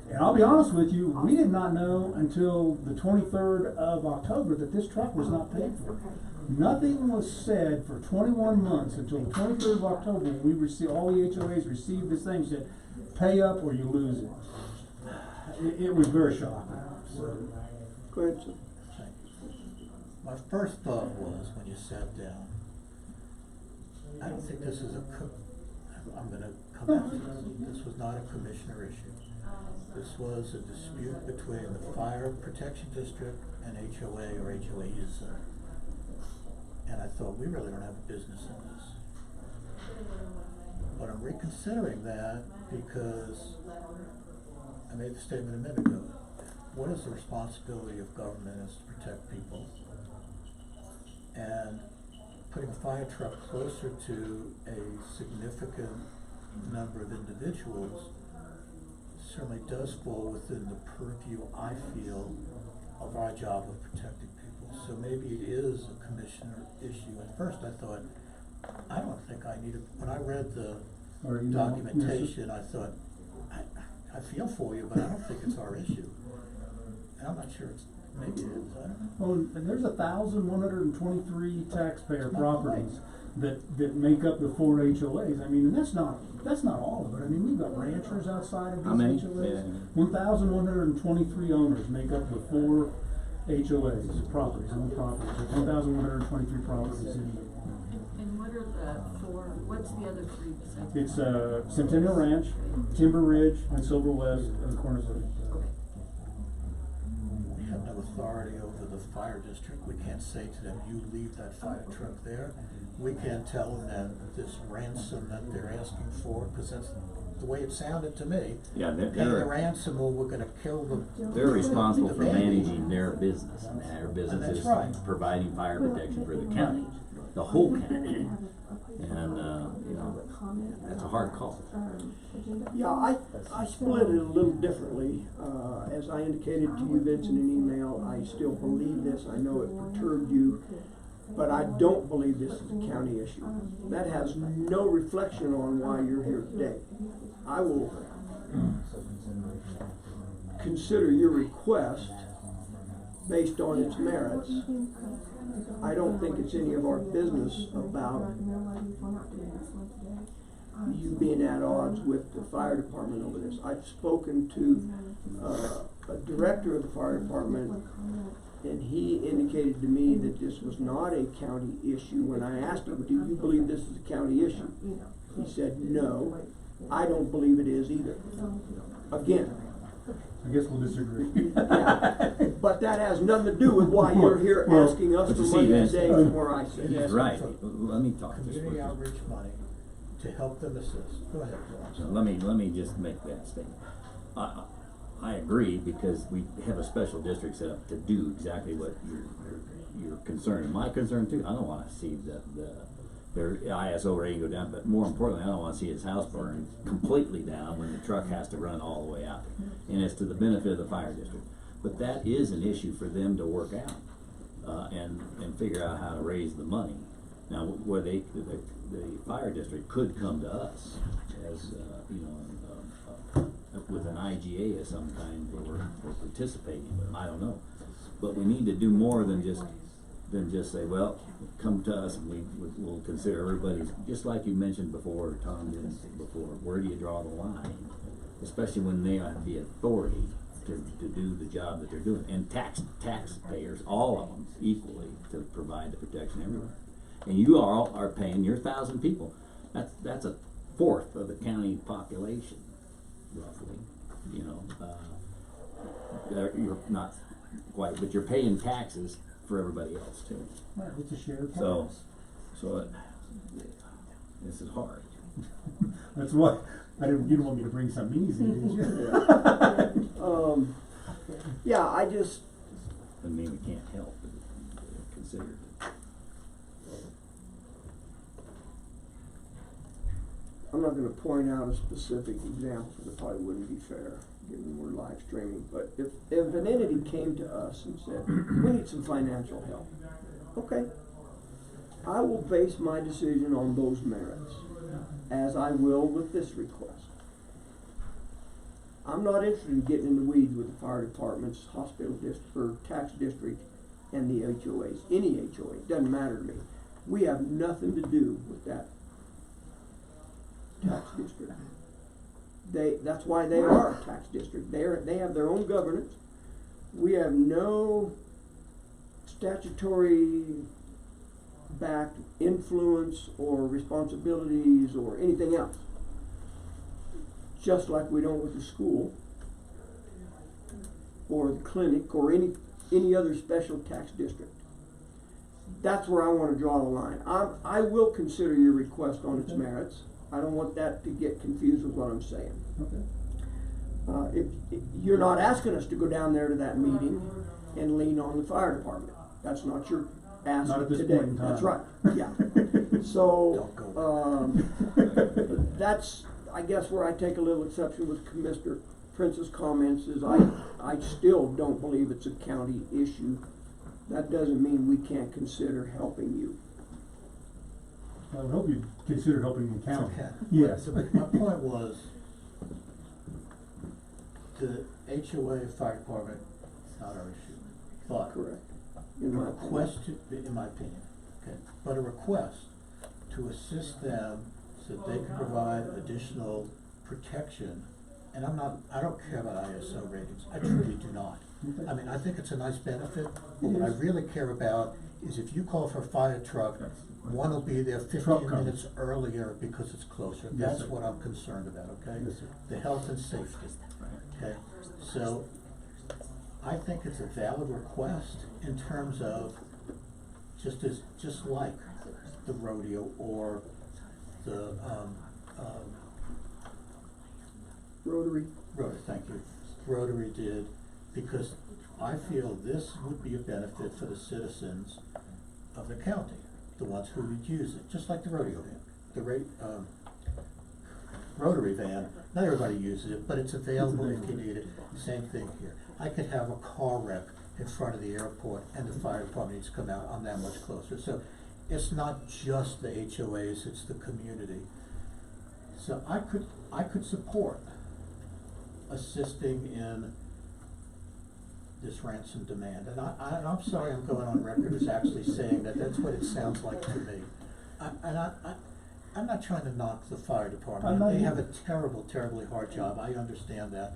C: and I'll be honest with you, we did not know until the 23rd of October that this truck was not paid for. Nothing was said for 21 months until the 23rd of October, when we received, all the HOAs received this thing, said, pay up or you lose it. It was very shocking. So,
D: Go ahead, sir.
G: My first thought was, when you sat down, I don't think this is I'm gonna come back to this. This was not a commissioner issue. This was a dispute between the Fire Protection District and HOA or HOA user. And I thought, we really don't have a business in this. But I'm reconsidering that because I made the statement a minute ago. What is the responsibility of government is to protect people? And putting a fire truck closer to a significant number of individuals certainly does fall within the purview, I feel, of our job of protecting people. So maybe it is a commissioner issue. At first I thought, I don't think I need it. When I read the
C: Or, you know,
G: documentation, I thought, I feel for you, but I don't think it's our issue. And I'm not sure maybe it is, I don't know.
C: Well, and there's 1,123 taxpayer
G: Not
C: properties that make up the 4 HOAs. I mean, and that's not all of it. I mean, we've got ranchers outside of these
A: How many?
C: HOAs.
A: Yeah.
C: 1,123 owners make up the 4 HOAs, properties, owned properties. There's 1,123 properties in.
F: And what are the four, what's the other three besides?
C: It's Centennial Ranch, Timber Ridge, and Silver West, and Corner City.
F: Okay.
G: We have no authority over the fire district. We can't say to them, you leave that fire truck there. We can't tell them that this ransom that they're asking for, because that's the way it sounded to me.
A: Yeah,
G: Pay the ransom or we're gonna kill them.
A: they're responsible for managing their business, and their business
G: That's
A: is
G: right.
A: providing fire protection for the county, the whole county. And, you know, that's a hard call.
D: Yeah, I split it a little differently. As I indicated to you, Vince, in an email, I still believe this. I know it perturbed you, but I don't believe this is a county issue. That has no reflection on why you're here today. I will consider your request based on its merits. I don't think it's any of our business about you being at odds with the fire department over this. I've spoken to a director of the fire department, and he indicated to me that this was not a county issue. When I asked him, do you believe this is a county issue? He said, no, I don't believe it is either. Again,
C: I guess we'll disagree.
D: yeah, but that has nothing to do with why you're here
C: Well,
D: asking us
A: but
D: for
A: you see,
D: money
A: Vince,
D: today from where I sit.
A: He's right. Let me talk this
G: Community
A: for you.
G: outreach money to help them assist. Go ahead,
A: So
G: John.
A: let me just make that statement. I agree, because we have a special district set up to do exactly what your concern, and my concern too. I don't wanna see their ISO rating go down, but more importantly, I don't wanna see his house burn completely down when the truck has to run all the way out there. And it's to the benefit of the fire district. But that is an issue for them to work out, and figure out how to raise the money. Now, where the fire district could come to us as, you know, with an IGA of some kind for participating, but I don't know. But we need to do more than just say, well, come to us and we'll consider everybody's, just like you mentioned before, Tom did before, where do you draw the line? Especially when they have the authority to do the job that they're doing, and taxpayers, all of them, equally, to provide the protection everywhere. And you all are paying your 1,000 people. That's a fourth of the county population, roughly. You know, you're not quite, but you're paying taxes for everybody else too.
C: Right, it's a shared
A: So,
C: tax.
A: this is hard.
C: That's why, you didn't want me to bring something easy, did you?
D: Yeah, I just,
A: I mean, we can't help but consider it.
D: I'm not gonna point out a specific example, because it probably wouldn't be fair, given we're live streaming, but if an entity came to us and said, we need some financial help, okay, I will base my decision on those merits, as I will with this request. I'm not interested in getting in the weeds with the fire department's hospital district, or tax district, and the HOAs, any HOA, doesn't matter to me. We have nothing to do with that tax district. That's why they are a tax district. They have their own governance. We have no statutory backed influence or responsibilities or anything else. Just like we don't with the school or the clinic or any other special tax district. That's where I want to draw the line. I will consider your request on its merits. I don't want that to get confused with what I'm saying.
C: Okay.
D: If you're not asking us to go down there to that meeting and lean on the fire department. That's not your ask
C: Not at this
D: today.
C: point in time.
D: That's right, yeah. So,
G: Don't go
D: that's, I guess, where I take a little exception with Commissioner Prince's comments is I still don't believe it's a county issue. That doesn't mean we can't consider helping you.
C: I would hope you consider helping the county.
G: Okay.
C: Yes.
G: So my point was, the HOA fire department, it's not our issue, but
D: Correct.
G: a
D: In my opinion.
G: request to, in my opinion, okay, but a request to assist them so that they can provide additional protection. And I don't care about ISO ratings, I truly do not. I mean, I think it's a nice benefit, but what I really care about is if you call for a fire truck, one will be there
C: Truck
G: 15
C: comes.
G: minutes earlier because it's closer.
C: Yes,
G: That's
C: sir.
G: what I'm concerned about, okay?
C: Yes, sir.
G: The health and safety, okay? So, I think it's a valid request in terms of just like the rodeo or the,
D: Rotary.
G: Rotary, thank you, Rotary did, because I feel this would be a benefit for the citizens of the county, the ones who would use it, just like the rodeo van. The Rotary van, not everybody uses it, but it's available if you need it. Same thing here. I could have a car wreck in front of the airport and the fire department needs to come out, I'm that much closer. So it's not just the HOAs, it's the community. So I could support assisting in this ransom demand. And I'm sorry I'm going on record as actually saying that, that's what it sounds like to me. I'm not trying to knock the fire
C: I'm
G: department,
C: not
G: they have a
C: either.
G: terribly hard job, I understand that.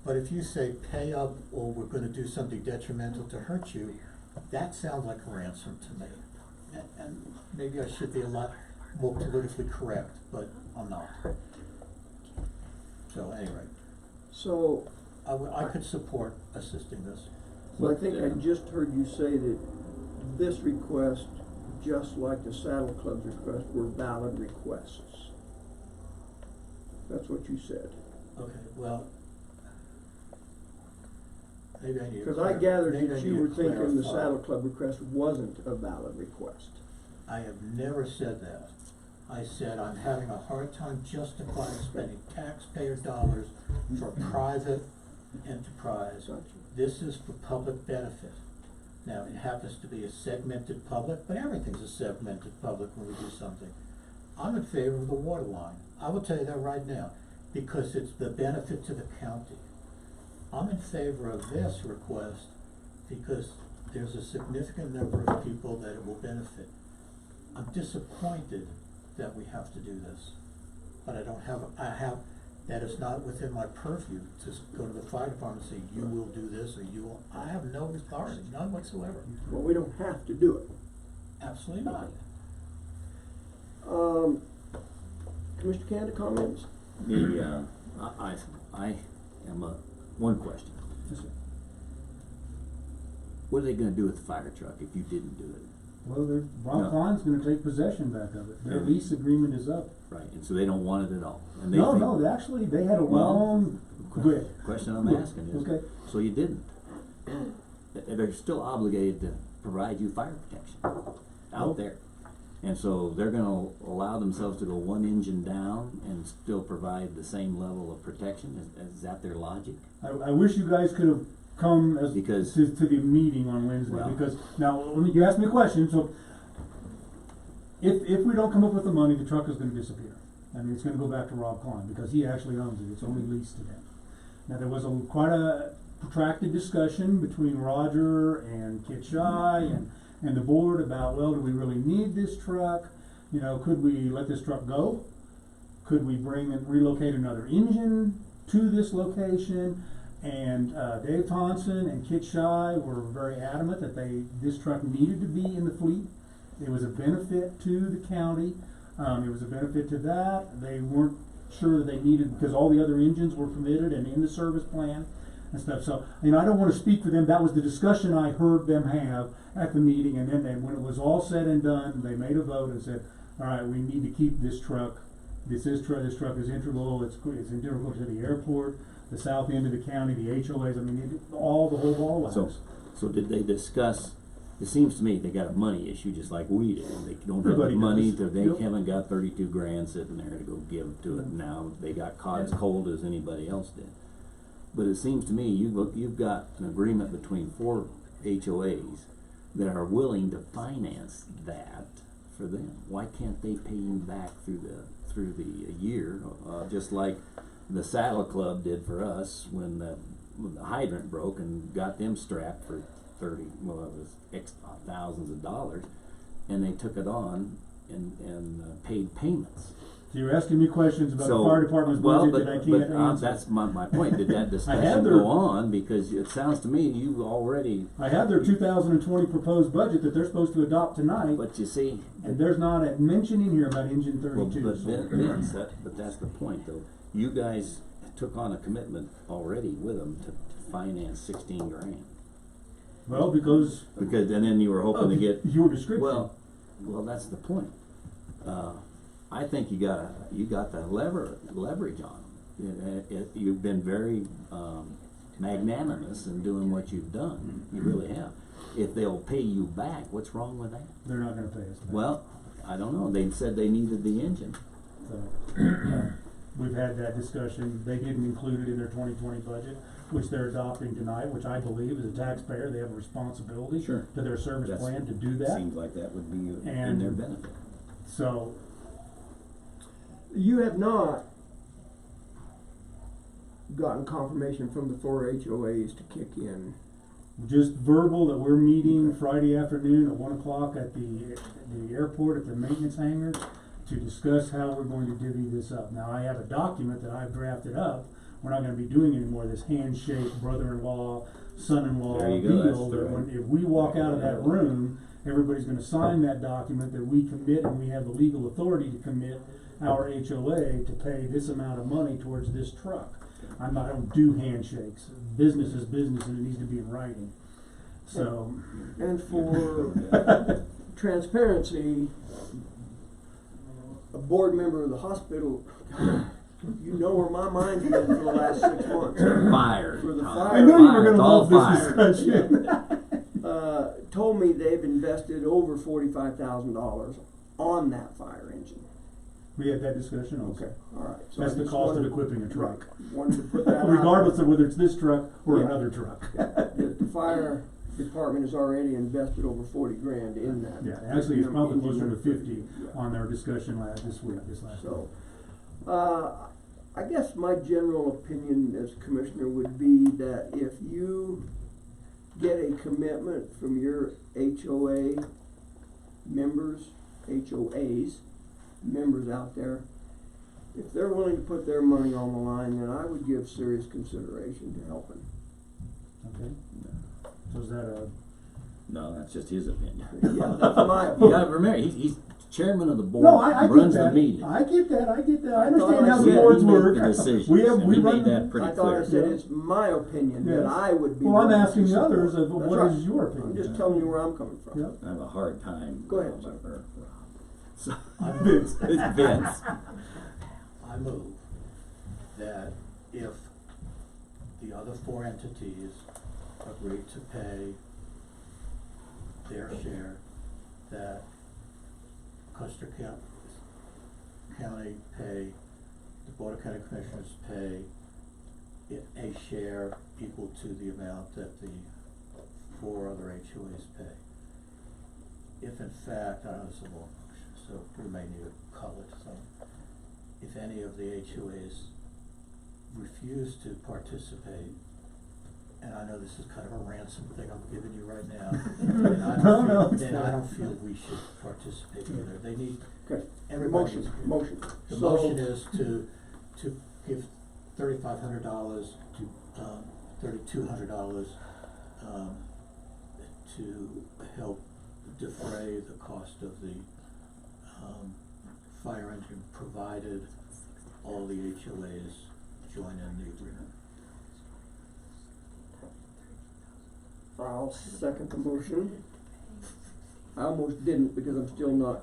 G: But if you say pay up or we're gonna do something detrimental to hurt you, that sounds like a ransom to me. And maybe I should be a lot more politically correct, but I'm not. So anyway,
D: So,
G: I could support assisting this.
D: so I think I just heard you say that this request, just like the Saddle Club's request, were valid requests. That's what you said.
G: Okay, well, maybe I need to
D: Cause I gathered
G: maybe I
D: that
G: need
D: you
G: to
D: were thinking the
G: clarify.
D: Saddle Club request wasn't a valid request.
G: I have never said that. I said I'm having a hard time justifying spending taxpayer dollars for a private enterprise.
D: Gotcha.
G: This is for public benefit. Now, it happens to be a segmented public, but everything's a segmented public when we do something. I'm in favor of the water line. I will tell you that right now, because it's the benefit to the county. I'm in favor of this request because there's a significant number of people that it will benefit. I'm disappointed that we have to do this, but that is not within my purview to go to the fire department and say, you will do this, or you will, I have no authority, none whatsoever.
D: Well, we don't have to do it.
G: Absolutely not.
D: Commissioner Canada, comments?
A: I am one question.
C: Yes, sir.
A: What are they gonna do with the fire truck if you didn't do it?
C: Well, Ron
A: No.
C: Klein's gonna take possession back of it. Their
A: Yeah.
C: lease agreement is up.
A: Right, and so they don't want it at all, and they
C: No,
A: think.
C: no, actually, they had a
A: Well,
C: long, go ahead.
A: Question I'm
C: Yeah,
A: asking is,
C: okay.
A: so you didn't? They're still obligated to provide you fire protection
C: Well-
A: out there. And so they're gonna allow themselves to go one engine down and still provide the same level of protection? Is that their logic?
C: I wish you guys could have come as,
A: Because-
C: to the meeting on Wednesday,
A: Well-
C: because, now, you asked me a question, so if we don't come up with the money, the truck is gonna disappear. I mean, it's gonna go back to Rob Klein, because he actually owns it, it's only leased to them. Now, there was quite a protracted discussion between Roger and Kit Shy and the board about, well, do we really need this truck? You know, could we let this truck go? Could we bring and relocate another engine to this location? And Dave Thompson and Kit Shy were very adamant that this truck needed to be in the fleet. It was a benefit to the county. It was a benefit to that. They weren't sure that they needed, because all the other engines were committed and in the service plan and stuff. So, I don't want to speak for them. That was the discussion I heard them have at the meeting. And then when it was all said and done, they made a vote and said, all right, we need to keep this truck this truck is integral, it's integral to the airport, the south end of the county, the HOAs, I mean, the whole ball wax.
A: So did they discuss, it seems to me they got a money issue just like we do. They don't have the
C: Everybody
A: money,
C: does.
A: they
C: Yep.
A: haven't got 32 grand sitting there to go give to it now. They got caught as cold as anybody else did. But it seems to me you've got an agreement between 4 HOAs that are willing to finance that for them. Why can't they pay you back through the year, just like the Saddle Club did for us when the hydrant broke and got them strapped for thousands of dollars, and they took it on and paid payments.
C: So you're asking me questions about the fire department's budget that I can't answer.
A: That's my point. Did that
C: I have
A: discussion
C: their-
A: go on? Because it sounds to me you already.
C: I have their 2020 proposed budget that they're supposed to adopt tonight,
A: But you see,
C: and there's not a mention in here about Engine
A: well,
C: 32.
A: but Vince, but that's the point though. You guys took on a commitment already with them to finance 16 grand.
C: Well, because
A: Because and then you were hoping to get.
C: your description.
A: Well, that's the point. I think you got the leverage on them. You've been very magnanimous in doing what you've done. You really have. If they'll pay you back, what's wrong with that?
C: They're not gonna pay us back.
A: Well, I don't know. They said they needed the engine.
C: So, we've had that discussion. They didn't include it in their 2020 budget, which they're adopting tonight, which I believe as a taxpayer, they have a responsibility
A: Sure.
C: to their service
A: That's-
C: plan to do that.
A: Seems like that would be in
C: And-
A: their benefit.
C: So,
D: You have not gotten confirmation from the 4 HOAs to kick in.
C: just verbal that we're meeting Friday afternoon at 1 o'clock at the airport at the maintenance hangar to discuss how we're going to divvy this up. Now, I have a document that I've drafted up. We're not gonna be doing any more of this handshake, brother-in-law, son-in-law
A: There you go, that's
C: deal.
A: the
C: That
A: right-
C: when, if we walk out of that room, everybody's gonna sign that document that we commit, and we have the legal authority to commit our HOA to pay this amount of money towards this truck. I don't do handshakes. Business is business, and it needs to be in writing. So,
D: And for transparency, a board member of the hospital, you know where my mind's been for the last 6 months.
A: Fire.
D: For the
A: Tom.
D: fire.
C: I know you were
A: Fire.
C: gonna
A: It's all
C: love this
A: fire.
C: discussion.
D: Told me they've invested over $45,000 on that fire engine.
C: We had that discussion also.
D: All right. So
C: That's
D: I
C: the
D: just
C: cost of
D: wanted-
C: equipping a truck.
D: Wanted to put that out.
C: Regardless of whether it's this truck or
D: Yeah.
C: another truck.
D: The fire department has already invested over 40 grand in that.
C: Yeah, actually, it's probably
D: Engine
C: closer to
D: number
C: 50
D: Yeah.
C: on their discussion this week, this last week.
D: So, I guess my general opinion as commissioner would be that if you get a commitment from your HOA members, HOAs, members out there, if they're willing to put their money on the line, then I would give serious consideration to helping.
C: Okay. So is that a,
A: No, that's just his opinion.
D: Yeah, that's my
A: You
D: opinion.
A: gotta remember, he's chairman of the board,
C: no, I get
A: runs
C: that.
A: the meeting.
C: I get that. I
D: I
C: understand
D: thought
C: how
D: I
C: the
D: said
C: boards
A: he made
C: work.
A: the decisions,
C: We
A: and we
C: run
A: made that pretty
D: I thought I
A: clear.
D: said it's my opinion that
C: Yes.
D: I would be.
C: Well, I'm
D: willing to
C: asking
D: support.
C: others of
D: That's
C: what
D: right.
C: is your opinion.
D: I'm just telling you where I'm coming from.
C: Yep.
A: I have a hard time.
D: Go ahead, sir.
A: So,
C: Vince.
A: it's Vince.
G: I move that if the other 4 entities agree to pay their share, that Custer County pay, the Board of County Commissioners pay a share equal to the amount that the 4 other HOAs pay. If in fact, I know this is a long motion, so we may need to call it some. If any of the HOAs refuse to participate, and I know this is kind of a ransom thing I'm giving you right now, then I don't feel we should participate either. They need,
D: Okay.
G: everybody.
D: Motion.
G: The
D: So-
G: motion is to give $3,500 to, $3,200, to help defray the cost of the, fire engine, provided all the HOAs join in the agreement.
D: I'll second the motion. I almost didn't because I'm still not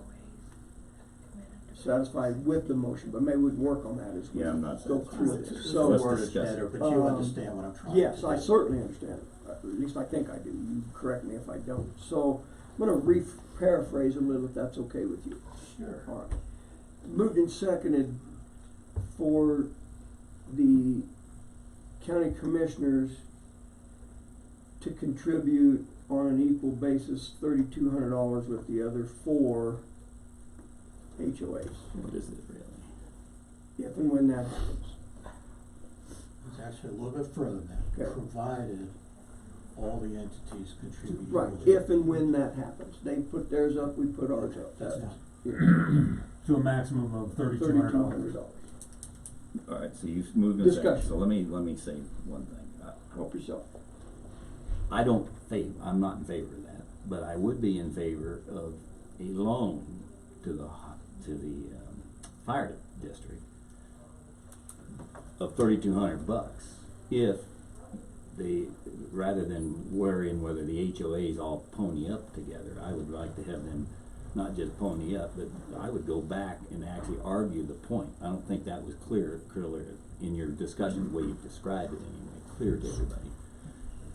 D: satisfied with the motion, but maybe we can work on that as we
A: Yeah, I'm not
D: go through
A: satisfied.
D: this.
G: The
D: So,
A: Let's
G: word is
A: discuss
G: better,
A: it.
G: but you understand what I'm trying to do.
D: yes, I certainly understand. At least I think I do. You correct me if I don't. So I'm gonna paraphrase a little if that's okay with you.
G: Sure.
D: All right. Moved and seconded for the county commissioners to contribute on an equal basis $3,200 with the other 4 HOAs,
A: What is it really?
D: if and when that happens.
G: It's actually a little bit further than that,
D: Okay.
G: provided all the entities contribute.
D: Right,
G: equally.
D: if and when that happens. They put theirs up, we put ours up.
G: That's
D: That's
G: fine.
C: To a maximum of $3,200.
D: $3,200.
A: All right, so you've moved in
D: Discussion.
A: second, so let me say one thing.
D: Help yourself.
A: I'm not in favor of that, but I would be in favor of a loan to the fire district of $3,200 if they, rather than worrying whether the HOAs all pony up together, I would like to have them not just pony up, but I would go back and actually argue the point. I don't think that was clear in your discussion, the way you've described it anyway, clear to everybody.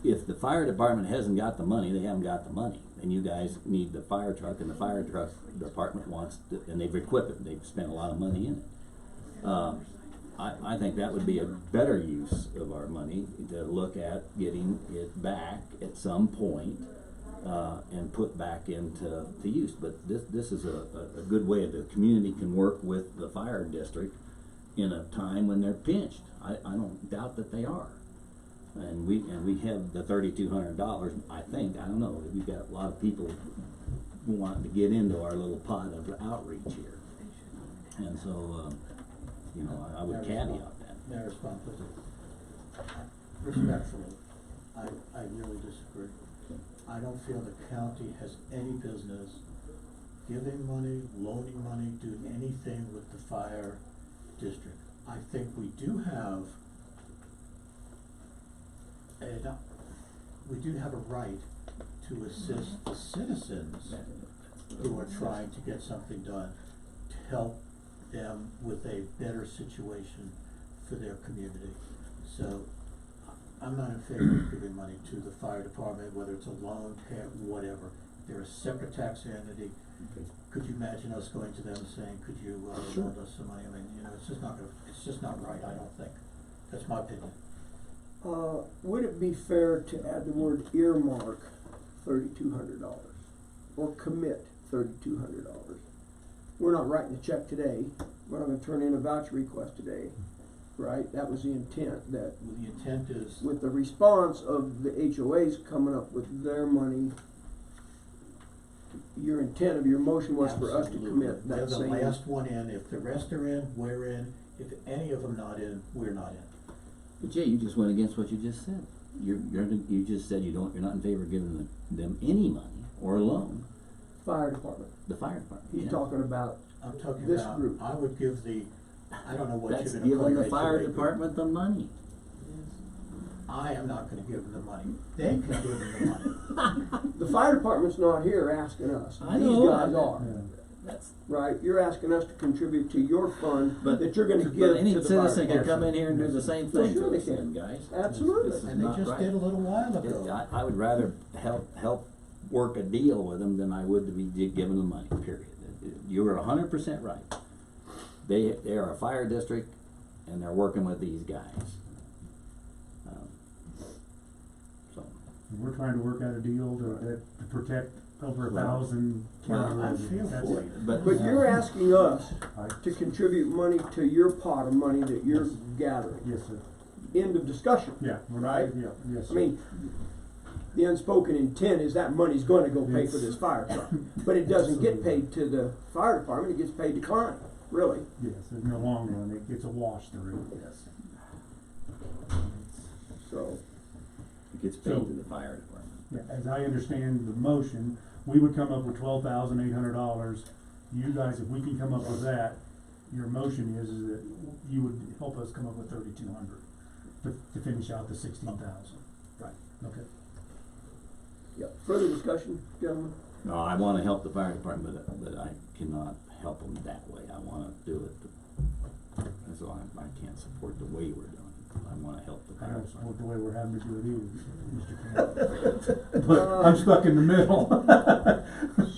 A: If the fire department hasn't got the money, they haven't got the money, and you guys need the fire truck, and the fire truck department wants to, and they've equipped it, they've spent a lot of money in it. I think that would be a better use of our money, to look at getting it back at some point, and put back into use. But this is a good way the community can work with the fire district in a time when they're pinched. I don't doubt that they are. And we have the $3,200, I think, I don't know, we've got a lot of people wanting to get into our little pot of outreach here. And so, I would caveat that.
G: May I respond, please? Respectfully, I really disagree. I don't feel the county has any business giving money, loaning money, doing anything with the fire district. I think we do have a right to assist the citizens who are trying to get something done, to help them with a better situation for their community. So I'm not in favor of giving money to the fire department, whether it's a loan, whatever. They're a separate tax entity. Could you imagine us going to them and saying, could you loan us some money? I mean, it's just not right, I don't think. That's my opinion.
D: Would it be fair to add the word earmark $3,200 or commit $3,200? We're not writing a check today. We're not gonna turn in a voucher request today, right? That was the intent, that
G: Well, the intent is,
D: with the response of the HOAs coming up with their money, your intent of your motion was for us to
G: absolutely.
D: commit
G: They're
D: that
G: the
D: same.
G: last one in. If the rest are in, we're in. If any of them not in, we're not in.
A: But Jay, you just went against what you just said. You just said you're not in favor of giving them any money or a loan.
D: Fire department.
A: The fire department.
D: He's
A: yeah.
D: talking about
G: I'm talking
D: this
G: about,
D: group.
G: I would give I don't know what
A: That's
G: you're gonna
A: giving
G: put
A: the fire
G: HOA, but
A: department the money.
G: I am not gonna give them the money. They can give them the money.
D: the fire department's not here asking us.
A: I
D: These
A: know.
D: guys are.
C: Yeah.
A: That's,
D: Right, you're asking us to contribute to your fund
A: but
D: that you're gonna give
A: but any
D: to the fire
A: citizen can
D: department.
A: come in here and do the same
D: Well,
A: thing
D: sure
A: to
D: they
A: us
D: can.
A: then, guys.
D: Absolutely.
A: This is
G: And they
A: not
G: just
A: right.
G: did a little while ago.
A: I would rather help work a deal with them than I would to be giving them money, period. You were 100% right. They are a fire district and they're working with these guys. So,
C: We're trying to work out a deal to protect over 1,000 county
G: Well, I
C: residents.
G: feel
C: That's
G: for
C: it.
G: you.
D: But you're asking us
C: I-
D: to contribute money to your pot of money that you're gathering.
C: Yes, sir.
D: End of discussion.
C: Yeah, we're
D: Right?
C: Yeah, yes.
D: I mean, the unspoken intent is that money's gonna go pay for this fire truck. But it doesn't get paid to the fire department, it gets paid to Klein, really.
C: Yes, in the long run, it gets a wash through.
A: yes,
D: So,
A: it gets paid to the fire department.
C: Yeah, as I understand the motion, we would come up with $12,800. You guys, if we can come up with that, your motion is that you would help us come up with 3,200 to finish out the 16,000.
A: Right.
C: Okay.
D: yeah, further discussion, gentlemen?
A: No, I wanna help the fire department, but I cannot help them that way. I wanna do it, that's why I can't support the way we're doing it. I wanna help the
C: I
A: fire
C: don't support
A: department.
C: the way we're having to do it either, Mr. Campbell. But I'm stuck in the middle.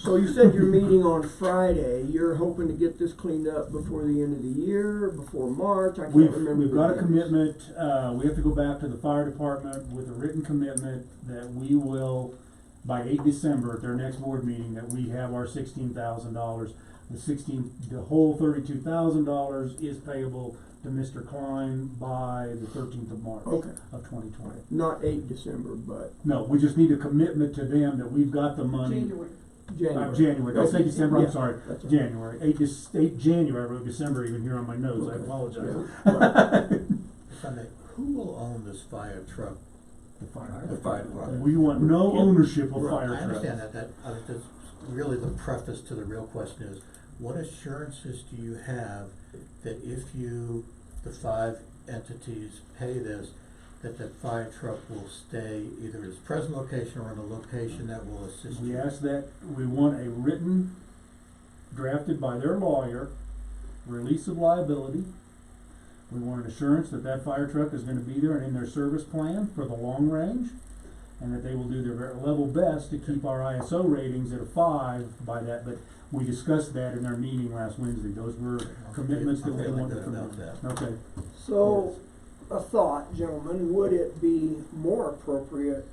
D: So you said you're meeting on Friday, you're hoping to get this cleaned up before the end of the year, before March, I can't remember.
C: We've
D: the
C: got a
D: dates.
C: commitment, we have to go back to the fire department with a written commitment that we will, by 8 December, at their next board meeting, that we have our $16,000. The whole $32,000 is payable to Mr. Klein by the 13th of March
D: Okay.
C: of 2020.
D: Not 8 December, but
C: No, we just need a commitment to them that we've got the money.
H: January.
D: January.
C: January, did I say December?
D: Yeah,
C: I'm sorry,
D: that's all right.
C: January, 8 January, I wrote December even here on my notes, I
D: Okay.
C: apologize.
D: Yeah.
G: If I may, who will own this fire truck?
C: The fire
G: The fire department.
C: We want no ownership of
G: Right,
C: fire
G: I
C: trucks.
G: understand that, that's really the preface to the real question is, what assurances do you have that if you, the 5 entities pay this, that the fire truck will stay either at its present location or in a location that will assist you?
C: We ask that, we want a written, drafted by their lawyer, release of liability. We want an assurance that that fire truck is gonna be there and in their service plan for the long range, and that they will do their very level best to keep our ISO ratings at a 5 by that, but we discussed that in our meeting last Wednesday, those were commitments that
G: I'm
C: we
G: feeling
C: wanted
G: good
C: from
G: about
C: them.
G: that.
C: Okay.
D: So, a thought, gentlemen, would it be more appropriate,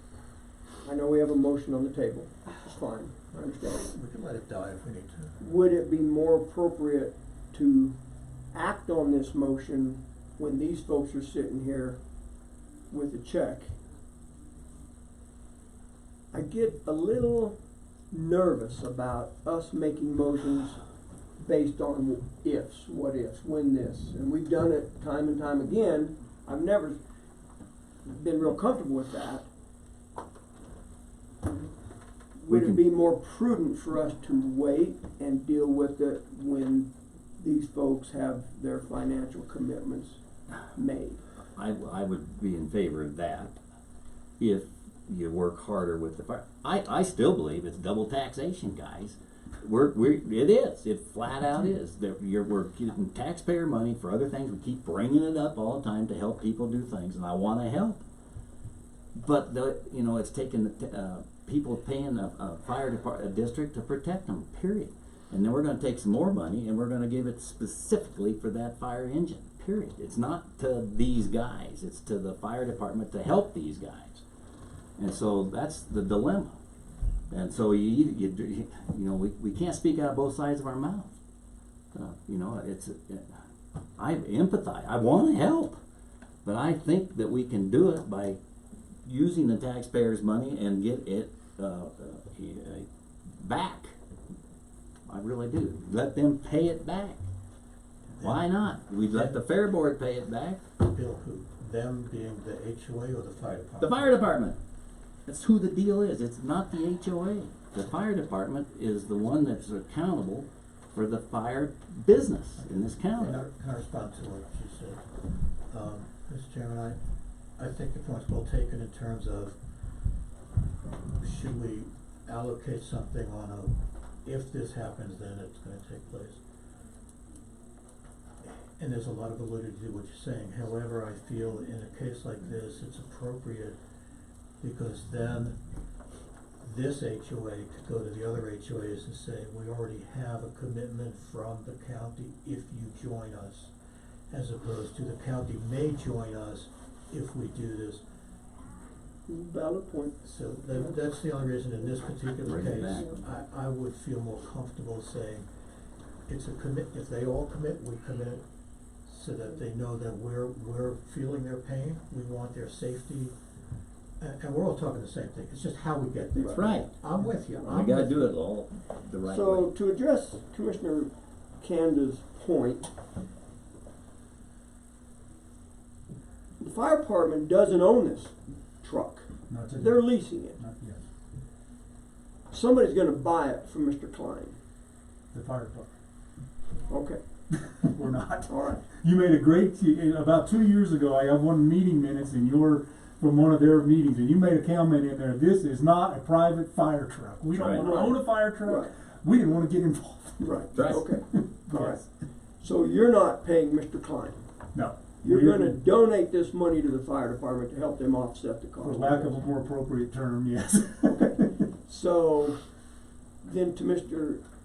D: I know we have a motion on the table, it's fine, I understand.
G: We can let it die if we need to.
D: Would it be more appropriate to act on this motion when these folks are sitting here with a check? I get a little nervous about us making motions based on ifs, what ifs, when this, and we've done it time and time again. I've never been real comfortable with that. Would it be more prudent for us to wait and deal with it when these folks have their financial commitments made?
A: I would be in favor of that if you work harder with the fire. I still believe it's double taxation, guys. It flat out is. We're getting taxpayer money for other things. We keep bringing it up all the time to help people do things, and I want to help. But it's taking people paying a fire department, a district to protect them. Period. And then we're going to take some more money and we're going to give it specifically for that fire engine. Period. It's not to these guys. It's to the fire department to help these guys. And so that's the dilemma. And so we can't speak out of both sides of our mouth. I empathize. I want to help, but I think that we can do it by using the taxpayers' money and get it back. I really do. Let them pay it back. Why not? We let the fair board pay it back.
G: Bill, who? Them being the HOA or the fire department?
A: The fire department. That's who the deal is. It's not the HOA. The fire department is the one that's accountable for the fire business in this county.
G: Can I respond to what you said? Mr. Chairman, I think the point's well taken in terms of should we allocate something on if this happens, then it's gonna take place. And there's a lot of validity to what you're saying. However, I feel in a case like this, it's appropriate because then this HOA could go to the other HOAs and say, we already have a commitment from the county if you join us, as opposed to the county may join us if we do this.
D: Valid point.
G: So that's the only reason in this particular
A: Bring it
G: case,
A: back.
G: I would feel more comfortable saying, it's a commit, if they all commit, we commit, so that they know that we're feeling their pain, we want their safety, and we're all talking the same thing, it's just how we get there.
A: That's right.
G: I'm with you.
A: I gotta do it all the right
D: So,
A: way.
D: to address Commissioner Canada's point, the fire department doesn't own this truck.
C: Not today.
D: They're leasing it.
C: Not yet.
D: Somebody's gonna buy it from Mr. Klein.
C: The fire department.
D: Okay,
C: We're not.
D: all right.
C: You made a great, about 2 years ago, I have one meeting minutes from one of their meetings, and you made a comment in there, this is not a private fire truck. We don't
A: Right.
C: wanna own a fire truck.
D: Right.
C: we didn't wanna get involved.
D: Right,
A: Right.
D: okay, all right. So you're not paying Mr. Klein?
C: No.
D: You're
C: We-
D: gonna donate this money to the fire department to help them offset the cost?
C: For lack of a more appropriate term, yes.
D: So, then to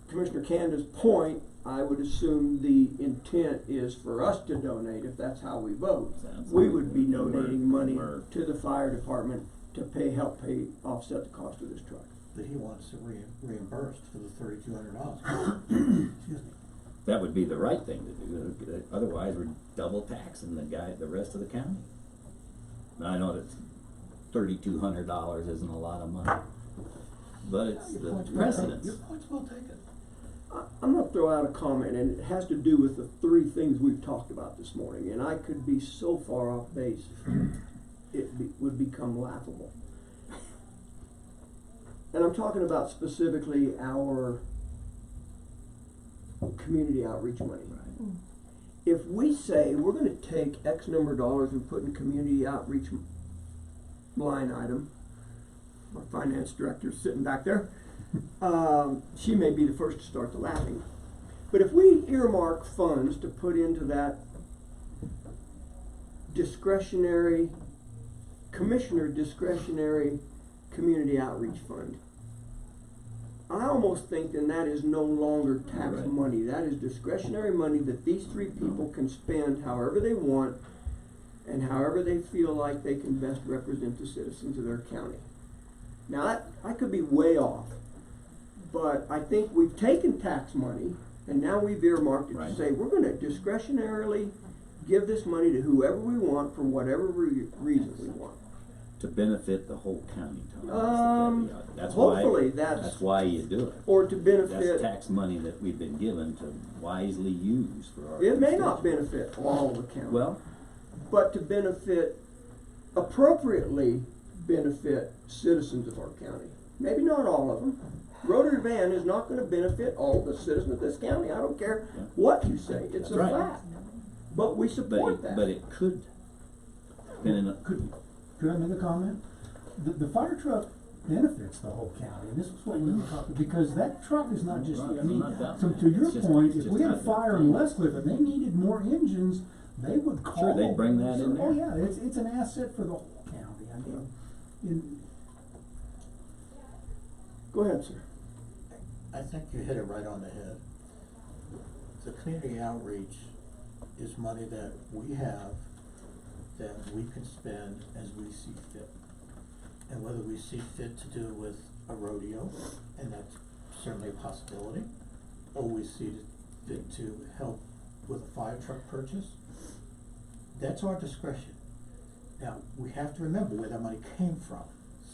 D: Commissioner Canada's point, I would assume the intent is for us to donate if that's how we vote.
A: Sounds
D: We
A: like
D: would be
A: we're-
D: donating money
A: we're-
D: to the fire department to help pay, offset the cost of this truck.
G: But he wants it reimbursed for the $3,200. Excuse me.
A: That would be the right thing to do, otherwise we're double taxing the rest of the county. And I know that $3,200 isn't a lot of money, but it's
G: Your
A: the
G: point's well taken.
A: precedence.
G: Your point's well taken.
D: I'm gonna throw out a comment, and it has to do with the three things we've talked about this morning, and I could be so far off base, would become laughable. And I'm talking about specifically our community outreach money. If we say we're gonna take X number of dollars and put in community outreach line item, our finance director's sitting back there, she may be the first to start the laughing. But if we earmark funds to put into that discretionary, commissioner discretionary community outreach fund, I almost think then that is no longer tax
A: Right.
D: money. That is discretionary money that these three people can spend however they want and however they feel like they can best represent the citizens of their county. Now, I could be way off, but I think we've taken tax money and now we've earmarked it
A: Right.
D: to say we're gonna discretionarily give this money to whoever we want for whatever reason we want.
A: To benefit the whole county, Tom, that's the caveat. That's why,
D: Hopefully that's,
A: that's why you do it.
D: or to
A: That's
D: benefit,
A: tax money that we've been given to wisely use for our.
D: it may not
A: constituents.
D: benefit all of the county.
A: Well,
D: But to benefit, appropriately benefit citizens of our county. Maybe not all of them. Rotary Van is not gonna benefit all the citizens of this county, I don't care
A: Yeah.
D: what you say, it's
A: That's
D: a
A: right.
D: fact. But we support that.
A: but it could, depending on,
C: Could I make a comment? The fire truck benefits the whole county, and this is what we were talking, because that truck is not just,
A: Right,
C: I mean,
A: I'm not doubting
C: so
A: that.
C: to your
A: It's just-
C: point,
A: it's
C: if
A: just
C: we had a
A: not
C: fire
A: that
C: in
A: thing.
C: Westcliff and they needed more engines, they would call.
A: Sure, they'd bring that in
C: Oh,
A: there.
C: yeah, it's an asset for the whole county, I mean,
D: Go ahead, sir.
G: I think you hit it right on the head. The community outreach is money that we have that we can spend as we see fit. And whether we see fit to do with a rodeo, and that's certainly a possibility, or we see fit to help with a fire truck purchase, that's our discretion. Now, we have to remember where that money came from,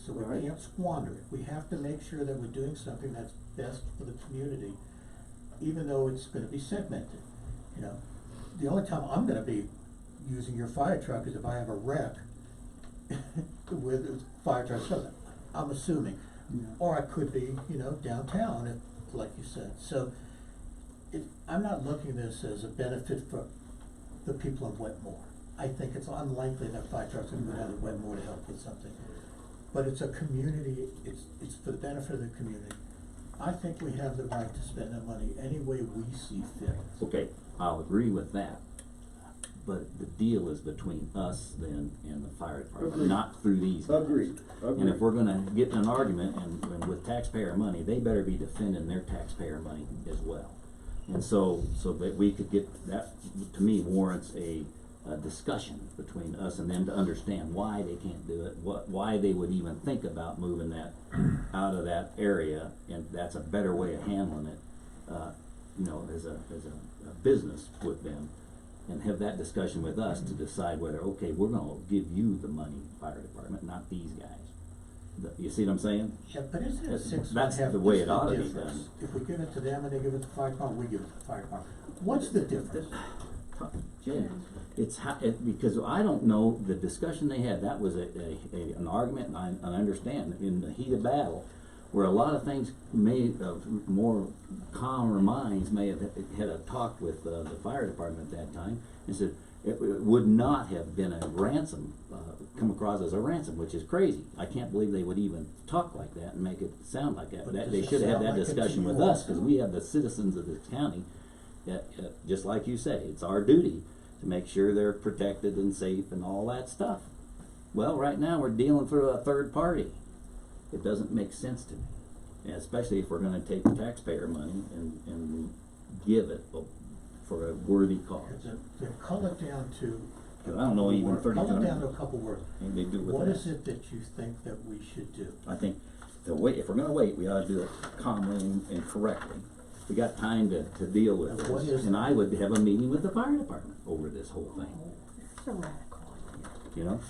G: so we
D: Right.
G: can't squander it. We have to make sure that we're doing something that's best for the community, even though it's gonna be segmented, you know. The only time I'm gonna be using your fire truck is if I have a wreck with a fire truck, so I'm assuming.
C: Yeah.
G: Or I could be, you know, downtown, like you said. So, I'm not looking at this as a benefit for the people of Wetmore. I think it's unlikely that fire trucks are gonna go down to Wetmore to help with something. But it's a community, it's for the benefit of the community. I think we have the right to spend that money any way we see fit.
A: okay, I'll agree with that. But the deal is between us then and the fire department,
D: Agreed.
A: not through these guys.
D: Agreed.
A: And if we're gonna get in an argument and with taxpayer money, they better be defending their taxpayer money as well. And so that we could get, that, to me, warrants a discussion between us and them to understand why they can't do it, why they would even think about moving that out of that area, and that's a better way of handling it, you know, as a business with them. And have that discussion with us to decide whether, okay, we're gonna give you the money, fire department, not these guys. You see what I'm saying?
G: Yeah, but isn't it
A: That's-
G: 6.5%
A: that's the way it ought to be
G: difference?
A: done.
G: If we give it to them and they give it to the fire department, we give it to the fire department. What's the difference?
A: Jay, it's because I don't know, the discussion they had, that was an argument, and I understand, in the heat of battle, where a lot of things more calmer minds may have had a talk with the fire department at that time, and said, it would not have been a ransom, come across as a ransom, which is crazy. I can't believe they would even talk like that and make it sound like that.
G: But
A: That
G: does
A: they
G: it
A: should have had
G: sound
A: that
G: like it to
A: discussion
G: you
A: with us,
G: also?
A: cause we have the citizens of this county, just like you say, it's our duty to make sure they're protected and safe and all that stuff. Well, right now, we're dealing through a third party. It doesn't make sense to me, and especially if we're gonna take taxpayer money and give it for a worthy cause.
G: Then cull it down to.
A: 'Cause I don't know even
G: Cull it down to
A: 3,200.
G: a couple words.
A: And they do with
G: What
A: that.
G: is it that you think that we should do?
A: I think if we're gonna wait, we ought to do it calmly and correctly. We got time to deal with
G: And what
A: this,
G: is-
A: and I would have a meeting with the fire department over this whole thing,
J: It's a radical idea.
A: you know?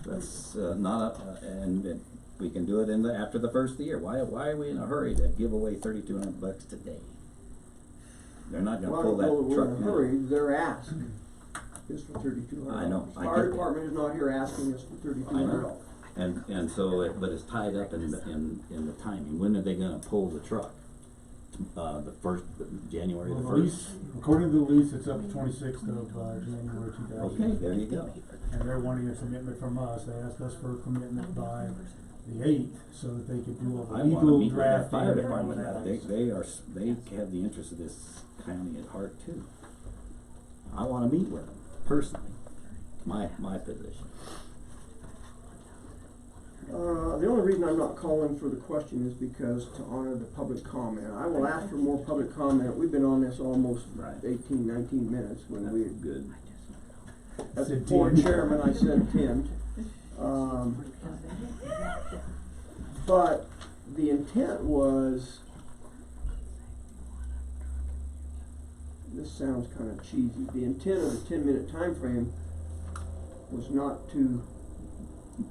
A: That's, not and we can do it after the first of the year. Why are we in a hurry to give away $3,200 today? They're not gonna pull that truck
D: in a
A: now.
D: hurry, their ask is for $3,200.
A: I know, I
D: Fire
A: get that.
D: department is not here asking us for $3,200.
A: And so, but it's tied up in the timing. When are they gonna pull the truck? The first, January
C: Well,
A: the
C: the
A: first?
C: lease, according to the lease, it's up to 26th of January 2000.
A: Okay, there you go.
C: And they're wanting a commitment from us. They asked us for a commitment by the 8th so that they could do all
A: I
C: the
A: wanna
C: legal
A: meet with that
C: drafting
A: fire
C: and all
A: department.
C: that.
A: They have the interest of this county at heart too. I wanna meet with them personally, my position.
D: The only reason I'm not calling for the question is because to honor the public comment. I will ask for more public comment. We've been on this almost
A: Right.
D: 18, 19 minutes when we,
A: Good.
D: as the
C: Said
D: board
C: 10.
D: chairman, I said 10. But the intent was, this sounds kind of cheesy, the intent of the 10-minute time frame was not to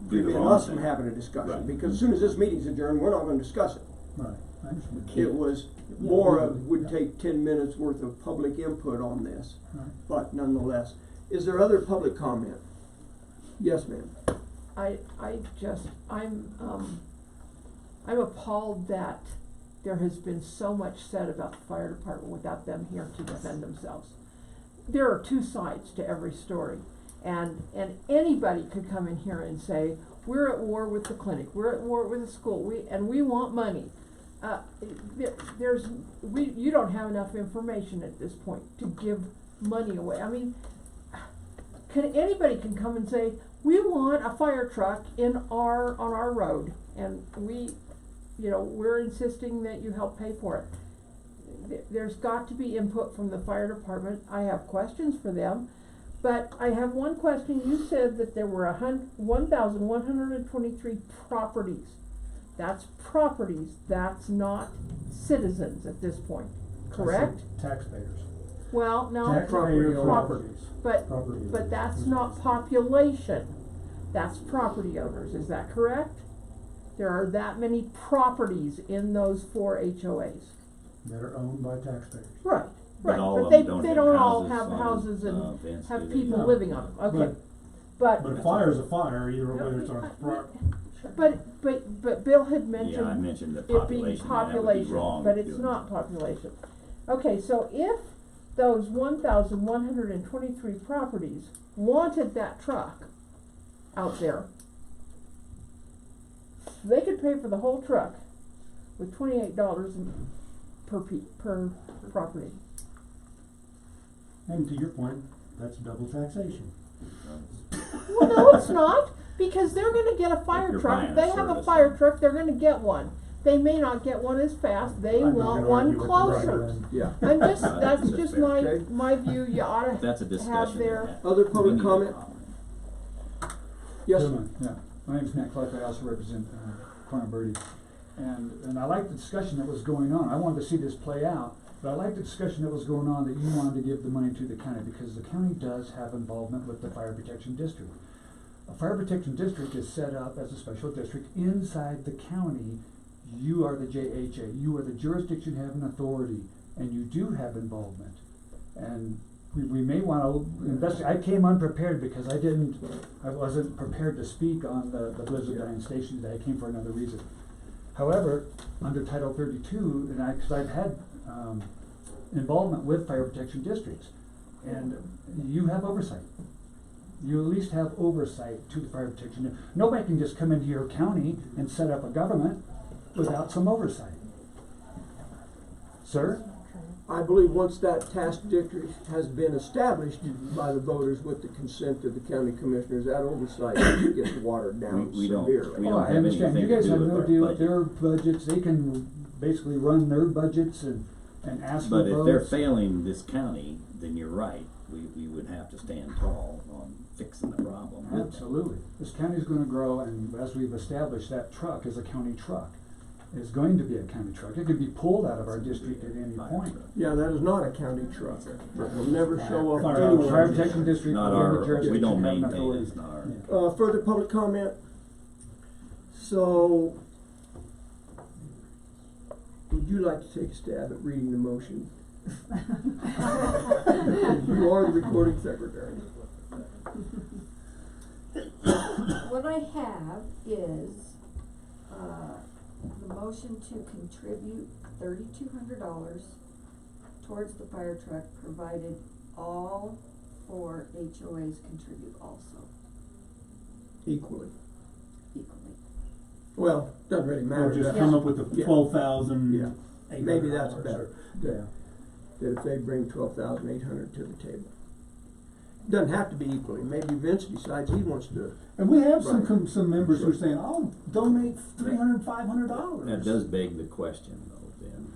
A: Do the
D: prevent
A: wrong
D: us from
A: thing.
D: having a discussion,
A: Right.
D: because as soon as this meeting's adjourned, we're not gonna discuss it.
C: Right, I understand.
D: It was more of, would take 10 minutes worth of public input on this,
C: Right.
D: but nonetheless. Is there other public comment? Yes, ma'am.
H: I'm appalled that there has been so much said about the fire department without them here to defend themselves. There are two sides to every story, and anybody could come in here and say, we're at war with the clinic, we're at war with the school, we want money. You don't have enough information at this point to give money away. I mean, anybody can come and say, we want a fire truck on our road, and we're insisting that you help pay for it. There's got to be input from the fire department. I have questions for them, but I have one question. You said that there were 1,123 properties. That's properties, that's not citizens at this point, correct?
C: Taxpayers.
H: Well, no,
C: Taxpayer
H: property.
C: properties.
H: But
C: Property.
H: that's not population, that's property owners, is that correct? There are that many properties in those 4 HOAs.
C: That are owned by taxpayers.
H: Right,
A: But all
H: but
A: of
H: they
A: them
H: don't
A: have
H: all
A: houses
H: have
A: on,
H: houses and
A: Vance,
H: have
A: do they?
H: people
C: No.
H: living on them, okay. But
C: But a fire is a fire, either whether it's on
H: But Bill had
A: Yeah, I
H: mentioned
A: mentioned the
H: it being
A: population, and that would be
H: population,
A: wrong.
H: but it's
A: doing
H: not
A: that.
H: population. Okay, so if those 1,123 properties wanted that truck out there, they could pay for the whole truck with $28 per property.
C: And to your point, that's double taxation.
H: Well, no, it's not, because they're gonna get a fire
A: you're
H: truck,
A: buying a
H: they have a
A: service,
H: fire
A: then.
H: truck, they're gonna get one. They may not get one as fast, they
C: I'm not
H: want
C: gonna
H: one
C: argue with you right
H: closer.
C: then.
D: Yeah.
H: I'm just,
A: That's
H: that's just
A: fair.
D: Okay.
H: my view, you oughta
A: That's a
H: have
A: discussion.
H: their,
A: that
D: Other
A: we
D: public
A: need to
D: comment? Yes,
E: Chairman, yeah, my name's Matt Clark, I also represent, Corner Birdie. And I like the discussion that was going on, I wanted to see this play out, but I like the discussion that was going on that you wanted to give the money to the county, because the county does have involvement with the fire protection district. A fire protection district is set up as a special district inside the county. You are the JHA, you are the jurisdiction having authority, and you do have involvement. And we may wanna investigate, I came unprepared because I wasn't prepared to speak on the Blizzard Dying Station today, I came for another reason. However, under Title 32, cause I've had, involvement with fire protection districts.
C: and you have oversight. You at least have oversight to the fire protection. Nobody can just come into your county and set up a government without some oversight. Sir?
D: I believe once that task district has been established by the voters with the consent of the county commissioners, that oversight gets watered down
A: We don't-
D: severely.
A: we
C: Oh,
A: don't
C: I
A: have
C: understand. You
A: anything to
C: guys
A: do
C: have
A: with
C: no
A: our
C: deal with
A: budget.
C: their budgets. They can basically run their budgets and ask for
A: But if they're
C: votes.
A: failing this county, then you're right, we would have to stand tall on fixing the problem with them.
C: Absolutely. This county's gonna grow, and as we've established, that truck is a county truck. It's going to be a county truck. It could be pulled out of our district at any point.
D: Yeah, that is not a county truck. It will never show up
C: Fire
D: anywhere.
C: protection district,
A: Not
C: within the
A: our, we
C: jurisdiction,
A: don't
C: have an
A: maintain it,
C: authority.
A: it's not our.
C: Yeah.
D: Further public comment? So, would you like to take a stab at reading the motion? You are the recording secretary.
F: What I have is, the motion to contribute $3,200 towards the fire truck, provided all 4 HOAs contribute also
D: Equally.
F: equally.
D: Well, doesn't really matter.
C: Or just
D: That's-
C: come up with the
D: Yeah.
C: 12,000.
D: Yeah, maybe that's
C: $800
D: better.
C: Yeah.
D: That if they bring 12,800 to the table. Doesn't have to be equally, maybe Vince decides he wants to.
C: And we have
D: Right.
C: some members who are saying, "I'll donate $300, $500."
A: That does beg the question though, then,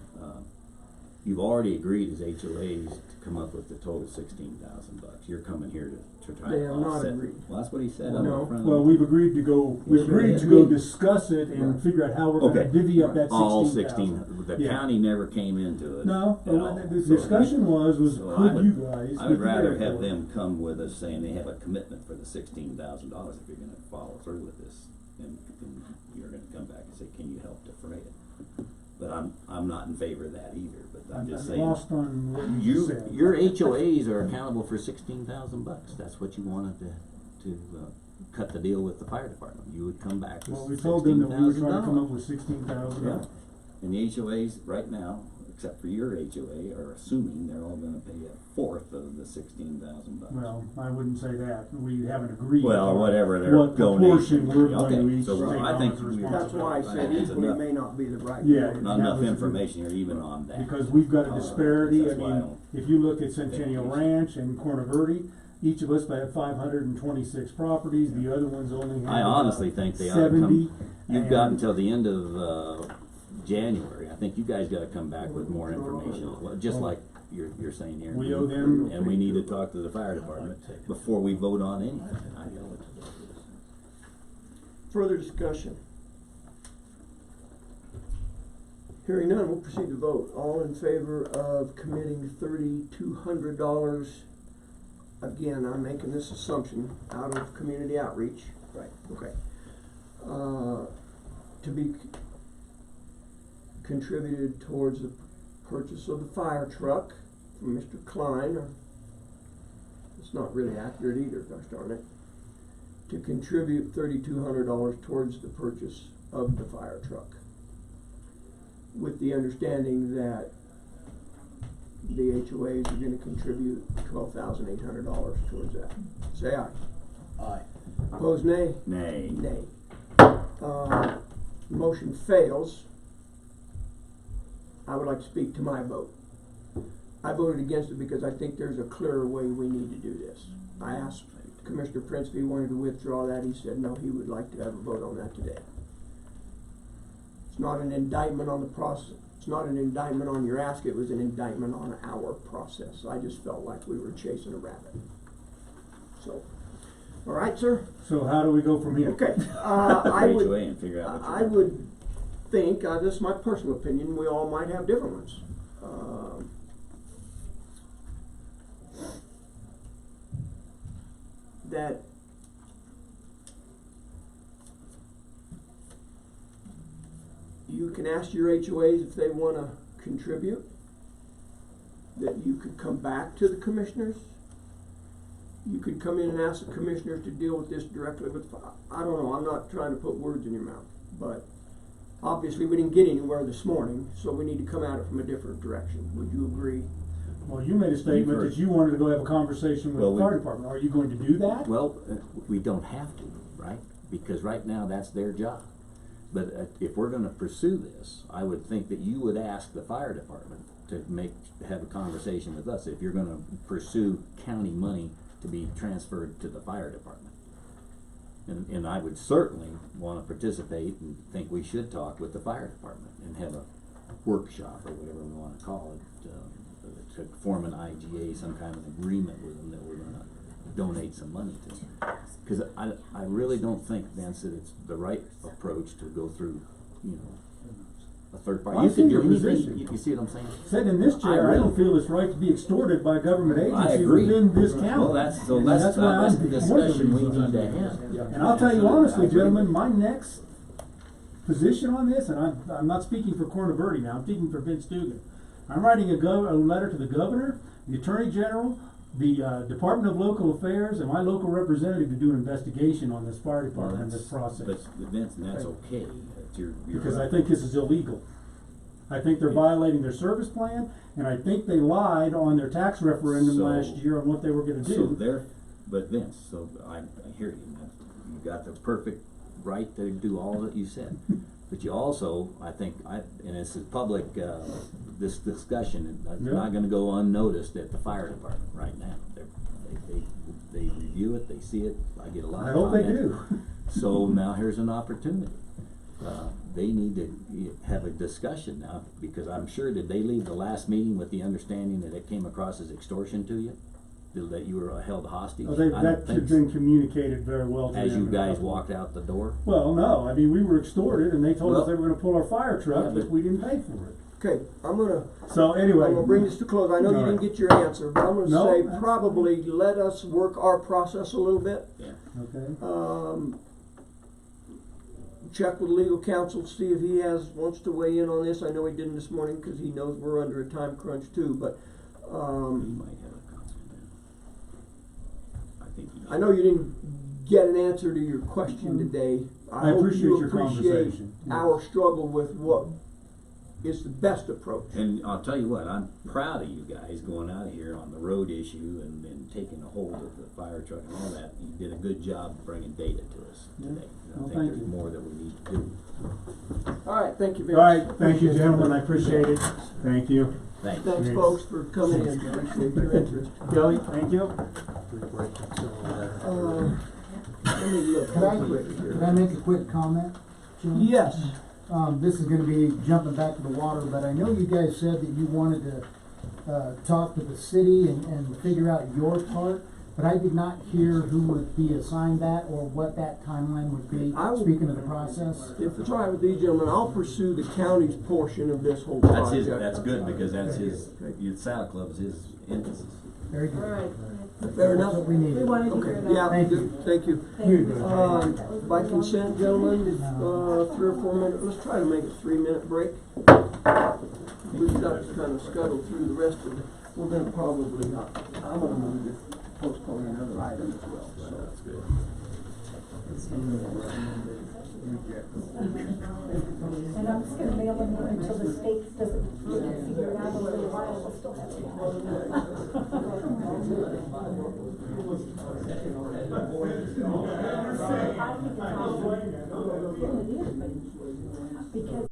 A: you've already agreed as HOAs to come up with the total $16,000. You're coming here to try
D: They
A: to
D: have not
A: offset.
D: agreed.
A: Well, that's what he said up
D: No.
A: in front of
C: Well,
A: me.
C: we've agreed to go,
A: Yes, sir.
C: discuss it and
D: Right.
C: figure out how we're gonna
A: Okay.
C: divvy up that
A: All
C: 16,000.
A: 16, the
C: Yeah.
A: county never came into it.
C: No,
A: at all.
C: the
A: So-
C: discussion was
A: so I
C: could
A: would-
C: you guys?
A: I would
C: with the
A: rather have
C: airport-
A: them come with us saying they have a commitment for the $16,000 if you're gonna follow through with this. And you're gonna come back and say, can you help defray it? But I'm not in favor of that either, but I'm just saying.
C: lost on what you just said.
A: Your HOAs are accountable for $16,000. That's what you wanted to cut the deal with the fire department. You would come back with
C: Well, we told them that we were trying to come
A: $16,000.
C: up with 16,000.
A: Yeah. And the HOAs right now, except for your HOA, are assuming they're all gonna pay a fourth of the $16,000.
C: Well, I wouldn't say that. We haven't agreed.
A: Well,
C: on
A: whatever their
C: what proportion
A: donation.
C: we're going to
A: Okay,
C: each
A: so
C: take
A: I
C: on
A: think
C: as
A: we-
D: That's why I said
A: That's
D: equally
A: enough.
D: may not be the right.
C: Yeah.
D: word.
A: Not
C: That
A: enough
C: was-
A: information here even on that.
C: Because we've got a disparity. I
A: That's why I
C: mean,
A: don't
C: if you look at Centennial
A: think
C: Ranch and Corner Verde, each of us have 526 properties. The other ones only have
A: I honestly think they ought to
C: 70.
A: come, you've got
C: and-
A: until the end of, January. I think you guys gotta come back with more information, just like you're saying here.
C: We owe them-
A: And we need to talk to the fire department before we vote on anything.
D: Further discussion? Hearing none, we'll proceed to vote. All in favor of committing $3,200, again, I'm making this assumption, out of community outreach. Right. Okay. To be contributed towards the purchase of the fire truck from Mr. Klein, or, it's not really accurate either, gosh darn it. To contribute $3,200 towards the purchase of the fire truck, with the understanding that the HOAs are gonna contribute $12,800 towards that. Say aye.
G: Aye.
D: Opposed, nay?
A: Nay.
D: Nay. Motion fails. I would like to speak to my vote. I voted against it because I think there's a clearer way we need to do this. I asked Commissioner Prince if he wanted to withdraw that. He said no, he would like to have a vote on that today. It's not an indictment on the process. It's not an indictment on your ask. It was an indictment on our process. I just felt like we were chasing a rabbit. So, all right, sir?
C: So how do we go from here?
D: Okay. I would.
A: HOA and figure out what you
D: I
A: want.
D: would think, this is my personal opinion, we all might have different ones. That you can ask your HOAs if they wanna contribute, that you could come back to the commissioners. You could come in and ask the commissioners to deal with this directly with, I don't know, I'm not trying to put words in your mouth, but obviously we didn't get anywhere this morning, so we need to come at it from a different direction. Would you agree?
C: Well, you made a statement that you wanted to go have a conversation with
A: Well,
C: the fire
A: we-
C: department. Are you going to do that?
A: Well, we don't have to, right? Because right now, that's their job. But if we're gonna pursue this, I would think that you would ask the fire department to have a conversation with us if you're gonna pursue county money to be transferred to the fire department. And I would certainly wanna participate and think we should talk with the fire department and have a workshop or whatever we wanna call it, to form an IGA, some kind of agreement with them that we're gonna donate some money to them. Cause I really don't think, Vince, that it's the right approach to go through, you know, a third party.
C: I
A: You
C: see
A: could
C: your
A: do anything,
C: position.
A: you see what I'm saying?
C: Sitting in this chair, I don't feel it's right to be extorted by a government
A: I
C: agency
A: agree.
C: within this county.
A: Well, that's
C: And
A: why
C: I'm
A: the
C: one of the
A: discussion we
C: reasons
A: need to
C: I'm doing
A: have.
C: this. And I'll tell you
A: Absolutely.
C: honestly,
A: I agree.
C: gentlemen, my next position on this, and I'm not speaking for Corna Verde now, I'm speaking for Vince Dugan. I'm writing a letter to the governor, the attorney general, the Department of Local Affairs, and my local representative to do an investigation on this fire
A: Well,
C: department and this
A: that's,
C: process.
A: but Vince, that's okay. You're
C: Because I
A: right.
C: think this is illegal. I think they're violating their service plan, and I think they lied on their tax referendum
A: So-
C: last year on what they were gonna
A: So
C: do.
A: there, but Vince, so I hear you, man. You got the perfect right to do all that you said. But you also, I think, and this is public, this discussion is
C: Yeah.
A: not gonna go unnoticed at the fire department right now. They review it, they see it, I get a lot
C: I
A: of
C: hope they
A: comments.
C: do.
A: So now here's an opportunity. They need to have a discussion now, because I'm sure, did they leave the last meeting with the understanding that it came across as extortion to you? That you were held hostage?
C: Well,
A: I don't
C: that
A: think
C: should
A: so.
C: been communicated very well to them.
A: As you
C: in a
A: guys
C: couple-
A: walked out the door?
C: Well, no, I mean, we were extorted, and they told us
A: Well-
C: they were gonna pull our fire truck
A: Yeah, but-
C: if we didn't pay for it.
D: Okay, I'm gonna bring this to close. I know you
C: All
D: didn't
C: right.
D: get your answer, but I'm gonna
C: No,
D: say
C: that's
D: probably let us work our process a little bit.
A: Yeah.
C: Okay.
D: Check with legal counsel, see if he wants to weigh in on this. I know he didn't this morning, cause he knows we're under a time crunch too, but,
A: He might have a comment. I think he.
D: I know you didn't get an answer to your question today.
C: I
D: hope
C: appreciate
D: you
C: your
D: appreciate
C: conversation. Yes.
D: our struggle with what is the best approach.
A: And I'll tell you what, I'm proud of you guys going out of here on the road issue and taking a hold of the fire truck and all that. You did a good job bringing data to us today.
C: Well,
A: I think
C: thank
A: there's
C: you.
A: more that we need to do.
D: All right, thank you, Vince.
C: All right, thank you, gentlemen, I appreciate it. Thank you.
A: Thanks.
D: Thanks,
C: Yes.
D: folks, for coming in. Appreciate your interest.
C: Kelly, thank you.
D: Let me look
L: Could I,
D: real quick here.
L: could I make a quick comment, Jim?
D: Yes.
L: This is gonna be jumping back to the water, but I know you guys said that you wanted to, talk to the city and figure out your part, but I did not hear who would be assigned that or what that timeline would be,
D: I will-
L: speaking of the process.
D: If it's all right with these gentlemen, I'll pursue the county's portion of this whole project.
A: That's good, because that's your Saddle Club's his emphasis.
L: Very good.
K: Alright,
D: Fair enough?
L: That's what we need.
J: We wanted to
D: Okay,
J: hear that.
D: yeah,
L: Thank
D: good,
L: you.
D: thank you. By consent, gentlemen, 3 or 4 minutes, let's try to make a 3-minute break. We've got to kind of scuttle through the rest of the, we're gonna probably not, I'm gonna move to postpone another item as well, so.
A: That's good.
M: And I'm just gonna mail them until the state doesn't figure it out a little while, we'll still have to. Because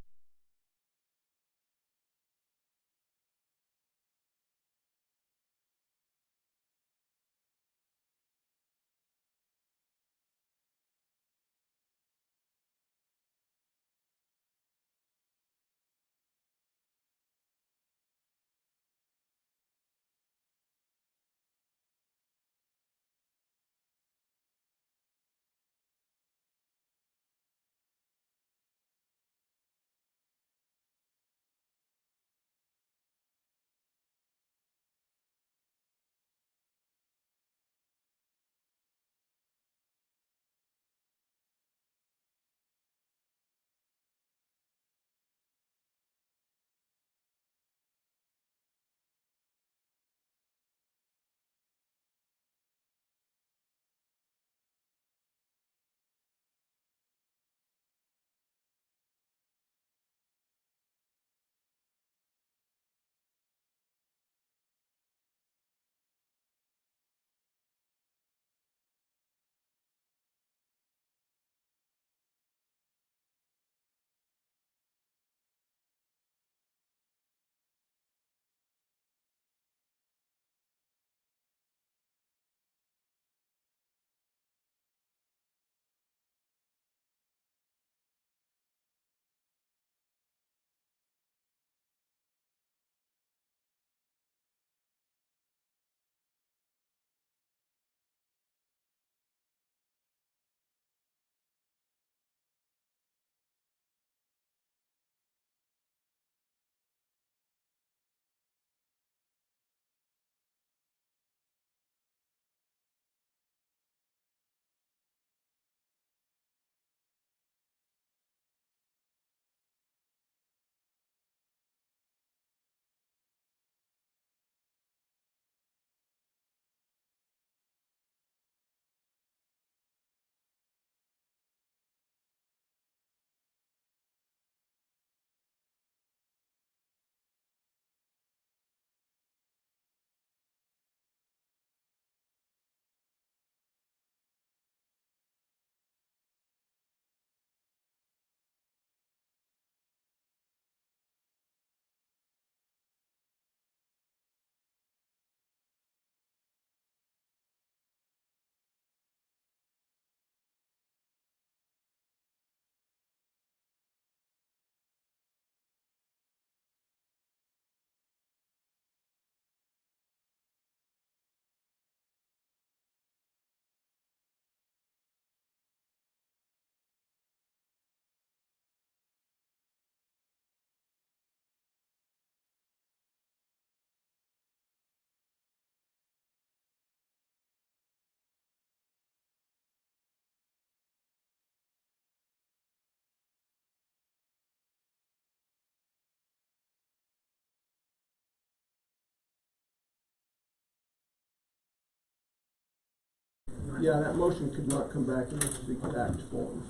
D: Yeah, that motion could not come back in its exact form.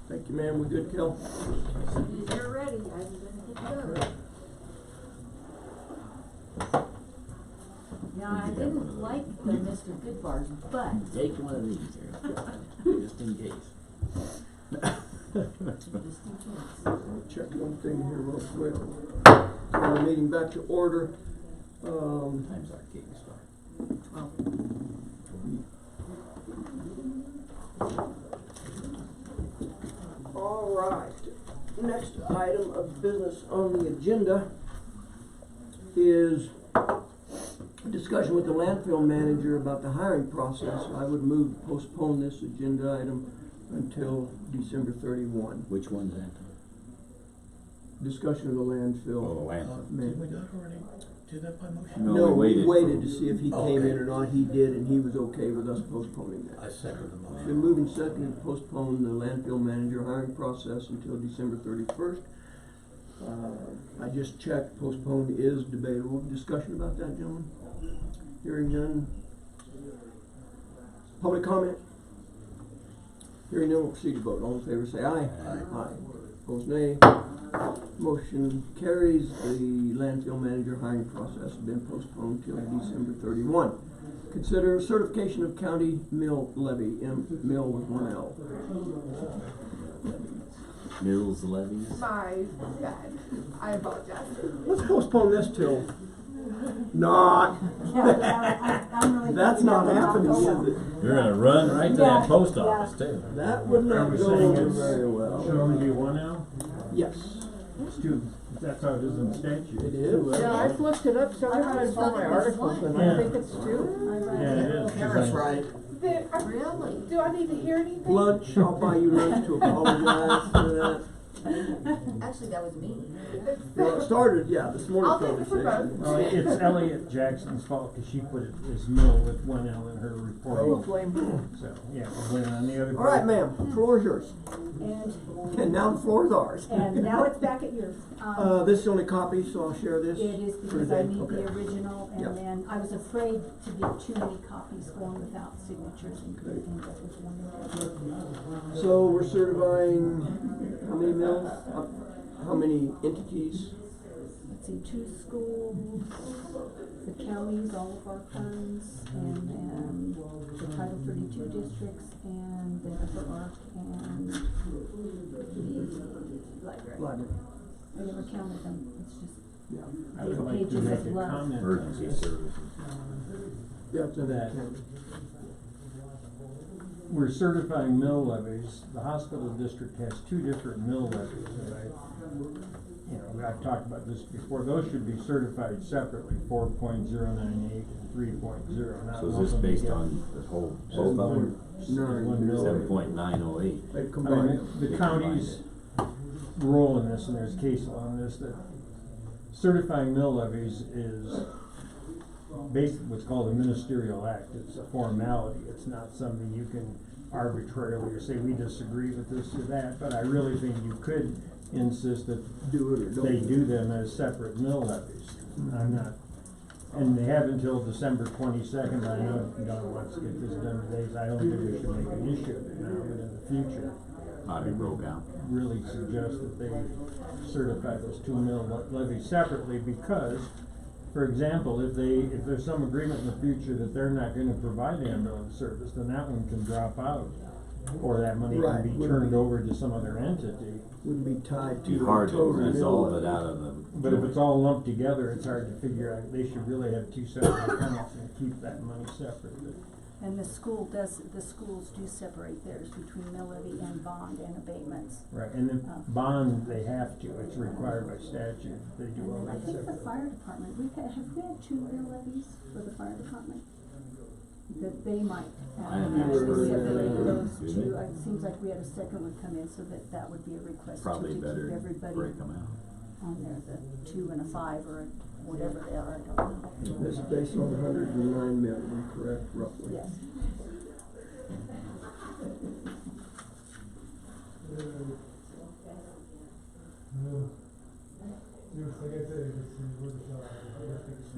D: Thank you, ma'am. We good, Kel?
F: You're ready, I'm gonna hit go. Now, I didn't like the Mr. Goodbars, but
A: Take one of these here, just in case.
F: just in case.
D: Check one thing here real quick. Call the meeting back to order.
A: Time's our king star.
D: All right. Next item of business on the agenda is discussion with the landfill manager about the hiring process. I would move to postpone this agenda item until December 31.
A: Which one's that?
D: Discussion of the landfill.
A: Oh, landfill.
G: Did we not already do that by motion?
A: No, we
D: we
A: waited.
D: waited to see if he
G: Oh,
D: came
G: okay.
D: in or not. He did, and he was okay with us postponing
G: I
D: that.
G: second the motion.
D: Been moving second to postpone the landfill manager hiring process until December 31st. I just checked, postponed is debatable. Discussion about that, gentlemen? Hearing none. Public comment? Hearing none, we'll proceed to vote. All in favor say aye. Aye. Opposed nay. Motion carries. The landfill manager hiring process has been postponed till December 31. Consider certification of county mill levy, mill with one L.
A: Mills levies.
H: My bad, I apologize.
D: Let's postpone this till not.
M: I'm really.
D: That's not happening, is it?
E: You're gonna run right to
M: Yeah,
E: that post
M: yeah.
E: office too.
D: That would not
E: Are we
D: go
E: saying
D: over
E: it's-
D: very
C: Should
D: well.
C: only be one now?
D: Yes,
C: It's two, that's how it is in statute.
D: it is.
H: Yeah, I've looked it up several times for my articles, and I think it's two.
C: Yeah, it is.
G: That's right.
F: Really?
H: Do I need to hear anything?
D: Lunch, I'll buy you lunch to apologize for that.
F: Actually, that was me.
D: Well, it started, yeah, this morning
H: I'll take it for
D: conversation.
C: Oh, it's Elliot Jackson's fault, cause she put it as mill with one L in her
H: I will
C: report.
H: blame her.
C: So, yeah, we'll blame it on the other.
D: All right, ma'am, floor is yours. And now the floor is ours.
M: And now it's back at yours.
D: This is the only copy, so I'll share this.
M: It is
D: for
M: because I
D: today.
M: need
D: Okay.
M: the original,
D: Yep.
M: and then I was afraid to get too many copies going without signatures and
D: Okay.
M: things that was one.
D: So we're certifying how many mills, how many entities?
M: Let's see, 2 schools, the counties, all of our funds, and then the Title 32 districts, and then Upper Ark, and the library.
D: Library.
M: I never counted them, it's just
D: Yeah.
C: I would like to
M: pages
C: make
M: of
C: a
M: love.
C: comment on
A: Emergency
C: this.
A: services.
D: Yeah, it's in
C: That-
D: that.
C: We're certifying mill levies. The hospital district has 2 different mill levies that I've talked about this before. Those should be certified separately, 4.098 and 3.0. not
A: So is
C: lump
A: this
C: them
A: based
C: together.
A: on the whole, both of them?
D: Nine.
C: mill levy.
A: 7.908.
D: They've
C: I
D: combined
C: mean,
D: them.
C: the county's role in this, and there's case law on this, that certifying mill levies is basically what's called a ministerial act. It's a formality. It's not something you can arbitrarily or say, we disagree with this or that, but I really think you could insist that
D: Do it or don't.
C: they do them as separate mill levies. I'm not, and they have until December 22nd. I know Don wants to get this done today, so I don't think we should make an issue of it now, but in the future,
A: Bobby broke out.
C: really suggest that they certify those 2 mill levies separately, because, for example, if there's some agreement in the future that they're not gonna provide ambulance service, then that one can drop out. Or that money
D: Right,
C: can be
D: would
C: turned
D: be-
C: over to some other entity.
D: Wouldn't be tied to
A: Be
D: the
A: hard to
D: total mill
A: resolve
D: levy.
A: it out of the.
C: But if it's all lumped together, it's hard to figure out. They should really have 2 separate accounts and keep that money separate.
M: And the schools do separate theirs between mill levy and bond and abatements.
C: Right, and if bond, they have to, it's required by statute, they do all
M: And then I
C: that
M: think the
C: separately.
M: fire department, have we had 2 mill levies for the fire department? That they might
A: I
M: actually
A: haven't heard
M: separate
A: that.
M: those
A: Do
M: 2.
A: they?
M: It seems like we had a second one come in, so that would be a request to
A: Probably
M: keep
A: better
M: everybody
A: break them out.
M: on there, the 2 and a 5 or whatever they are, I don't know.
D: This is based on 109 million, correct, roughly?
M: Yes.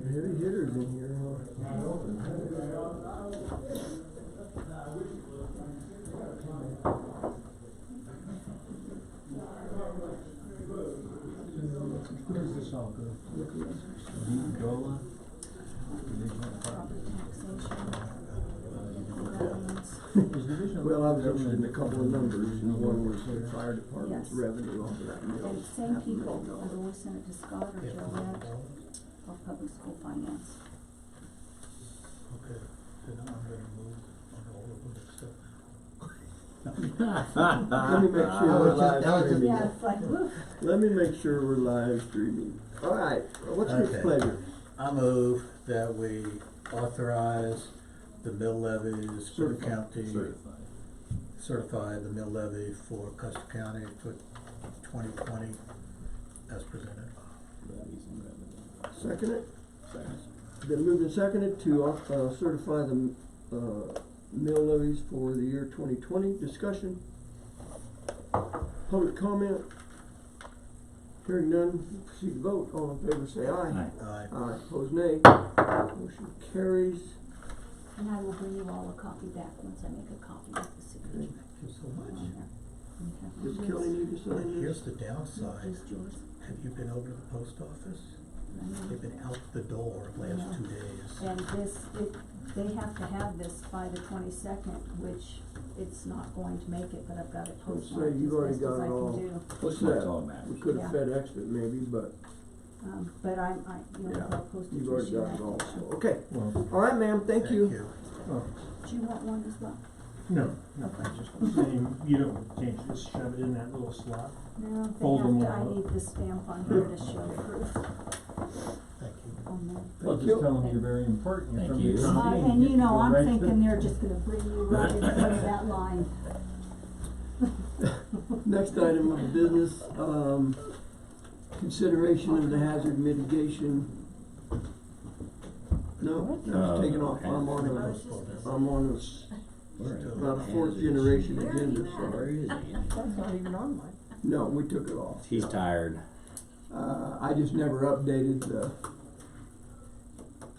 D: Heavy hitter
C: all good.
M: property taxation.
D: Well, I was interested in a couple of numbers, and one was the fire department's
M: Yes.
D: revenue off of that mill.
M: And same people, I've always sent it to Scott or Joanne of public school finance.
G: Okay, then I'm gonna move on all of them except.
D: Let me make sure we're live streaming.
M: Yeah, it's like, woof.
D: Let me make sure we're live streaming. All right, what's your
G: Okay.
D: pleasure?
G: I move that we authorize the mill levies for the
D: Certify.
G: county. Certify the mill levy for Custer County for 2020 as presented.
D: Second it? Been moved and seconded to, certify the, mill levies for the year 2020. Discussion? Public comment? Hearing none, proceed to vote. All in favor say aye.
A: Aye.
G: Aye.
D: Aye, opposed nay. Motion carries.
M: And I will bring you all a copy back once I make a copy of the signature.
G: Thank you so much.
D: Does Kelly need to sign this?
G: Here's the downside.
M: Just yours.
G: Have you been over to the post office?
M: I know.
G: They've been out the door the last
M: Yeah.
G: 2 days.
M: And this, they have to have this by the 22nd, which it's not going to make it, but I've got it
D: Let's
M: postmarked
D: say
M: as
D: you've already
M: best as
D: got
M: I
D: it all.
M: can do.
D: What's
A: That's
D: that?
A: all that matters.
D: We could have
M: Yeah.
D: FedExed it maybe, but
M: But I, you know,
D: yeah,
M: I'll post it
D: you've
M: to
D: already
M: you.
D: got it all, so, okay.
C: Well,
D: All right, ma'am, thank you.
M: Do you want one as well?
C: no, just saying, you can't just shove it in that little slot.
M: No,
C: Fold them
M: they have to,
C: all
M: I
C: up.
M: need the stamp on here to show proof
G: Thank you.
M: on there.
C: Well,
D: Thank
C: just
D: you.
C: tell them you're very important. You're
A: Thank
C: from
A: you.
C: the county
M: And
C: get
M: you
C: to
M: know,
C: go
M: I'm
C: right
M: thinking
C: to-
M: they're just gonna bring you right in front of that line.
D: Next item of business, consideration of the hazard mitigation. No, that's taken off. I'm on about a fourth generation agenda,
A: Where
D: sorry.
A: is he?
H: That's not even on mine.
D: No, we took it off.
A: He's tired.
D: I just never updated the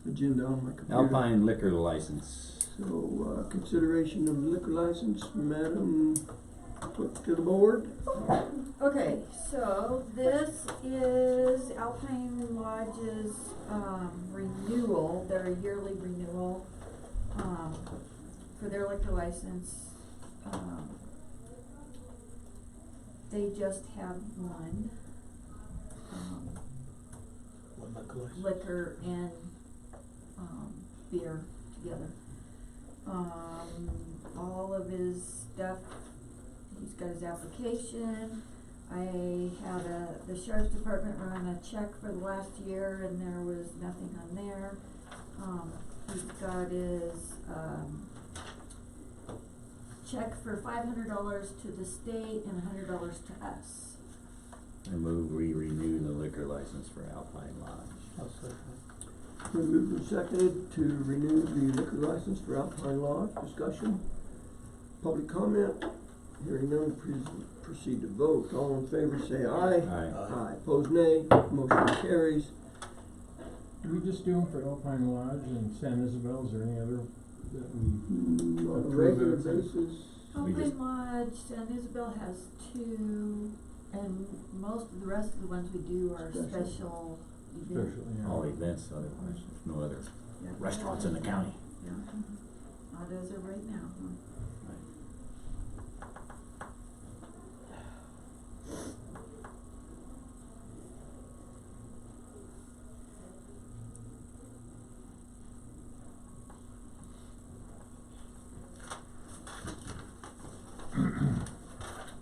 D: agenda on my computer.
A: Alpine liquor license.
D: So, consideration of liquor license, Madam Clerk to the board.
F: Okay, so this is Alpine Lodge's, renewal, their yearly renewal, for their liquor license. They just have one,
G: One liquor license.
F: liquor and, beer together. All of his stuff, he's got his application. I had the sheriff's department run a check for the last year and there was nothing on there. He's got his, check for $500 to the state and $100 to us.
A: I move we renew the liquor license for Alpine Lodge.
G: I'll second.
D: Been moved and seconded to renew the liquor license for Alpine Lodge. Discussion? Public comment? Hearing none, proceed to vote. All in favor say aye.
A: Aye.
D: Aye. Opposed nay. Motion carries.
C: Do we just do them for Alpine Lodge and San Isabel? Is there any other that we?
D: On a
C: Approve
D: regular
C: it.
D: basis.
A: We just-
F: Alpine Lodge, San Isabel has 2, and most of the rest of the ones we do are
D: Special.
F: special events.
C: Special, yeah.
A: All events, otherwise, there's no other
F: Yeah.
A: restaurants in the county.
F: Yeah, not as of right now, huh?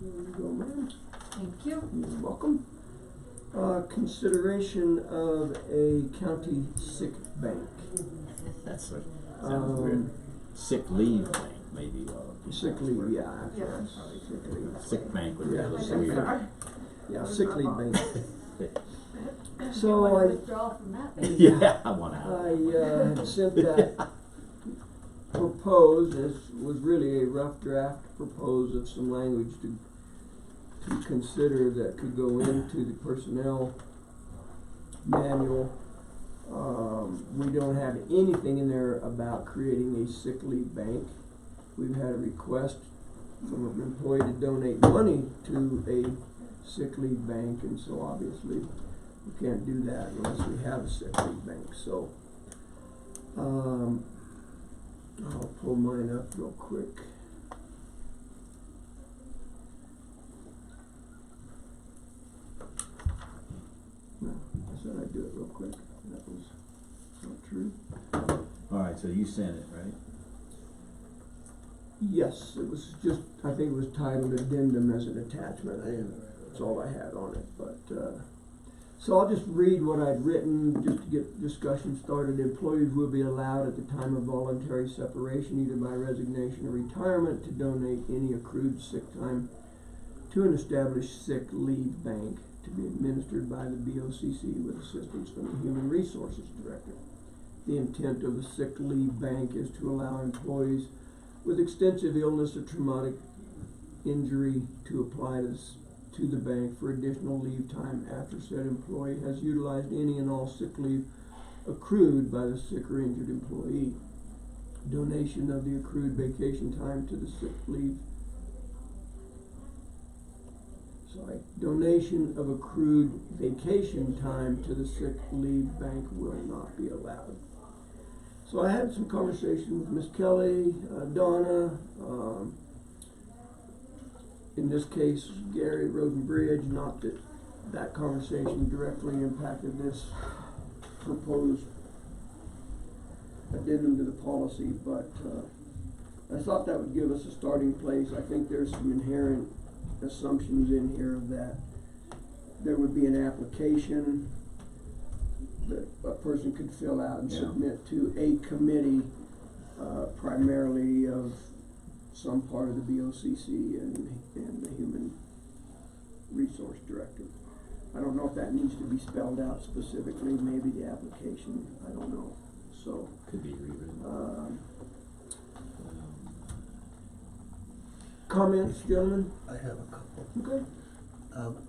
D: There you go, ma'am.
F: Thank you.
D: You're welcome. Consideration of a county sick bank.
A: That's what, sounds weird. Sick leave bank, maybe,
D: Sick leave, yeah.
F: Yeah.
D: Sick leave.
A: Sick bank would be a
D: Yeah,
A: little
D: sick
A: weird.
D: bank. Yeah, sick leave bank.
F: You
D: So
F: wanna
D: I,
F: withdraw from that, maybe?
A: Yeah, I want out.
D: I had sent that proposed, this was really a rough draft proposed of some language to consider that could go into the personnel manual. We don't have anything in there about creating a sick leave bank. We've had a request from an employee to donate money to a sick leave bank, and so obviously We can't do that unless we have a sick leave bank, so. I'll pull mine up real quick. No, I said I'd do it real quick. That was not true.
A: Alright, so you sent it, right?
D: Yes, it was just, I think it was titled addendum as an attachment, that's all I had on it, but, so I'll just read what I'd written, just to get discussion started. Employees will be allowed at the time of voluntary separation, either by resignation or retirement, to donate any accrued sick time to an established sick leave bank to be administered by the BOCC with assistance from the Human Resources Director. The intent of the sick leave bank is to allow employees with extensive illness or traumatic injury to apply to the bank for additional leave time after said employee has utilized any and all sick leave accrued by the sick or injured employee. Donation of the accrued vacation time to the sick leave. Donation of accrued vacation time to the sick leave bank will not be allowed. So I had some conversation with Ms. Kelly, Donna, in this case, Gary, Road and Bridge, not that that conversation directly impacted this proposed addendum to the policy, but I thought that would give us a starting place. I think there's some inherent assumptions in here that there would be an application that a person could fill out and submit to a committee, primarily of some part of the BOCC and the Human Resource Director. I don't know if that needs to be spelled out specifically, maybe the application, I don't know, so.
A: Could be rewritten.
D: Comments, gentlemen?
G: I have a couple.
D: Okay.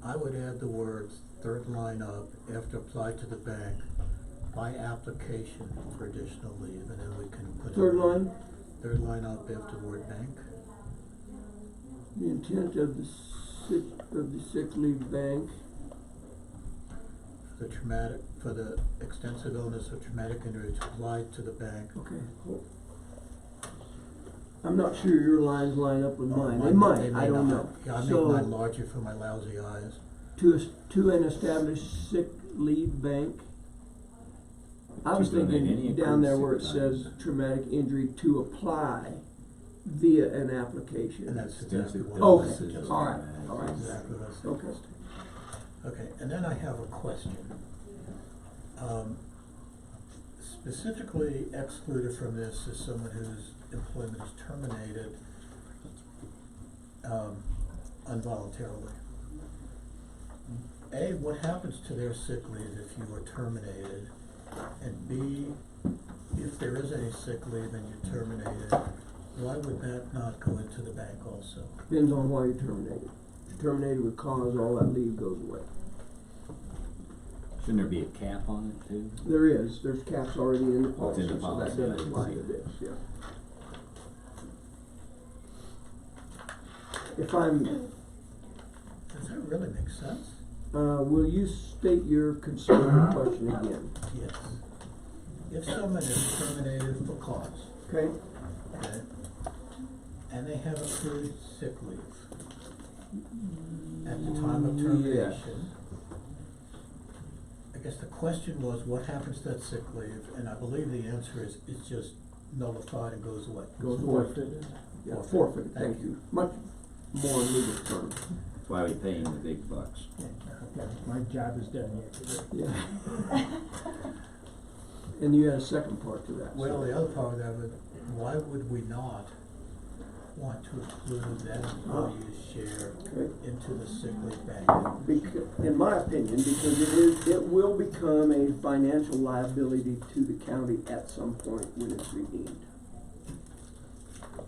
G: I would add the words, third line up, after apply to the bank, by application for additional leave, and then we can put
D: Third line?
G: Third line up after the word bank.
D: The intent of the sick leave bank.
G: For the extensive illness or traumatic injury to apply to the bank.
D: Okay. I'm not sure your lines line up with mine. They
G: They
D: might,
G: may
D: I don't
G: not.
D: know.
G: Yeah, I make
D: So,
G: mine larger for my lousy eyes.
D: to an established sick leave bank. I was
A: To donate any
D: thinking
A: accrued
D: down there
A: sick
D: where it
A: time.
D: says traumatic injury to apply via an application.
G: And that's
A: Extensive
G: exactly what
D: Okay,
G: I was suggesting.
D: alright, alright.
G: Exactly what I was
D: Okay.
G: suggesting. Okay, and then I have a question. Specifically excluded from this is someone whose employment is terminated involuntarily. A, what happens to their sick leave if you are terminated? And B, if there is any sick leave and you're terminated, why would that not go into the bank also?
D: Depends on why you're terminated. If you're terminated with cause, all that leave goes away.
A: Shouldn't there be a cap on it too?
D: There's caps already in the
A: Oh, it's
D: policy,
A: in the
D: so
A: policy,
D: that
A: I
D: does
A: didn't
D: apply
A: see
D: to
A: it.
D: this, yeah. If I'm,
G: Does that really make sense?
D: will you state your concern or question again?
G: Yes. If someone is terminated for cause,
D: Okay?
G: okay, and they have accrued sick leave at the time of termination, I guess the question was, what happens to that sick leave? And I believe the answer is, it's just nullified and goes away.
D: Goes forfeited. Yeah, forfeited, thank you. Much more legal term.
A: That's why we pay him the big bucks.
B: My job is done here today.
D: Yeah. And you had a second part to that.
G: Well, the other part of that was, why would we not want to include that employee's share
D: Okay.
G: into the sick leave bank?
D: In my opinion, because it will become a financial liability to the county at some point when it's redeemed.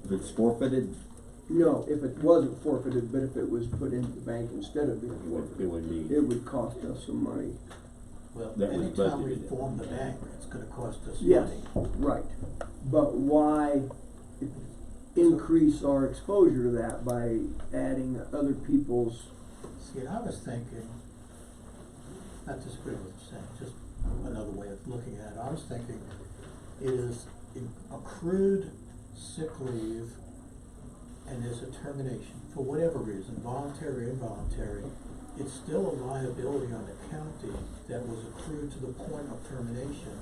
A: If it's forfeited,
D: No, if it wasn't forfeited, but if it was put into the bank instead of being forfeited,
A: it would be,
D: it would cost us some money.
G: Well,
A: That was
G: anytime we
A: budgeted.
G: form the bank, it's gonna cost us money.
D: Yes, right. But why increase our exposure to that by adding other people's?
G: See, and I was thinking, not disagreeing with what you're saying, just another way of looking at it. I was thinking it is accrued sick leave and there's a termination, for whatever reason, voluntary or involuntary, it's still a liability on the county that was accrued to the point of termination.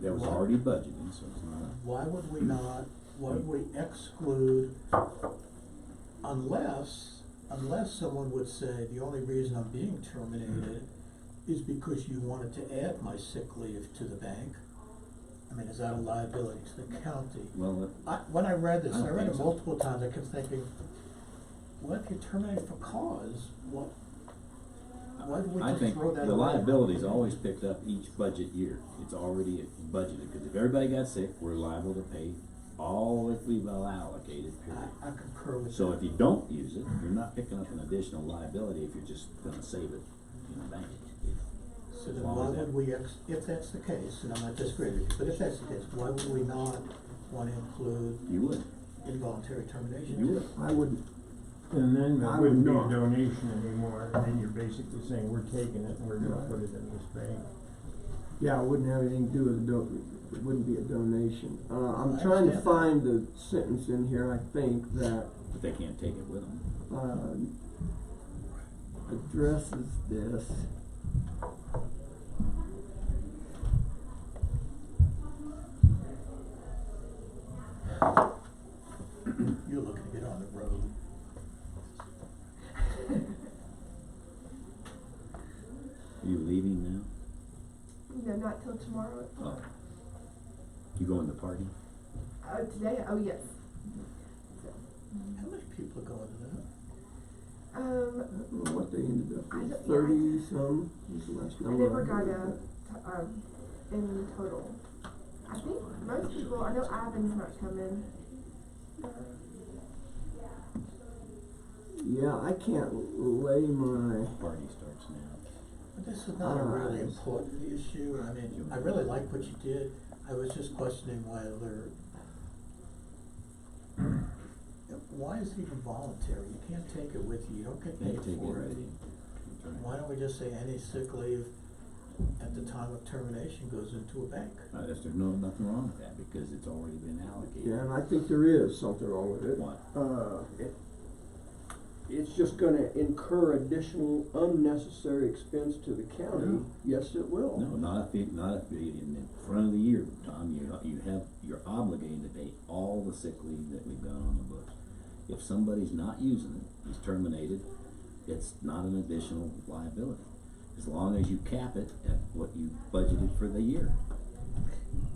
A: That was
G: Why-
A: already budgeted, so it's not.
G: Why would we not, why would we exclude, unless someone would say, the only reason I'm being terminated is because you wanted to add my sick leave to the bank? I mean, is that a liability to the county?
A: Well,
G: When I read this,
A: I
G: I
A: don't
G: read
A: think
G: it
A: so.
G: multiple times, I kept thinking, what if you terminate for cause, what? Why would we
A: I
G: just
A: think
G: throw that
A: the
G: away?
A: liability is always picked up each budget year. It's already budgeted, because if everybody got sick, we're liable to pay all that we've allocated, period.
G: I concur with that.
A: So if you don't use it, you're not picking up an additional liability if you're just gonna save it in the bank.
G: So
A: As
G: then
A: long
G: why
A: as that-
G: would we, if that's the case, and I'm not disagreeing with you, but if that's the case, why would we not wanna include
A: You would,
G: involuntary termination?
A: you would.
D: I wouldn't.
E: And then
D: I
E: it wouldn't
D: would
E: be a
D: not.
E: donation anymore, and then you're basically saying, we're taking it and we're gonna put it in this bank.
D: Yeah, it wouldn't have anything to do with it wouldn't be a donation. I'm
G: I
D: trying to
G: understand that.
D: find the sentence in here, I think, that,
A: But they can't take it with them.
D: addresses this.
G: You're looking to get on the road.
A: Are you leaving now?
N: No, not till tomorrow.
A: Oh. You going to the party?
N: Today? Oh, yes.
G: How many people are going to that?
D: I don't know what they ended up
N: I
D: with,
N: don't-
D: 30-some, was the last
N: I
D: number.
N: never got
D: heard.
N: in total. I think most people, I know Ivan's not coming.
D: Yeah, I can't lay my,
A: Party starts now.
G: But this is not a really important issue, I mean, I really like what you did, I was just questioning whether, why is it even voluntary? You can't take it with you, you don't get paid
A: Can't take it
G: for it.
A: with you. That's right.
G: Why don't we just say any sick leave at the time of termination goes into a bank?
A: There's nothing wrong with that, because it's already been allocated.
D: yeah, and I think there is something wrong with it.
A: What?
D: It's just gonna incur additional unnecessary expense to the county.
A: No.
D: Yes, it will.
A: No, not if in front of the year, Tom, you're obligated to pay all the sick leave that we've got on the books. If somebody's not using it, he's terminated, it's not an additional liability, as long as you cap it at what you budgeted for the year.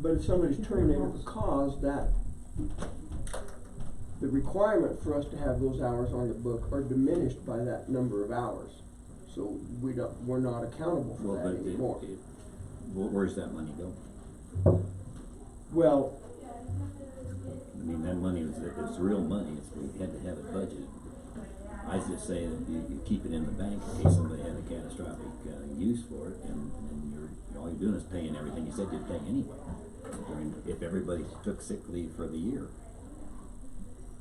D: But if somebody's terminated for cause, that, the requirement for us to have those hours on the book are diminished by that number of hours. So we're not accountable for
A: Well,
D: that
A: but
D: anymore.
A: where's that money go?
D: Well,
A: I mean, that money is real money, we had to have it budgeted. I just say that you keep it in the bank in case somebody had a catastrophic, use for it, and all you're doing is paying everything you said you'd pay anyway. If everybody took sick leave for the year,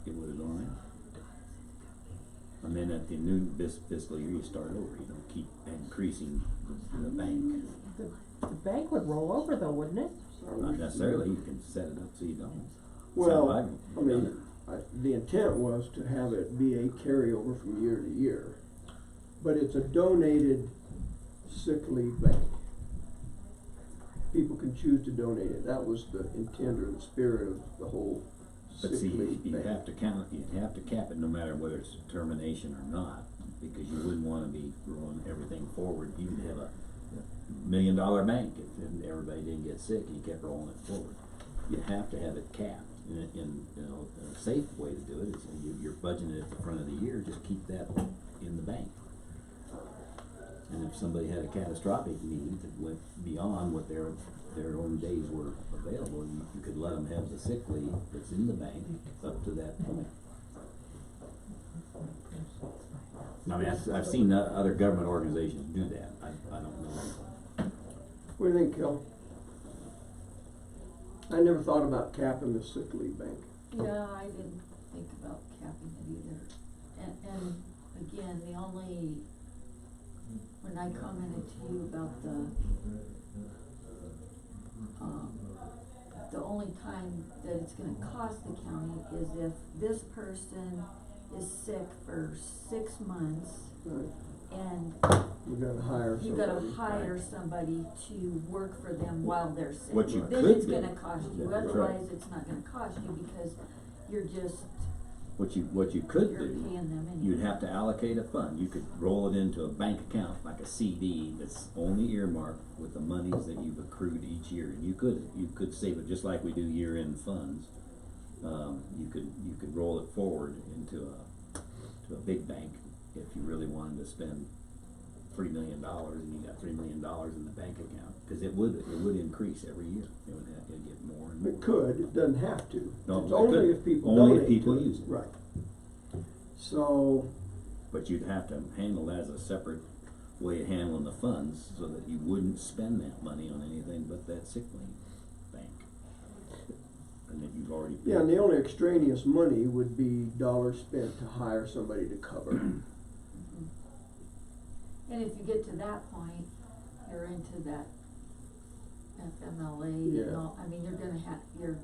A: it would have gone in. And then at the new fiscal year, you start over, you don't keep increasing the bank.
H: The bank would roll over though, wouldn't it?
A: Not necessarily, you can set it up so you don't.
D: well,
A: So
D: I mean, the intent was to have it be a carryover from year to year. But it's a donated sick leave bank. People can choose to donate it. That was the intent or the spirit of the whole sick
A: But see,
D: leave
A: you
D: bank.
A: have to cap it no matter whether it's termination or not, because you wouldn't wanna be rolling everything forward. You could have a $1 million bank if everybody didn't get sick and you kept rolling it forward. You have to have it capped, and a safe way to do it is you're budgeting it at the front of the year, just keep that in the bank. And if somebody had a catastrophic need that went beyond what their own days were available, you could let them have the sick leave that's in the bank up to that point. I mean, I've seen other government organizations do that, I don't know.
D: What do you think, Kel? I never thought about capping the sick leave bank.
F: Yeah, I didn't think about capping it either. And again, the only when I commented to you about the only time that it's gonna cost the county is if this person is sick for 6 months
D: Right.
F: and
D: You gotta hire somebody.
F: you gotta hire somebody to work for them while they're sick.
A: What you
F: Then
A: could
F: it's
A: do.
F: gonna cost you,
A: That's right.
F: otherwise it's not gonna cost you because you're just,
A: What you could
F: you're
A: do,
F: paying them anyway.
A: you'd have to allocate a fund. You could roll it into a bank account, like a CD, that's only earmarked with the monies that you've accrued each year. And you could save it just like we do year-end funds. You could roll it forward into a big bank if you really wanted to spend $3 million and you got $3 million in the bank account, because it would increase every year. It'd get more and more.
D: It could, it doesn't have to.
A: No,
D: It's
A: it
D: only
A: could.
D: if people
A: Only
D: donate
A: if people
D: to it.
A: use it.
D: Right. So,
A: But you'd have to handle that as a separate way of handling the funds, so that you wouldn't spend that money on anything but that sick leave bank. And that you've already paid.
D: yeah, and the only extraneous money would be dollars spent to hire somebody to cover.
F: Mhm. And if you get to that point, you're into that FMLA
D: Yeah.
F: and all, I mean, you're gonna have to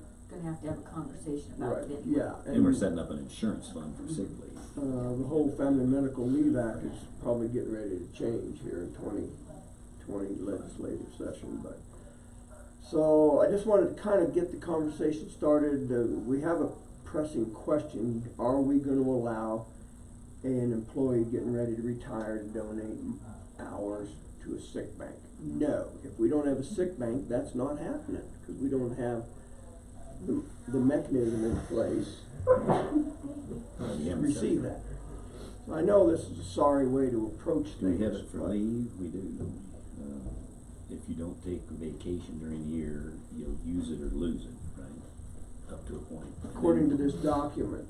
F: have a conversation about
D: Right,
F: it anyway.
D: yeah.
A: And we're setting up an insurance fund for sick leave.
D: The whole Family Medical Leave Act is probably getting ready to change here in 2020 legislative session, but. So I just wanted to kind of get the conversation started. We have a pressing question. Are we gonna allow an employee getting ready to retire to donate hours to a sick bank? No. If we don't have a sick bank, that's not happening, because we don't have the mechanism in place to receive that. So I know this is a sorry way to approach things.
A: We have it for
D: but-
A: leave, we do. If you don't take vacation during the year, you'll use it or lose it, right? Up to a point.
D: According to this document.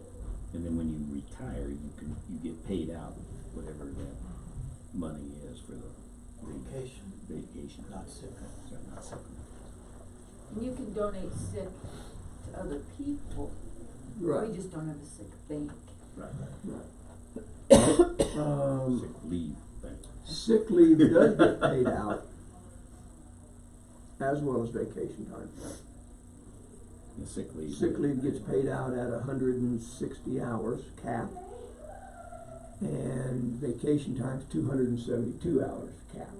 A: And then when you retire, you get paid out whatever that money is for the vacation.
G: Not sick.
A: Sorry, not sick.
F: And you can donate sick to other people,
D: Right.
F: we just don't have a sick bank.
A: Right.
D: Um,
A: Sick leave bank.
D: sick leave does get paid out, as well as vacation time.
A: The sick leave.
D: Sick leave gets paid out at 160 hours capped, and vacation time's 272 hours capped.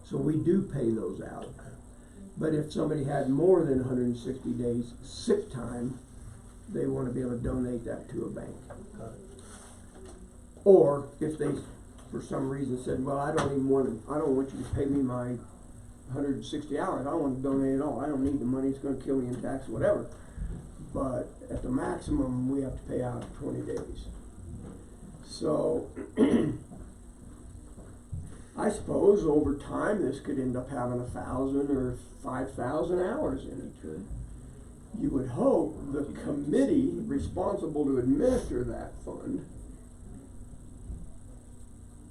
D: So we do pay those out. But if somebody had more than 160 days sick time, they wanna be able to donate that to a bank. Or if they, for some reason, said, well, I don't want you to pay me my 160 hours, I want to donate it all, I don't need the money, it's gonna kill me in tax, whatever. But at the maximum, we have to pay out 20 days. So, I suppose over time, this could end up having 1,000 or 5,000 hours in it.
A: Could.
D: You would hope the committee responsible to administer that fund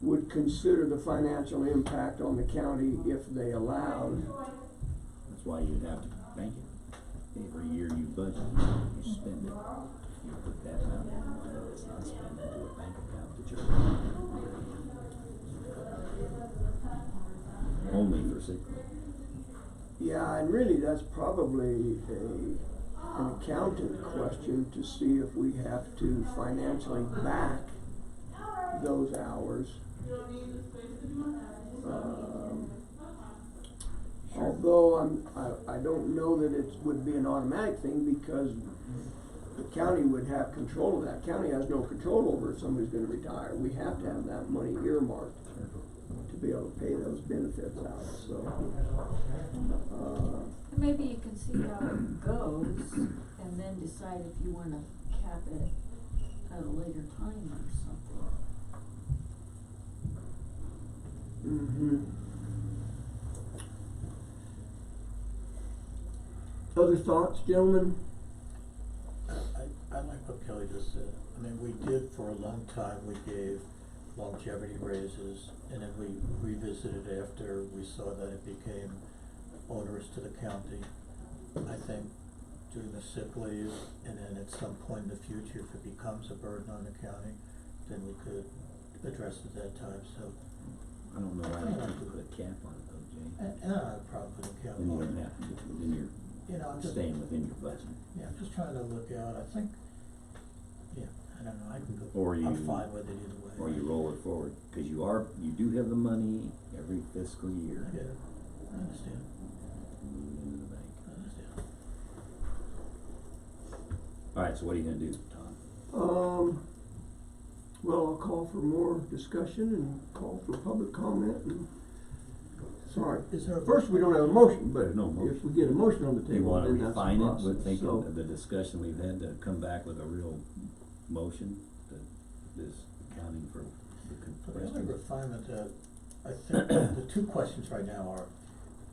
D: would consider the financial impact on the county if they allowed.
A: That's why you'd have to bank it. Every year you budget, you spend it. You put that amount in money that's not spent into a bank account that you're only for sick leave.
D: Yeah, and really that's probably an accountant question to see if we have to financially back those hours. Although I don't know that it would be an automatic thing, because the county would have control of that. County has no control over if somebody's gonna retire. We have to have that money earmarked to be able to pay those benefits out, so.
F: And maybe you can see how it goes and then decide if you wanna cap it at a later time or something.
D: Mhm. Other thoughts, gentlemen?
G: I like what Kelly just said. I mean, we did for a long time, we gave longevity raises, and then we revisited after we saw that it became onerous to the county. I think doing the sick leave, and then at some point in the future, if it becomes a burden on the county, then we could address it at that time, so
A: I don't know why they have to put a cap on it though, Jay.
G: And I don't have a problem with a cap
A: Then you
G: on
A: don't
G: it.
A: have to, then you're
G: You know, I'm just,
A: staying within your budget.
G: yeah, I'm just trying to look out, I think, yeah, I don't know, I can go,
A: Or you-
G: I'm fine with it either way.
A: Or you roll it forward, cause you do have the money every fiscal year.
G: I get it, I understand,
A: Moving into the bank.
G: I understand.
A: Alright, so what are you gonna do, Tom?
D: Well, I'll call for more discussion and call for public comment and, sorry.
G: Is there a?
D: First, we don't have a motion, but
A: There's no motion.
D: if we get a motion on the
A: Do you
D: table,
A: wanna
D: then that's the
A: refine it
D: process,
A: with thinking
D: so.
A: of the discussion we've had to come back with a real motion that is accounting for the
G: The only
A: questions?
G: refinement that, I think, the two questions right now are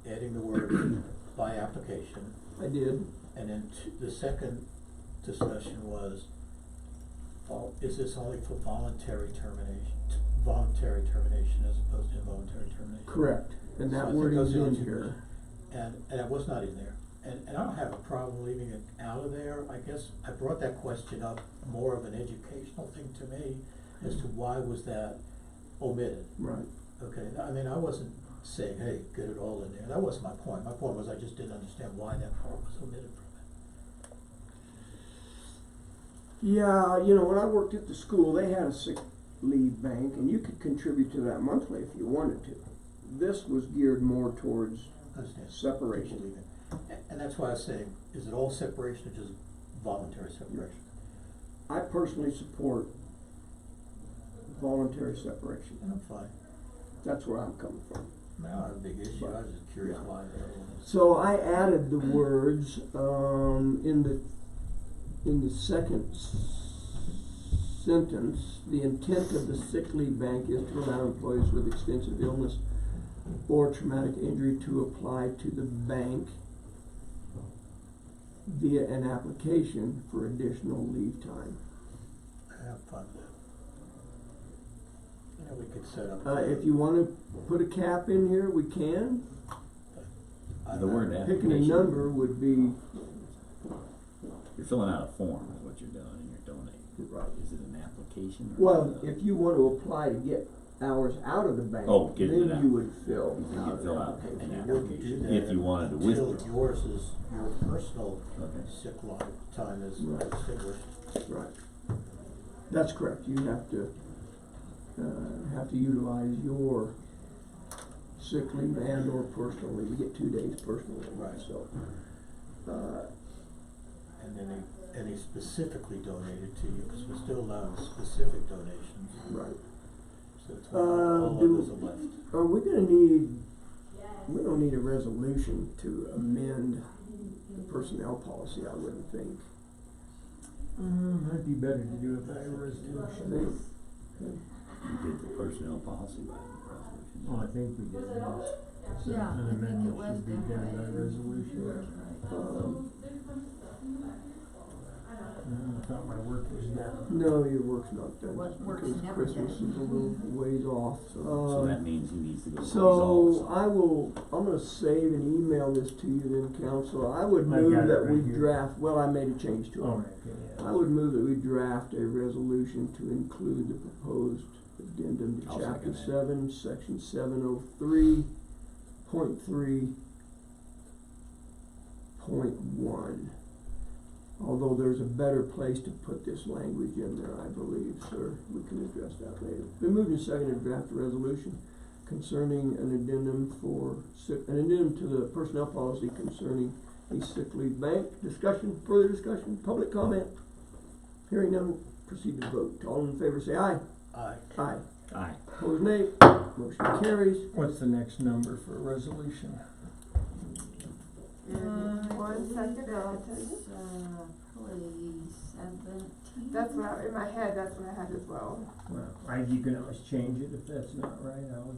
G: adding the word by application,
D: I did.
G: and then the second discussion was, is this only for voluntary termination as opposed to involuntary termination?
D: Correct, and
G: So I
D: that
G: think
D: word
G: those
D: is
G: are the
D: in
G: two
D: here.
G: And it was not in there, and I don't have a problem leaving it out of there, I guess I brought that question up more of an educational thing to me, as to why was that omitted,
D: Right.
G: okay, I mean, I wasn't saying, hey, get it all in there, that wasn't my point was I just didn't understand why that part was omitted from it.
D: Yeah, you know, when I worked at the school, they had a sick leave bank, and you could contribute to that monthly if you wanted to. This was geared more towards
G: Understand.
D: separation.
G: People leaving. And that's why I was saying, is it all separation or just voluntary separation?
D: I personally support voluntary separation.
G: And I'm fine,
D: That's where I'm coming from.
G: I don't have a big issue, I was just curious
D: Yeah.
G: why the other one was.
D: So I added the words, in the second sentence, the intent of the sick leave bank is to allow employees with extensive illness or traumatic injury to apply to the bank via an application for additional leave time.
G: I have fun with it. You know, we could set up.
D: If you wanna put a cap in here, we can.
A: The word
D: Picking a
A: application.
D: number would be,
A: You're filling out a form is what you're doing, and you're donating.
D: right.
A: Is it an application or?
D: Well, if you want to apply to get hours out of the bank,
A: Oh, get it
D: then
A: out.
D: you would fill
A: You
D: out
A: can
D: an
A: fill out
D: application.
A: an
G: You wouldn't do
A: application
G: that
A: if you wanted to
G: until
A: withdraw.
G: yours is, your personal
A: Okay.
G: sick life time is
D: Right.
G: distinguished.
D: Right. That's correct. You have to utilize your sick leave and or personal leave. You get 2 days personal leave.
G: Right.
D: So,
G: And then they specifically donated to you, because we're still allowing specific donations,
D: right.
G: so it's all others are left.
D: Are we gonna need, we don't need a resolution to amend the personnel policy, I wouldn't think.
B: Might be better to do it by a resolution.
A: You did the personnel policy by resolution.
B: Well, I think we did, yes. So
F: Yeah, I
B: an
F: think it
B: amendment
F: was
B: should be
F: done
B: done
F: by
B: by resolution. I thought my work was done.
D: No, your work's not done,
F: Work's
D: because
F: never
D: Christmas
F: done.
D: is a little ways off.
A: So that means he needs to go to
D: So
A: results.
D: I'm gonna save and email this to you then, council. I would
B: I've
D: move
B: got it
D: that
B: right
D: we
B: here.
D: draft, well, I made a change to it.
B: Oh, okay, yeah.
D: I would move that we draft a resolution to include the proposed addendum to
A: I'll
D: chapter
A: second that.
D: 7, section 703.3.1. Although there's a better place to put this language in there, I believe, sir. We can address that later. Been moved and seconded to draft a resolution concerning an addendum to the personnel policy concerning a sick leave bank. Discussion, further discussion, public comment. Hearing none, proceed to vote. All in favor say aye.
G: Aye.
D: Aye.
A: Aye.
D: Opposed nay. Motion carries.
B: What's the next number for a resolution?
N: One second, I'll tell you.
F: Probably 17.
N: That's what in my head, that's what I had as well.
B: Well, you can always change it if that's not right. I'll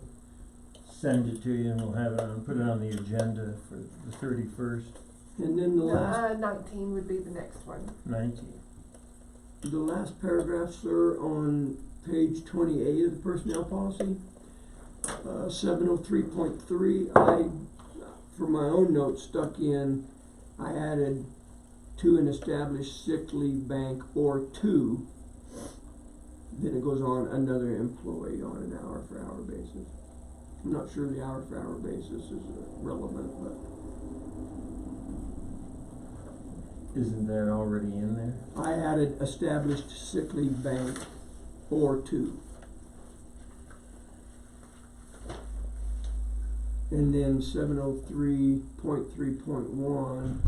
B: send it to you and we'll have it on, put it on the agenda for the 31st,
D: And then the last
N: 19 would be the next one.
B: 19.
D: The last paragraph, sir, on page 28 of the personnel policy, 703.3, I, for my own notes, stuck in, I added to an established sick leave bank or to, then it goes on another employee on an hour-for-hour basis. I'm not sure the hour for hour basis is relevant, but
E: Isn't that already in there?
D: I added established sick leave bank or two. And then 703.3.1,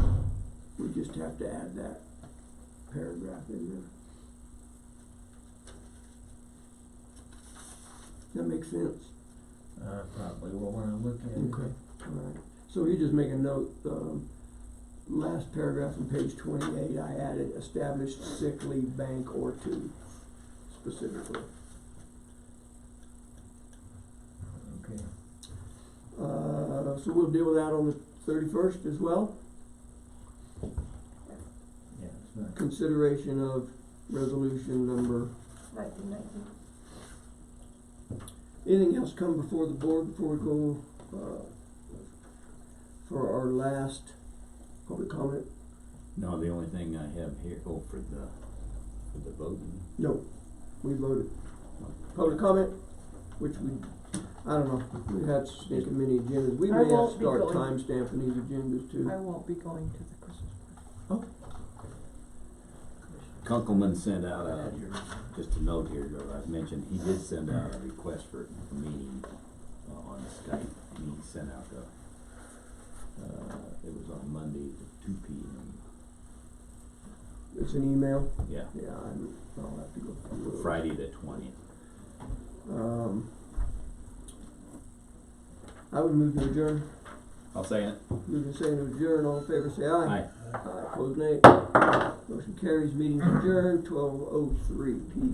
D: we just have to add that paragraph in there. That makes sense?
E: Probably will when I look at it.
D: Okay, alright. So you just make a note, last paragraph on page 28, I added established sick leave bank or two, specifically.
E: Okay.
D: So we'll deal with that on the 31st as well.
E: Yeah, it's not.
D: Consideration of resolution number.
N: 1919.
D: Anything else come before the board before we go, for our last public comment?
A: No, the only thing I have here, for the voting.
D: No, we voted. Public comment, which we, I don't know, we had stinking many agendas. We
H: I
D: may have
H: won't
D: to
H: be
D: start
H: going.
D: time stamping these agendas too.
H: I won't be going to the Christmas party.
A: Kunkelman sent out just a note here, Joe, I mentioned, he did send out a request for a meeting on Skype, and he sent out it was on Monday at 2 p.m.
D: It's an email?
A: Yeah,
D: Yeah, I'll have to go through it.
A: Friday the 20th.
D: I would move to adjourn.
A: I'll say it.
D: Move to say to adjourn, all in favor say aye.
A: Aye.
D: Aye, opposed nay. Motion carries, meeting adjourned, 12:03 p.m.